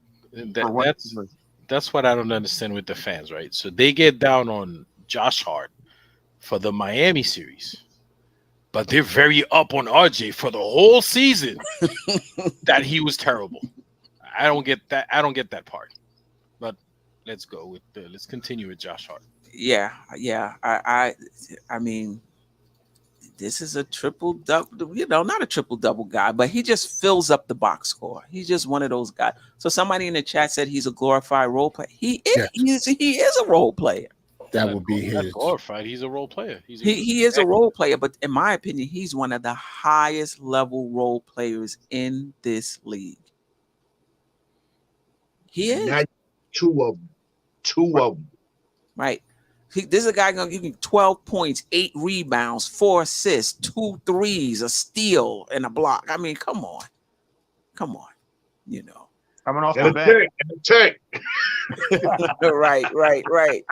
That's what I don't understand with the fans, right? So they get down on Josh Hart for the Miami series, but they're very up on RJ for the whole season that he was terrible. I don't get that. I don't get that part. But let's continue with Josh Hart. Yeah. I mean, this is a triple double, not a triple double guy, but he just fills up the box score. He's just one of those guys. So somebody in the chat said he's a glorified role player. He is. He is a role player. That would be his glorified. He's a role player. He is a role player, but in my opinion, he's one of the highest level role players in this league. He is. Not two of them. Right. This is a guy going to give you 12 points, 8 rebounds, 4 assists, 2 threes, a steal, and a block. I mean, come on. Coming off the bench. Right.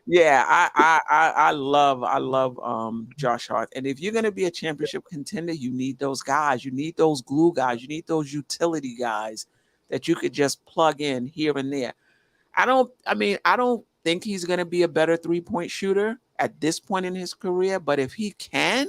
Yeah, I love Josh Hart. And if you're going to be a championship contender, you need those guys. You need those glue guys. You need those utility guys that you could just plug in here and there. I don't think he's going to be a better 3-point shooter at this point in his career, but if he can,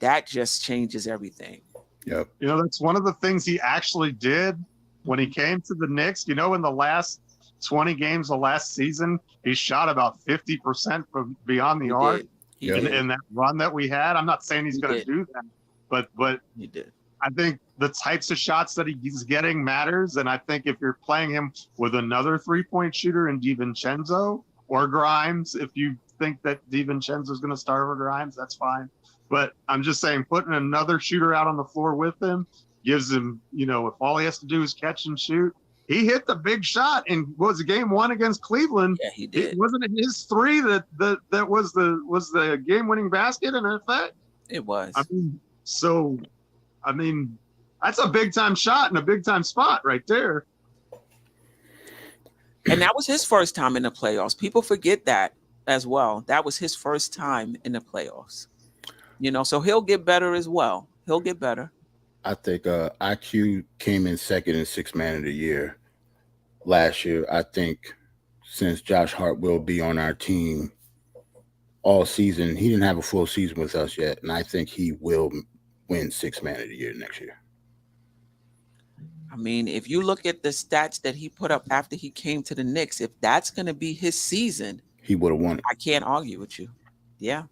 that just changes everything. Yep. That's one of the things he actually did when he came to the Knicks. In the last 20 games of last season, he shot about 50% from beyond the arc in that run that we had. I'm not saying he's going to do that, but he did. I think the types of shots that he's getting matters. And I think if you're playing him with another 3-point shooter in DiVincenzo or Grimes, if you think that DiVincenzo is going to start over Grimes, that's fine. But I'm just saying, putting another shooter out on the floor with him gives him, if all he has to do is catch and shoot. He hit the big shot in game 1 against Cleveland. Yeah, he did. Wasn't it his 3 that was the game-winning basket in effect? It was. I mean, that's a big-time shot and a big-time spot right there. And that was his first time in the playoffs. People forget that as well. That was his first time in the playoffs. You know, so he'll get better as well. He'll get better. I think IQ came in second in Sixth Man of the Year last year. I think since Josh Hart will be on our team all season, he didn't have a full season with us yet, and I think he will win Sixth Man of the Year next year. I mean, if you look at the stats that he put up after he came to the Knicks, if that's going to be his season, he would have won it. I can't argue with you. Yeah.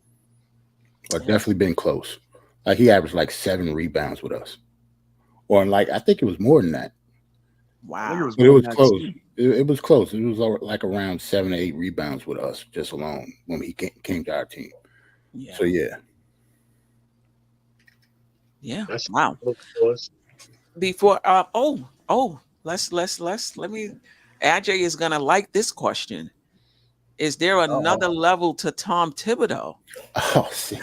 But definitely been close. Like he averaged like 7 rebounds with us. Or like, I think it was more than that. Wow. it was But it was more than close. that. It was close. It was like around 7 to 8 rebounds with us just alone when he came to our team. Yeah. So, yeah. Yeah. That's Wow. Before let me AJ is gonna like this question. Is there another level to Tom Thibodeau? Oh, see.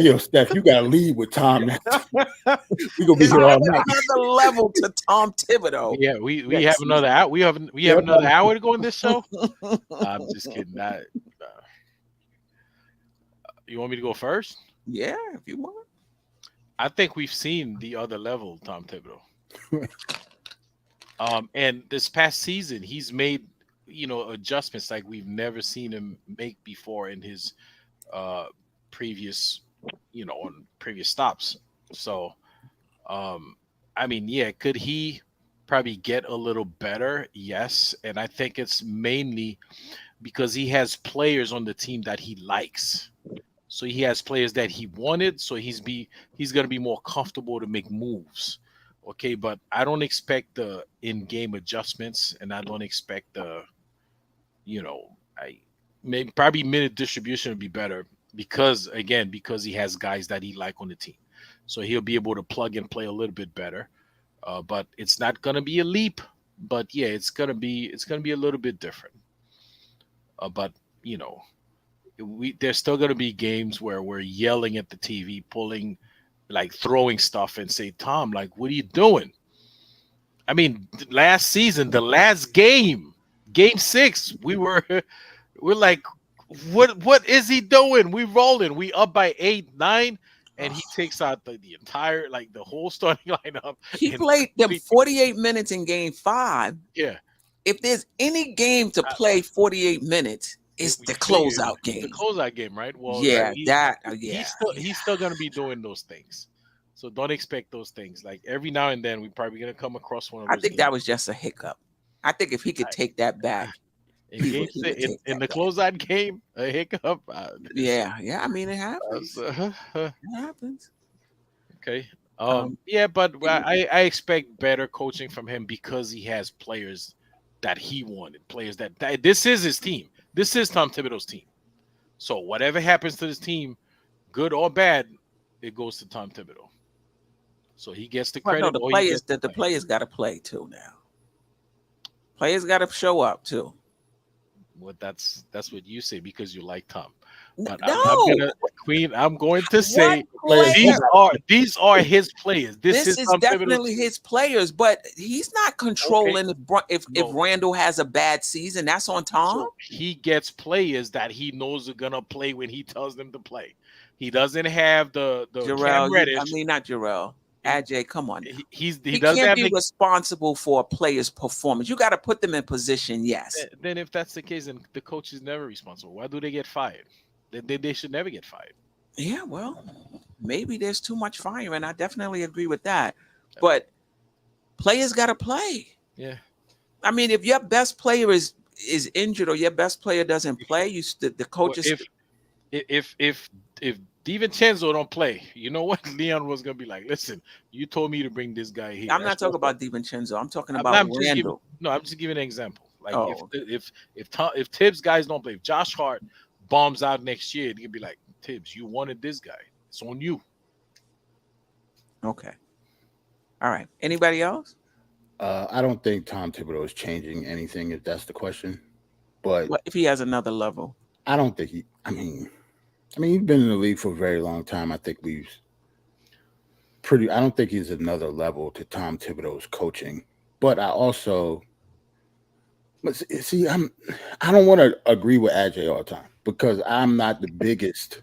Yo, Steph, you gotta lead with Tom. We're gonna be Is here there all night. another level to Tom Thibodeau? Yeah, we have another hour. We have another hour to go in this show. I'm just kidding. You want me to go first? Yeah, if you want. I think we've seen the other level, Tom Thibodeau. And this past season, he's made adjustments like we've never seen him make before in his previous on previous stops. So, I mean, yeah, could he probably get a little better? Yes, and I think it's mainly because he has players on the team that he likes. So he has players that he wanted, so he's going to be more comfortable to make moves. Okay, but I don't expect the in-game adjustments, and I don't expect probably minute distribution would be better because he has guys that he like on the team, so he'll be able to plug and play a little bit better. But it's not going to be a leap. But yeah, it's gonna be a little bit different. But there's still going to be games where we're yelling at the TV, throwing stuff and say, Tom, like, what are you doing? I mean, last season, the last game 6, we're like, what is he doing? We rolling. We up by 8, 9, and he takes out the entire, the whole starting lineup. He played them 48 minutes in game 5. Yeah. If there's any game to play 48 minutes, it's the closeout game. The closeout game, right? Well, yeah, he's still gonna be doing those things. So don't expect those things. Like every now and then, we're probably gonna come across one of those. I think that was just a hiccup. I think if he could take that back in the closeout game, a hiccup. Yeah. I mean, it happens. It happens. Okay. Yeah, but I expect better coaching from him because he has players that he wanted. Players that this is his team. This is Tom Thibodeau's team. So whatever happens to this team, good or bad, it goes to Tom Thibodeau. So he gets the credit. No, the players got to play too now. Players got to show up too. Well, that's what you say because you like Tom. But No, I'm going to say these are his players. This is definitely his players, but he's not controlling if Randall has a bad season. That's on Tom. So he gets players that he knows are gonna play when he tells them to play. He doesn't have the Jarrell. Cam Reddish. I mean, not Jarrell. Ajay, come on. He can't have be responsible for a player's performance. You got to put them in position. Yes. Then if that's the case, then the coach is never responsible. Why do they get fired? They should never get fired. Yeah, well, maybe there's too much fire, and I definitely agree with that. But players got to play. Yeah. I mean, if your best player is injured or your best player doesn't play, the coaches. If DiVincenzo don't play, you know what? Leon was gonna be like, listen, you told me to bring this guy here. I'm not talking about DiVincenzo. I'm talking about Randall. I'm just giving an example. Like if Tibbs guys don't play, if Josh Hart bombs out next year, he'd be like, Tibbs, you wanted this guy. It's on you. Okay. All right. Anybody else? I don't think Tom Thibodeau is changing anything, if that's the question. But what if he has another level? I don't think he. I mean, he's been in the league for a very long time. I think I don't think he's another level to Tom Thibodeau's coaching. But I also see I don't want to agree with AJ all the time because I'm not the biggest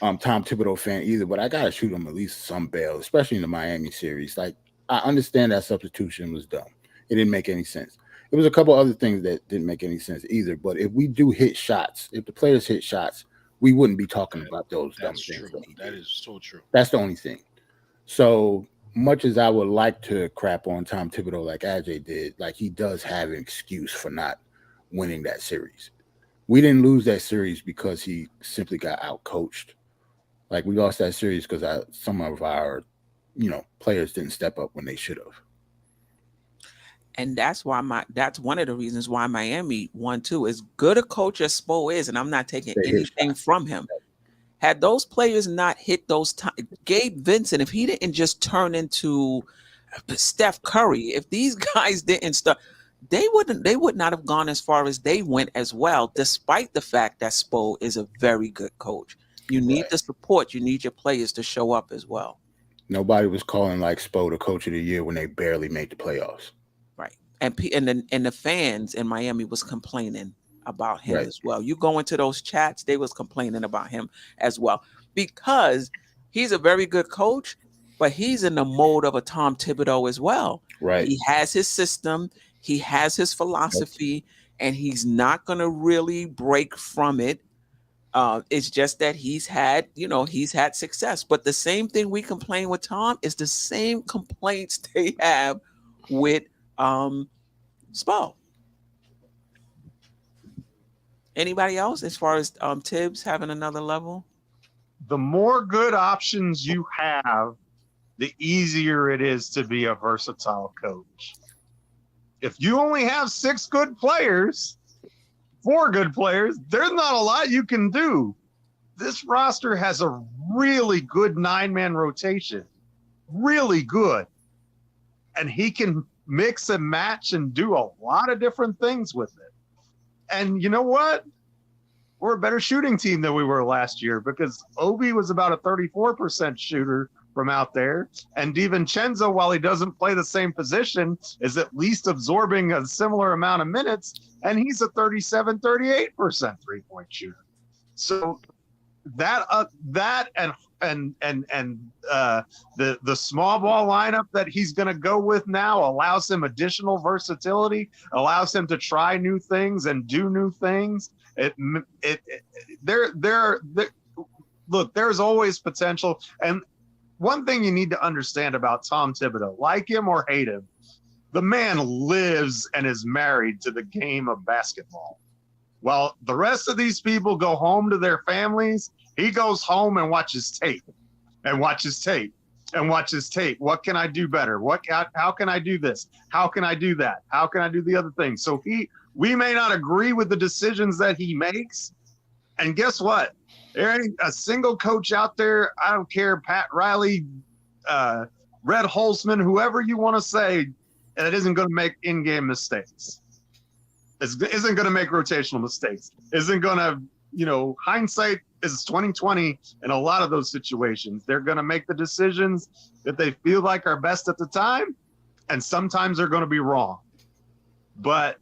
Tom Thibodeau fan either, but I gotta shoot him at least some bail, especially in the Miami series. Like, I understand that substitution was dumb. It didn't make any sense. There was a couple other things that didn't make any sense either. But if we do hit shots, if the players hit shots, we wouldn't be talking about those dumb things. That is so true. That's the only thing. So much as I would like to crap on Tom Thibodeau like AJ did, like, he does have an excuse for not winning that series. We didn't lose that series because he simply got out-coached. Like, we lost that series because some of our, players didn't step up when they should have. And that's one of the reasons why Miami won too. As good a coach as Spo is, and I'm not taking anything from him. Had those players not hit those Gabe Vincent, if he didn't just turn into Steph Curry, if these guys didn't start, they would not have gone as far as they went as well, despite the fact that Spo is a very good coach. You need the support. You need your players to show up as well. Nobody was calling like Spo the coach of the year when they barely made the playoffs. Right. And the fans in Miami was complaining about him as well. You go into those chats, they was complaining about him as well because he's a very good coach, but he's in the mode of a Tom Thibodeau as well. Right. He has his system, he has his philosophy, and he's not going to really break from it. It's just that he's had success. But the same thing we complain with Tom is the same complaints they have with Spo. Anybody else as far as Tibbs having another level? The more good options you have, the easier it is to be a versatile coach. If you only have 4 good players, there's not a lot you can do. This roster has a really good 9-man rotation. Really good. And he can mix and match and do a lot of different things with it. And you know what? We're a better shooting team than we were last year because Obi was about a 34% shooter from out there. And DiVincenzo, while he doesn't play the same position, is at least absorbing a similar amount of minutes. And he's a 38% three-point shooter. So the small ball lineup that he's going to go with now allows him additional versatility, allows him to try new things and do new things. Look, there's always potential. And one thing you need to understand about Tom Thibodeau, like him or hate him, the man lives and is married to the game of basketball. While the rest of these people go home to their families, he goes home and watches tape and watches tape and watches tape. What can I do better? How can I do this? How can I do that? How can I do the other thing? So we may not agree with the decisions that he makes. And guess what? There ain't a single coach out there, I don't care, Pat Riley, Red Holzman, whoever you want to say, that isn't going to make in-game mistakes. Isn't going to make rotational mistakes. Isn't going to, hindsight is 20/20 in a lot of those situations. They're going to make the decisions that they feel like are best at the time, and sometimes they're going to be wrong. But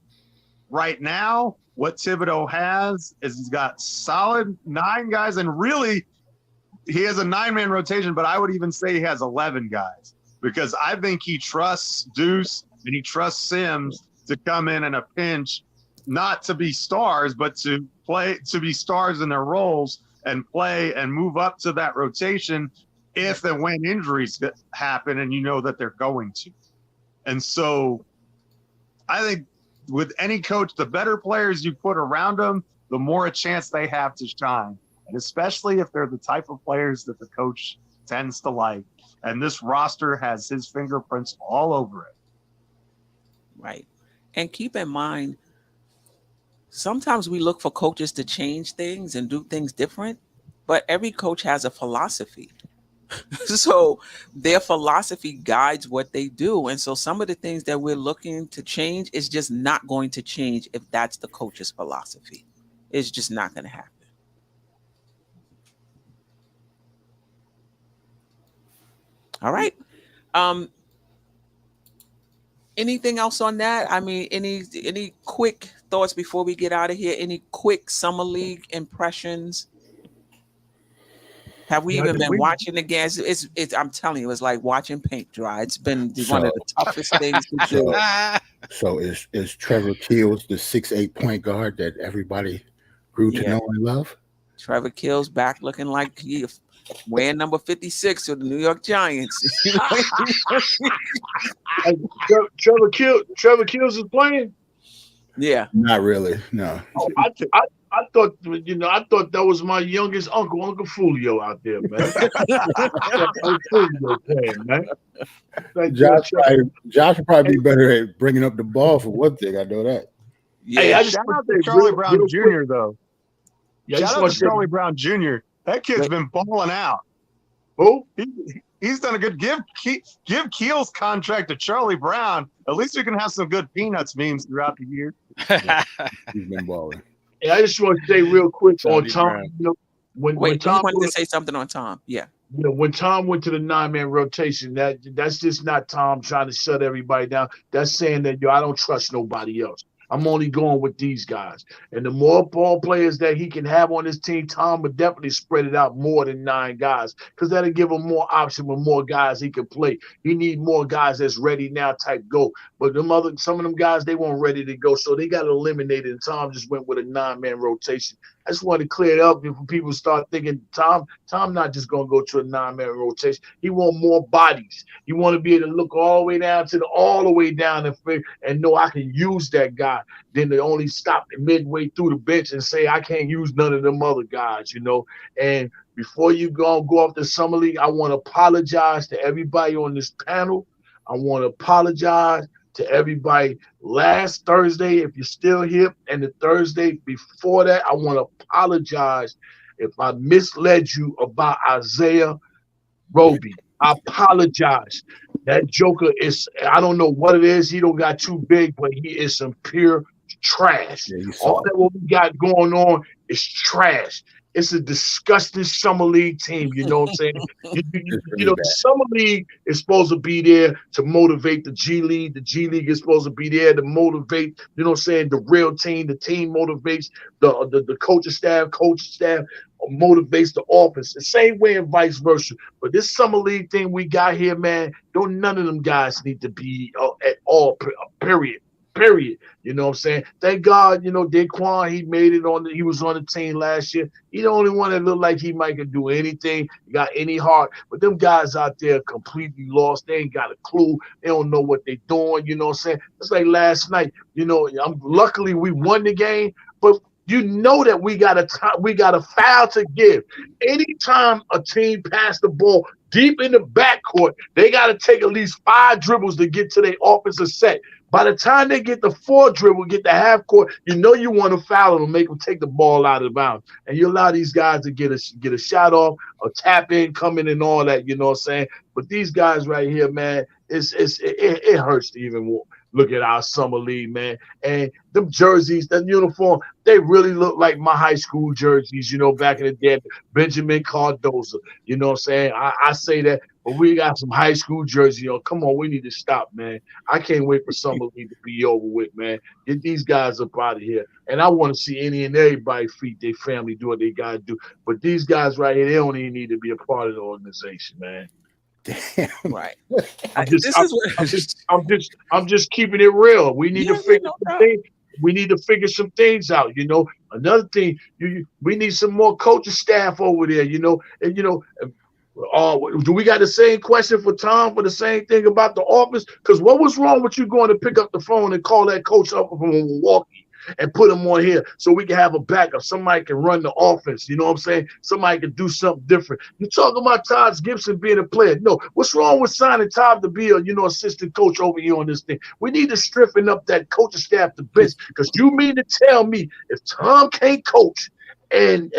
right now, what Thibodeau has is he's got solid 9 guys, and really he has a 9-man rotation, but I would even say he has 11 guys because I think he trusts Deuce and he trusts Sims to come in a pinch, not to be stars, but to be stars in their roles and play and move up to that rotation if and when injuries happen and you know that they're going to. And so I think with any coach, the better players you put around them, the more a chance they have to shine. And especially if they're the type of players that the coach tends to like. And this roster has his fingerprints all over it. Right. And keep in mind, sometimes we look for coaches to change things and do things different, but every coach has a philosophy. So their philosophy guides what they do. And so some of the things that we're looking to change is just not going to change if that's the coach's philosophy. It's just not going to happen. All right. Anything else on that? I mean, any quick thoughts before we get out of here? Any quick summer league impressions? Have we even been watching the games? It's I'm telling you, it's like watching paint dry. It's been one of the toughest things to do. So is Trevor Keels the 6'8" point guard that everybody grew to know and love? Trevor Keels back looking like he wearing number 56 for the New York Giants. Trevor Keels is playing. Yeah, not really. No. Oh, I thought that was my youngest uncle, Uncle Fulio out there, man. Fulio playing, man. Josh would probably be better at bringing up the ball for one thing. I know that. Yeah, hey, shout out to Charlie Brown Jr. though. Yeah, shout out to Charlie Brown Jr. That kid's been balling out. Who? He's done a good give Keels contract to Charlie Brown. At least we can have some good Peanuts memes throughout the year. He's been balling. Hey, I just want to say real quick on Tom. You know, when Tom wanted to say something on Tom. Yeah. You know, when Tom went to the 9-man rotation, that's just not Tom trying to shut everybody down. That's saying that I don't trust nobody else. I'm only going with these guys. And the more ball players that he can have on his team, Tom would definitely spread it out more than 9 guys because that'll give him more option with more guys he can play. He need more guys that's ready now type go. But some of them guys, they weren't ready to go, so they got eliminated, and Tom just went with a 9-man rotation. I just wanted to clear it up before people start thinking Tom not just going to go to a 9-man rotation. He want more bodies. He want to be able to look all the way down and know I can use that guy. Then they only stop midway through the bench and say I can't use none of them other guys, you know. And before you go off the summer league, I want to apologize to everybody on this panel. I want to apologize to everybody last Thursday, if you're still here, and the Thursday before that. I want to apologize if I misled you about Isaiah Roby. I apologize. That joker I don't know what it is. He don't got too big, but he is some pure trash. Yeah, all that what we got going on is trash. It's a disgusting summer league team. You know what I'm saying? The summer league is supposed to be there to motivate the G League. The G League is supposed to be there to motivate, you know what I'm saying, the real team. The team motivates the coaching staff. Coaching staff motivates the office. The same way and vice versa. But this summer league thing we got here, man, none of them guys need to be at all, period. You know what I'm saying? Thank God, you know, Daquan, he was on the team last year. He the only one that looked like he might can do anything, got any heart. But them guys out there completely lost. They ain't got a clue. They don't know what they're doing, you know what I'm saying? It's like last night, you know, luckily we won the game, but you know that we got a foul to give. Anytime a team pass the ball deep in the backcourt, they got to take at least 5 dribbles to get to their offensive set. By the time they get the 4 dribble, get the half court, you know you want to foul them, make them take the ball out of bounds. And you allow these guys to get a shot off, a tap in, come in and all that, you know what I'm saying? But these guys right here, man, it hurts to even look at our summer league, man. And them jerseys, that uniform, they really look like my high school jerseys, you know, back in the day, Benjamin Cardoza. You know what I'm saying? I say that, but we got some high school jerseys. You know, come on, we need to stop, man. I can't wait for summer league to be over with, man. Get these guys up out of here. And I want to see any and everybody feed their family, do what they got to do. But these guys right here, they don't even need to be a part of the organization, man. Damn. Right. I'm just keeping it real. We need to figure some things. We need to figure some things out. You know, another thing, we need some more coaching staff over there. You know, and you know, do we got the same question for Tom for the same thing about the office? Because what was wrong with you going to pick up the phone and call that coach up from Milwaukee and put him on here so we can have a backup? Somebody can run the offense. You know what I'm saying? Somebody can do something different. You talking about Todd Gibson being a player. No, what's wrong with signing Todd to be a, assistant coach over here on this thing? We need to strengthen up that coaching staff to bench, because you mean to tell me if Tom can't coach and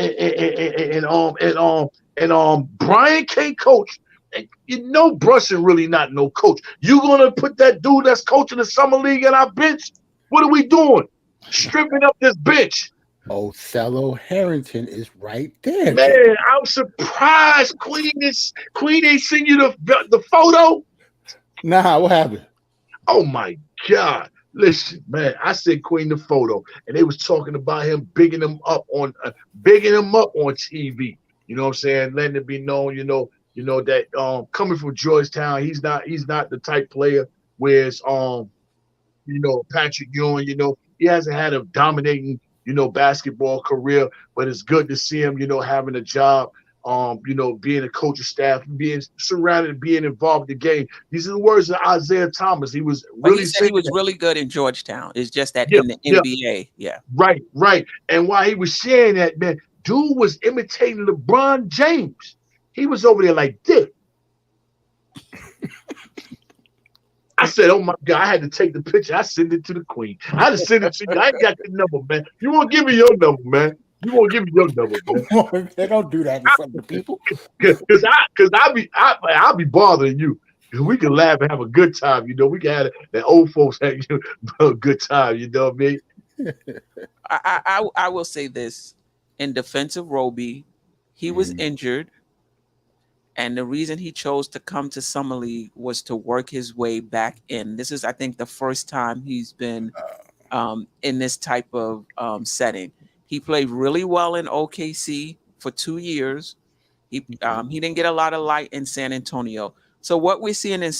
Brian can't coach, and Brunson really not no coach, you gonna put that dude that's coaching the summer league in our bench? What are we doing? Stripping up this bench. Othello Harrington is right there. Man, I'm surprised Queen ain't seen you the photo. Nah, what happened? Oh my God. Listen, man, I sent Queen the photo and they was talking about him bigging him up on TV. You know what I'm saying? Letting it be known, that coming from Georgetown, he's not the type player whereas Patrick Ewing, he hasn't had a dominating, basketball career, but it's good to see him, having a job, being a coach of staff, being surrounded and being involved in the game. These are the words of Isaiah Thomas. He was really he said he was really good in Georgetown. It's just that in the NBA, Right. And while he was saying that, man, dude was imitating LeBron James. He was over there like this. I said, oh my God, I had to take the picture. I sent it to the Queen. I had to send it to you. I ain't got the number, man. You won't give me your number, man. You won't give me your number, man. They don't do that in front of people. Because I'll be bothering you. We can laugh and have a good time, We can have that old folks have a good time, you know what I mean? I will say this. In defense of Roby, he was injured. And the reason he chose to come to Summer League was to work his way back in. This is, I think, the first time he's been in this type of setting. He played really well in OKC for 2 years. He didn't get a lot of light in San Antonio. So what we're seeing in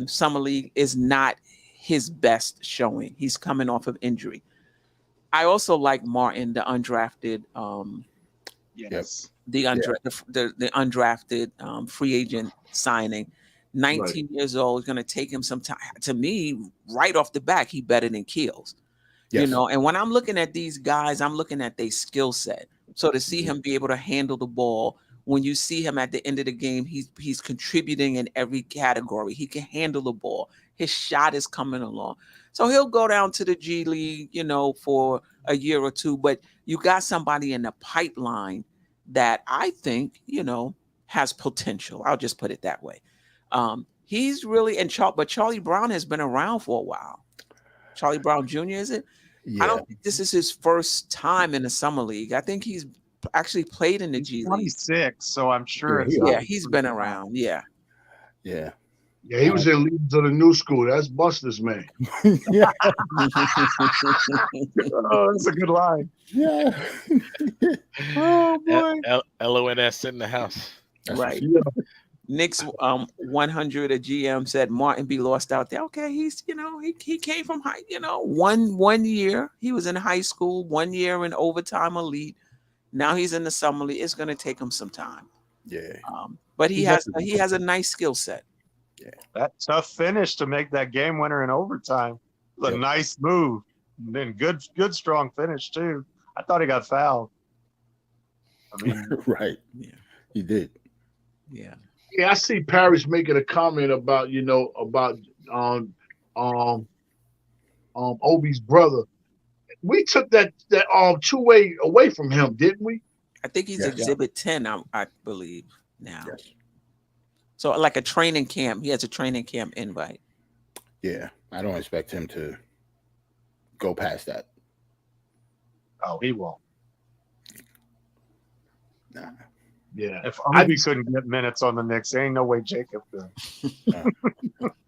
Summer League is not his best showing. He's coming off of injury. I also like Martin, the undrafted. Yes. The undrafted free agent signing, 19 years old, is going to take him some time. To me, right off the back, he better than Keels, And when I'm looking at these guys, I'm looking at their skill set. So to see him be able to handle the ball, when you see him at the end of the game, he's contributing in every category. He can handle the ball. His shot is coming along. So he'll go down to the G League, for a year or two. But you got somebody in the pipeline that I think, has potential. I'll just put it that way. He's really but Charlie Brown has been around for a while. Charlie Brown Jr., is it? Yeah. I don't think this is his first time in the Summer League. I think he's actually played in the G League. 26, so I'm sure. He's been around. Yeah. Yeah, he was in Leaders of the New School. That's Buster's man. Oh, that's a good line. Yeah. Oh boy. LONS in the house. Right. Knicks 100, a GM said Martin B lost out there. Okay, he's he came from high, one year he was in high school, 1 year in overtime elite. Now he's in the Summer League. It's going to take him some time. Yeah. But he has a nice skill set. Yeah. That tough finish to make that game winner in overtime. A nice move. And then good strong finish too. I thought he got fouled. I mean, right. Yeah. He did. Yeah. Yeah, I see Parrish making a comment about Obi's brother. We took that two-way away from him, didn't we? I think he's Exhibit 10, I believe now. Yes. So like a training camp, he has a training camp invite. Yeah, I don't expect him to go past that. Oh, he won't. Nah. Yeah. If Obi couldn't get minutes on the Knicks, there ain't no way Jacob could.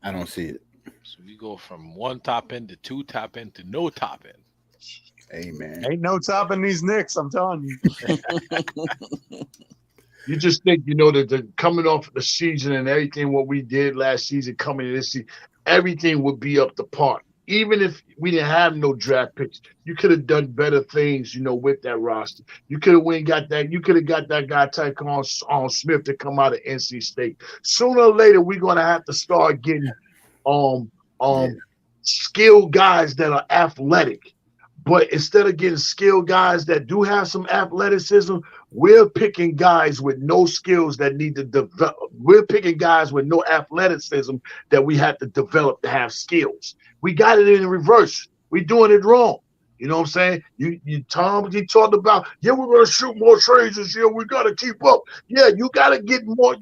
I don't see it. So we go from one top end to two top end to no top end. Amen. Ain't no topping these Knicks, I'm telling you. You just think, that the coming off the season and everything what we did last season, coming in this season, everything would be up to par. Even if we didn't have no draft picks, you could have done better things, with that roster. You could have got that guy Tyquan Smith to come out of NC State. Sooner or later, we're gonna have to start getting skilled guys that are athletic. But instead of getting skilled guys that do have some athleticism, we're picking guys with no skills that need to develop. We're picking guys with no athleticism that we have to develop to have skills. We got it in reverse. We're doing it wrong. You know what I'm saying? Tom, he talked about, we're going to shoot more trades this year. We got to keep up. Yeah, you got to get more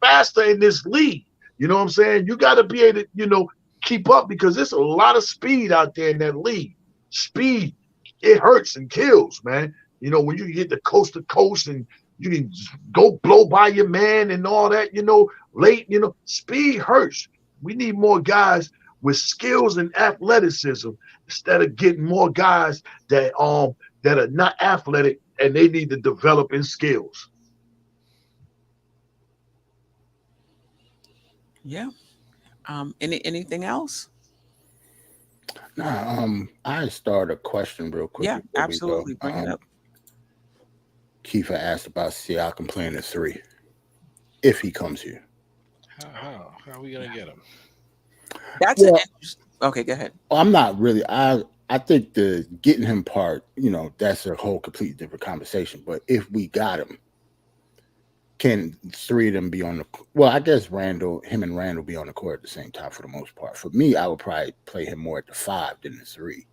faster in this league. You know what I'm saying? You got to be able to, keep up because there's a lot of speed out there in that league. Speed. it hurts and kills, man. You know, when you get the coast to coast and you can go blow by your man and all that, you know, late, you know, speed hurts. We need more guys with skills and athleticism instead of getting more guys that are not athletic and they need to develop in skills. Yeah. Anything else? Nah, I start a question real quick. Yeah, before we absolutely. go. Bring it up. Kiefer asked about Siakam playing at 3 if he comes here. How are we gonna get him? That's Well, okay. Go ahead. I'm not really. I think the getting him part, you know, that's a whole completely different conversation. But if we got him, can 3 of them be on the? Well, I guess him and Randall be on the court at the same time for the most part. For me, I would probably play him more at the 5 than the 3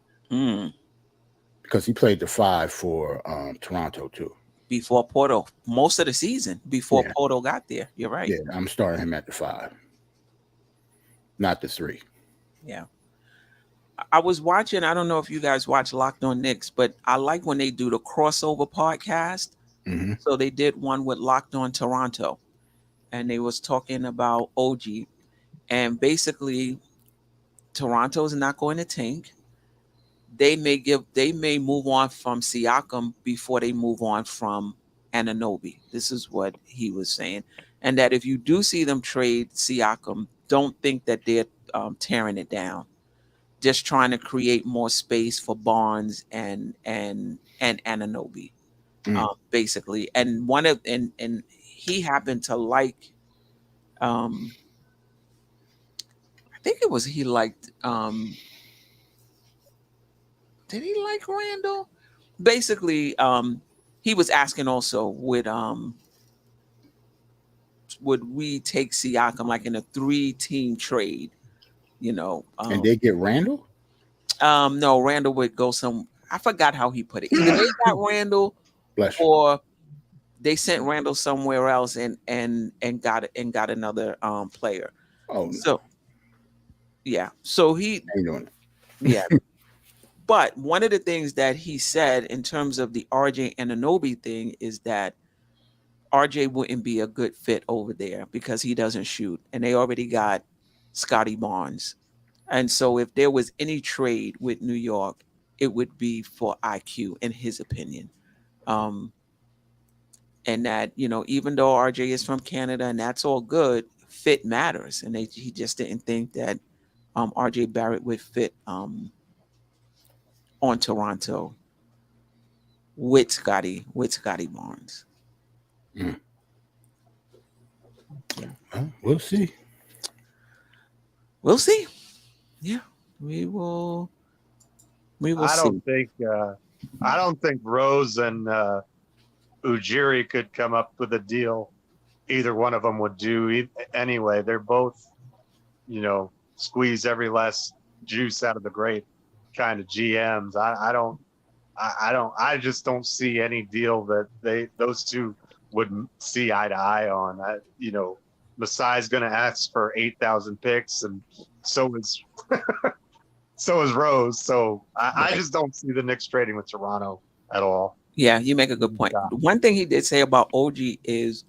because he played the 5 for Toronto too. Before Porto, most of the season before Porto got there. You're right. Yeah, I'm starting him at the 5, not the 3. Yeah. I was watching, I don't know if you guys watch Locked On Knicks, but I like when they do the crossover podcast. Mm-hmm. So they did one with Locked On Toronto, and they was talking about OG, and basically Toronto is not going to tank. They may move on from Siakam before they move on from Anunoby. This is what he was saying. And that if you do see them trade Siakam, don't think that they're tearing it down. Just trying to create more space for Barnes and Anunoby, basically. And and he happened to like, I think it was he liked. Did he like Randall? Basically, he was asking also would we take Siakam like in a 3-team trade? You know, and they get Randall. No, Randall would go some. I forgot how he put it. Either they got Randall, Bless you. or they sent Randall somewhere else and got another player. Oh, so yeah. So he, how you doing? yeah. But one of the things that he said in terms of the RJ and Anunoby thing is that RJ wouldn't be a good fit over there because he doesn't shoot, and they already got Scotty Barnes. And so if there was any trade with New York, it would be for IQ, in his opinion. And that, you know, even though RJ is from Canada and that's all good, fit matters. And he just didn't think that RJ Barrett would fit on Toronto with Scotty Barnes. Well, we'll see. We'll see. Yeah, we will. We will see. I don't think Rose and Ujiri could come up with a deal. Either one of them would do anyway. They're both, you know, squeeze every last juice out of the grape kind of GMs. I just don't see any deal that those two would see eye to eye on. You know, Masai's going to ask for 8,000 picks, and so is Rose. So I just don't see the Knicks trading with Toronto at all. Yeah, you make a good point. Yeah. One thing he did say about OG is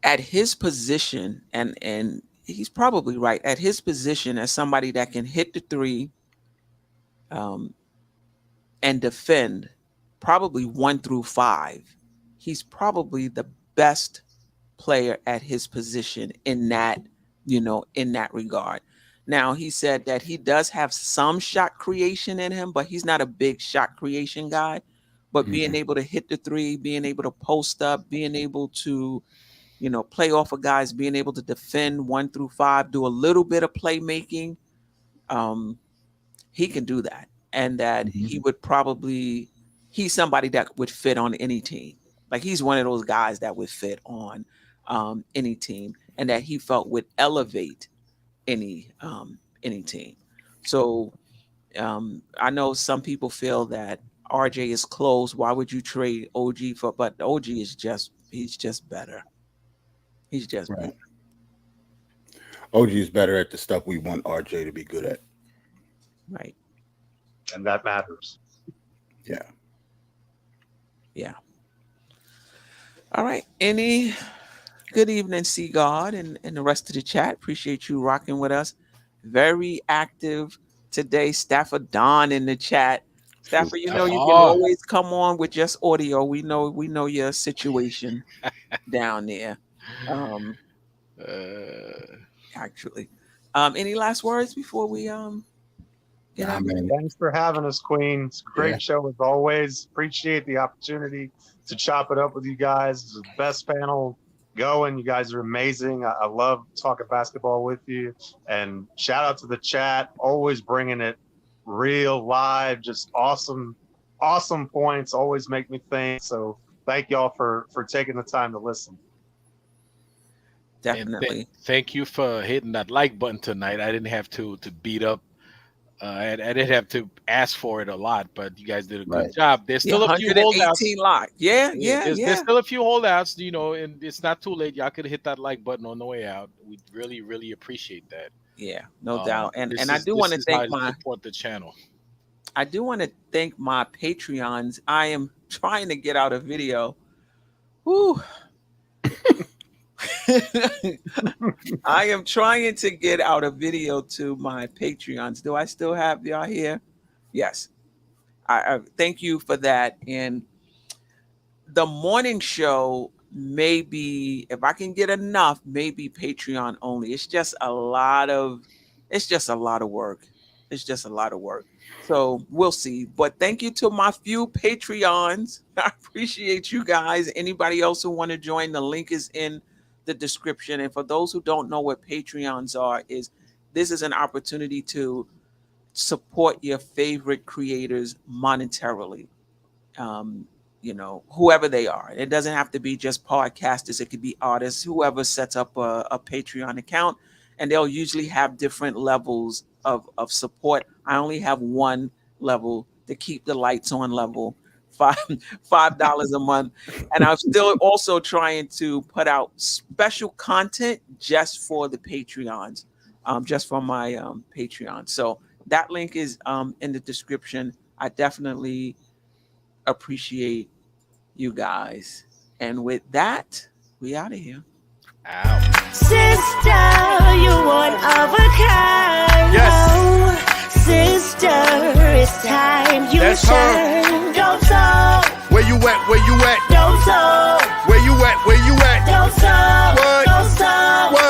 at his position, and he's probably right, at his position as somebody that can hit the 3 and defend probably 1 through 5. He's probably the best player at his position in that, you know, in that regard. Now, he said that he does have some shot creation in him, but he's not a big shot creation guy. But being able to hit the 3, being able to post up, being able to, you know, play off of guys, being able to defend 1 through 5, do a little bit of playmaking, he can do that. And that he would probably, he's somebody that would fit on any team. Like, he's one of those guys that would fit on any team, and that he felt would elevate any team. So I know some people feel that RJ is close. Why would you trade OG for? But OG is he's just better. He's just better. OG is better at the stuff we want RJ to be good at. Right. and that matters. Yeah. Yeah. All right. Any good evening, Sea God, and the rest of the chat. Appreciate you rocking with us. Very active today. Stafford Don in the chat. Stafford, you know you can always come on with just audio. We know your situation down there. Actually. Any last words before we get out? Thanks for having us, Queen. It's a great show as always. Appreciate the opportunity to chop it up with you guys. It's the best panel going. You guys are amazing. I love talking basketball with you. And shout out to the chat, always bringing it real, live, just awesome points. Always make me think. So thank y'all for taking the time to listen. Definitely. Thank you for hitting that like button tonight. I didn't have to beat up. I didn't have to ask for it a lot, but you guys did a good job. There's still a few holdouts. Likes. Yeah. There's still a few holdouts, and it's not too late. Y'all could hit that like button on the way out. We really, really appreciate that. Yeah, no doubt. And I do want to thank support the channel. I do want to thank my Patreons. I am trying to get out a video. Whew. I am trying to get out a video to my Patreons. Do I still have y'all here? Yes. I thank you for that. And the morning show may be, if I can get enough, maybe Patreon only. It's just a lot of work. It's just a lot of work. So we'll see. But thank you to my few Patreons. I appreciate you guys. Anybody else who want to join, the link is in the description. And for those who don't know what Patreons are, this is an opportunity to support your favorite creators monetarily. Whoever they are. It doesn't have to be just podcasters. It could be artists, whoever sets up a Patreon account, and they'll usually have different levels of support. I only have one level, to keep the lights on level, $5 a month. And I'm still also trying to put out special content just for the Patreons, just for my Patreon. So that link is in the description. I definitely appreciate you guys. And with that, we out of here. Sister, you one of a kind. Yes. Sister, it's time you That's shine. Don't talk. Where you at? Where you at? Don't talk. Where you at? Where you at? Don't talk. What? Don't talk. What?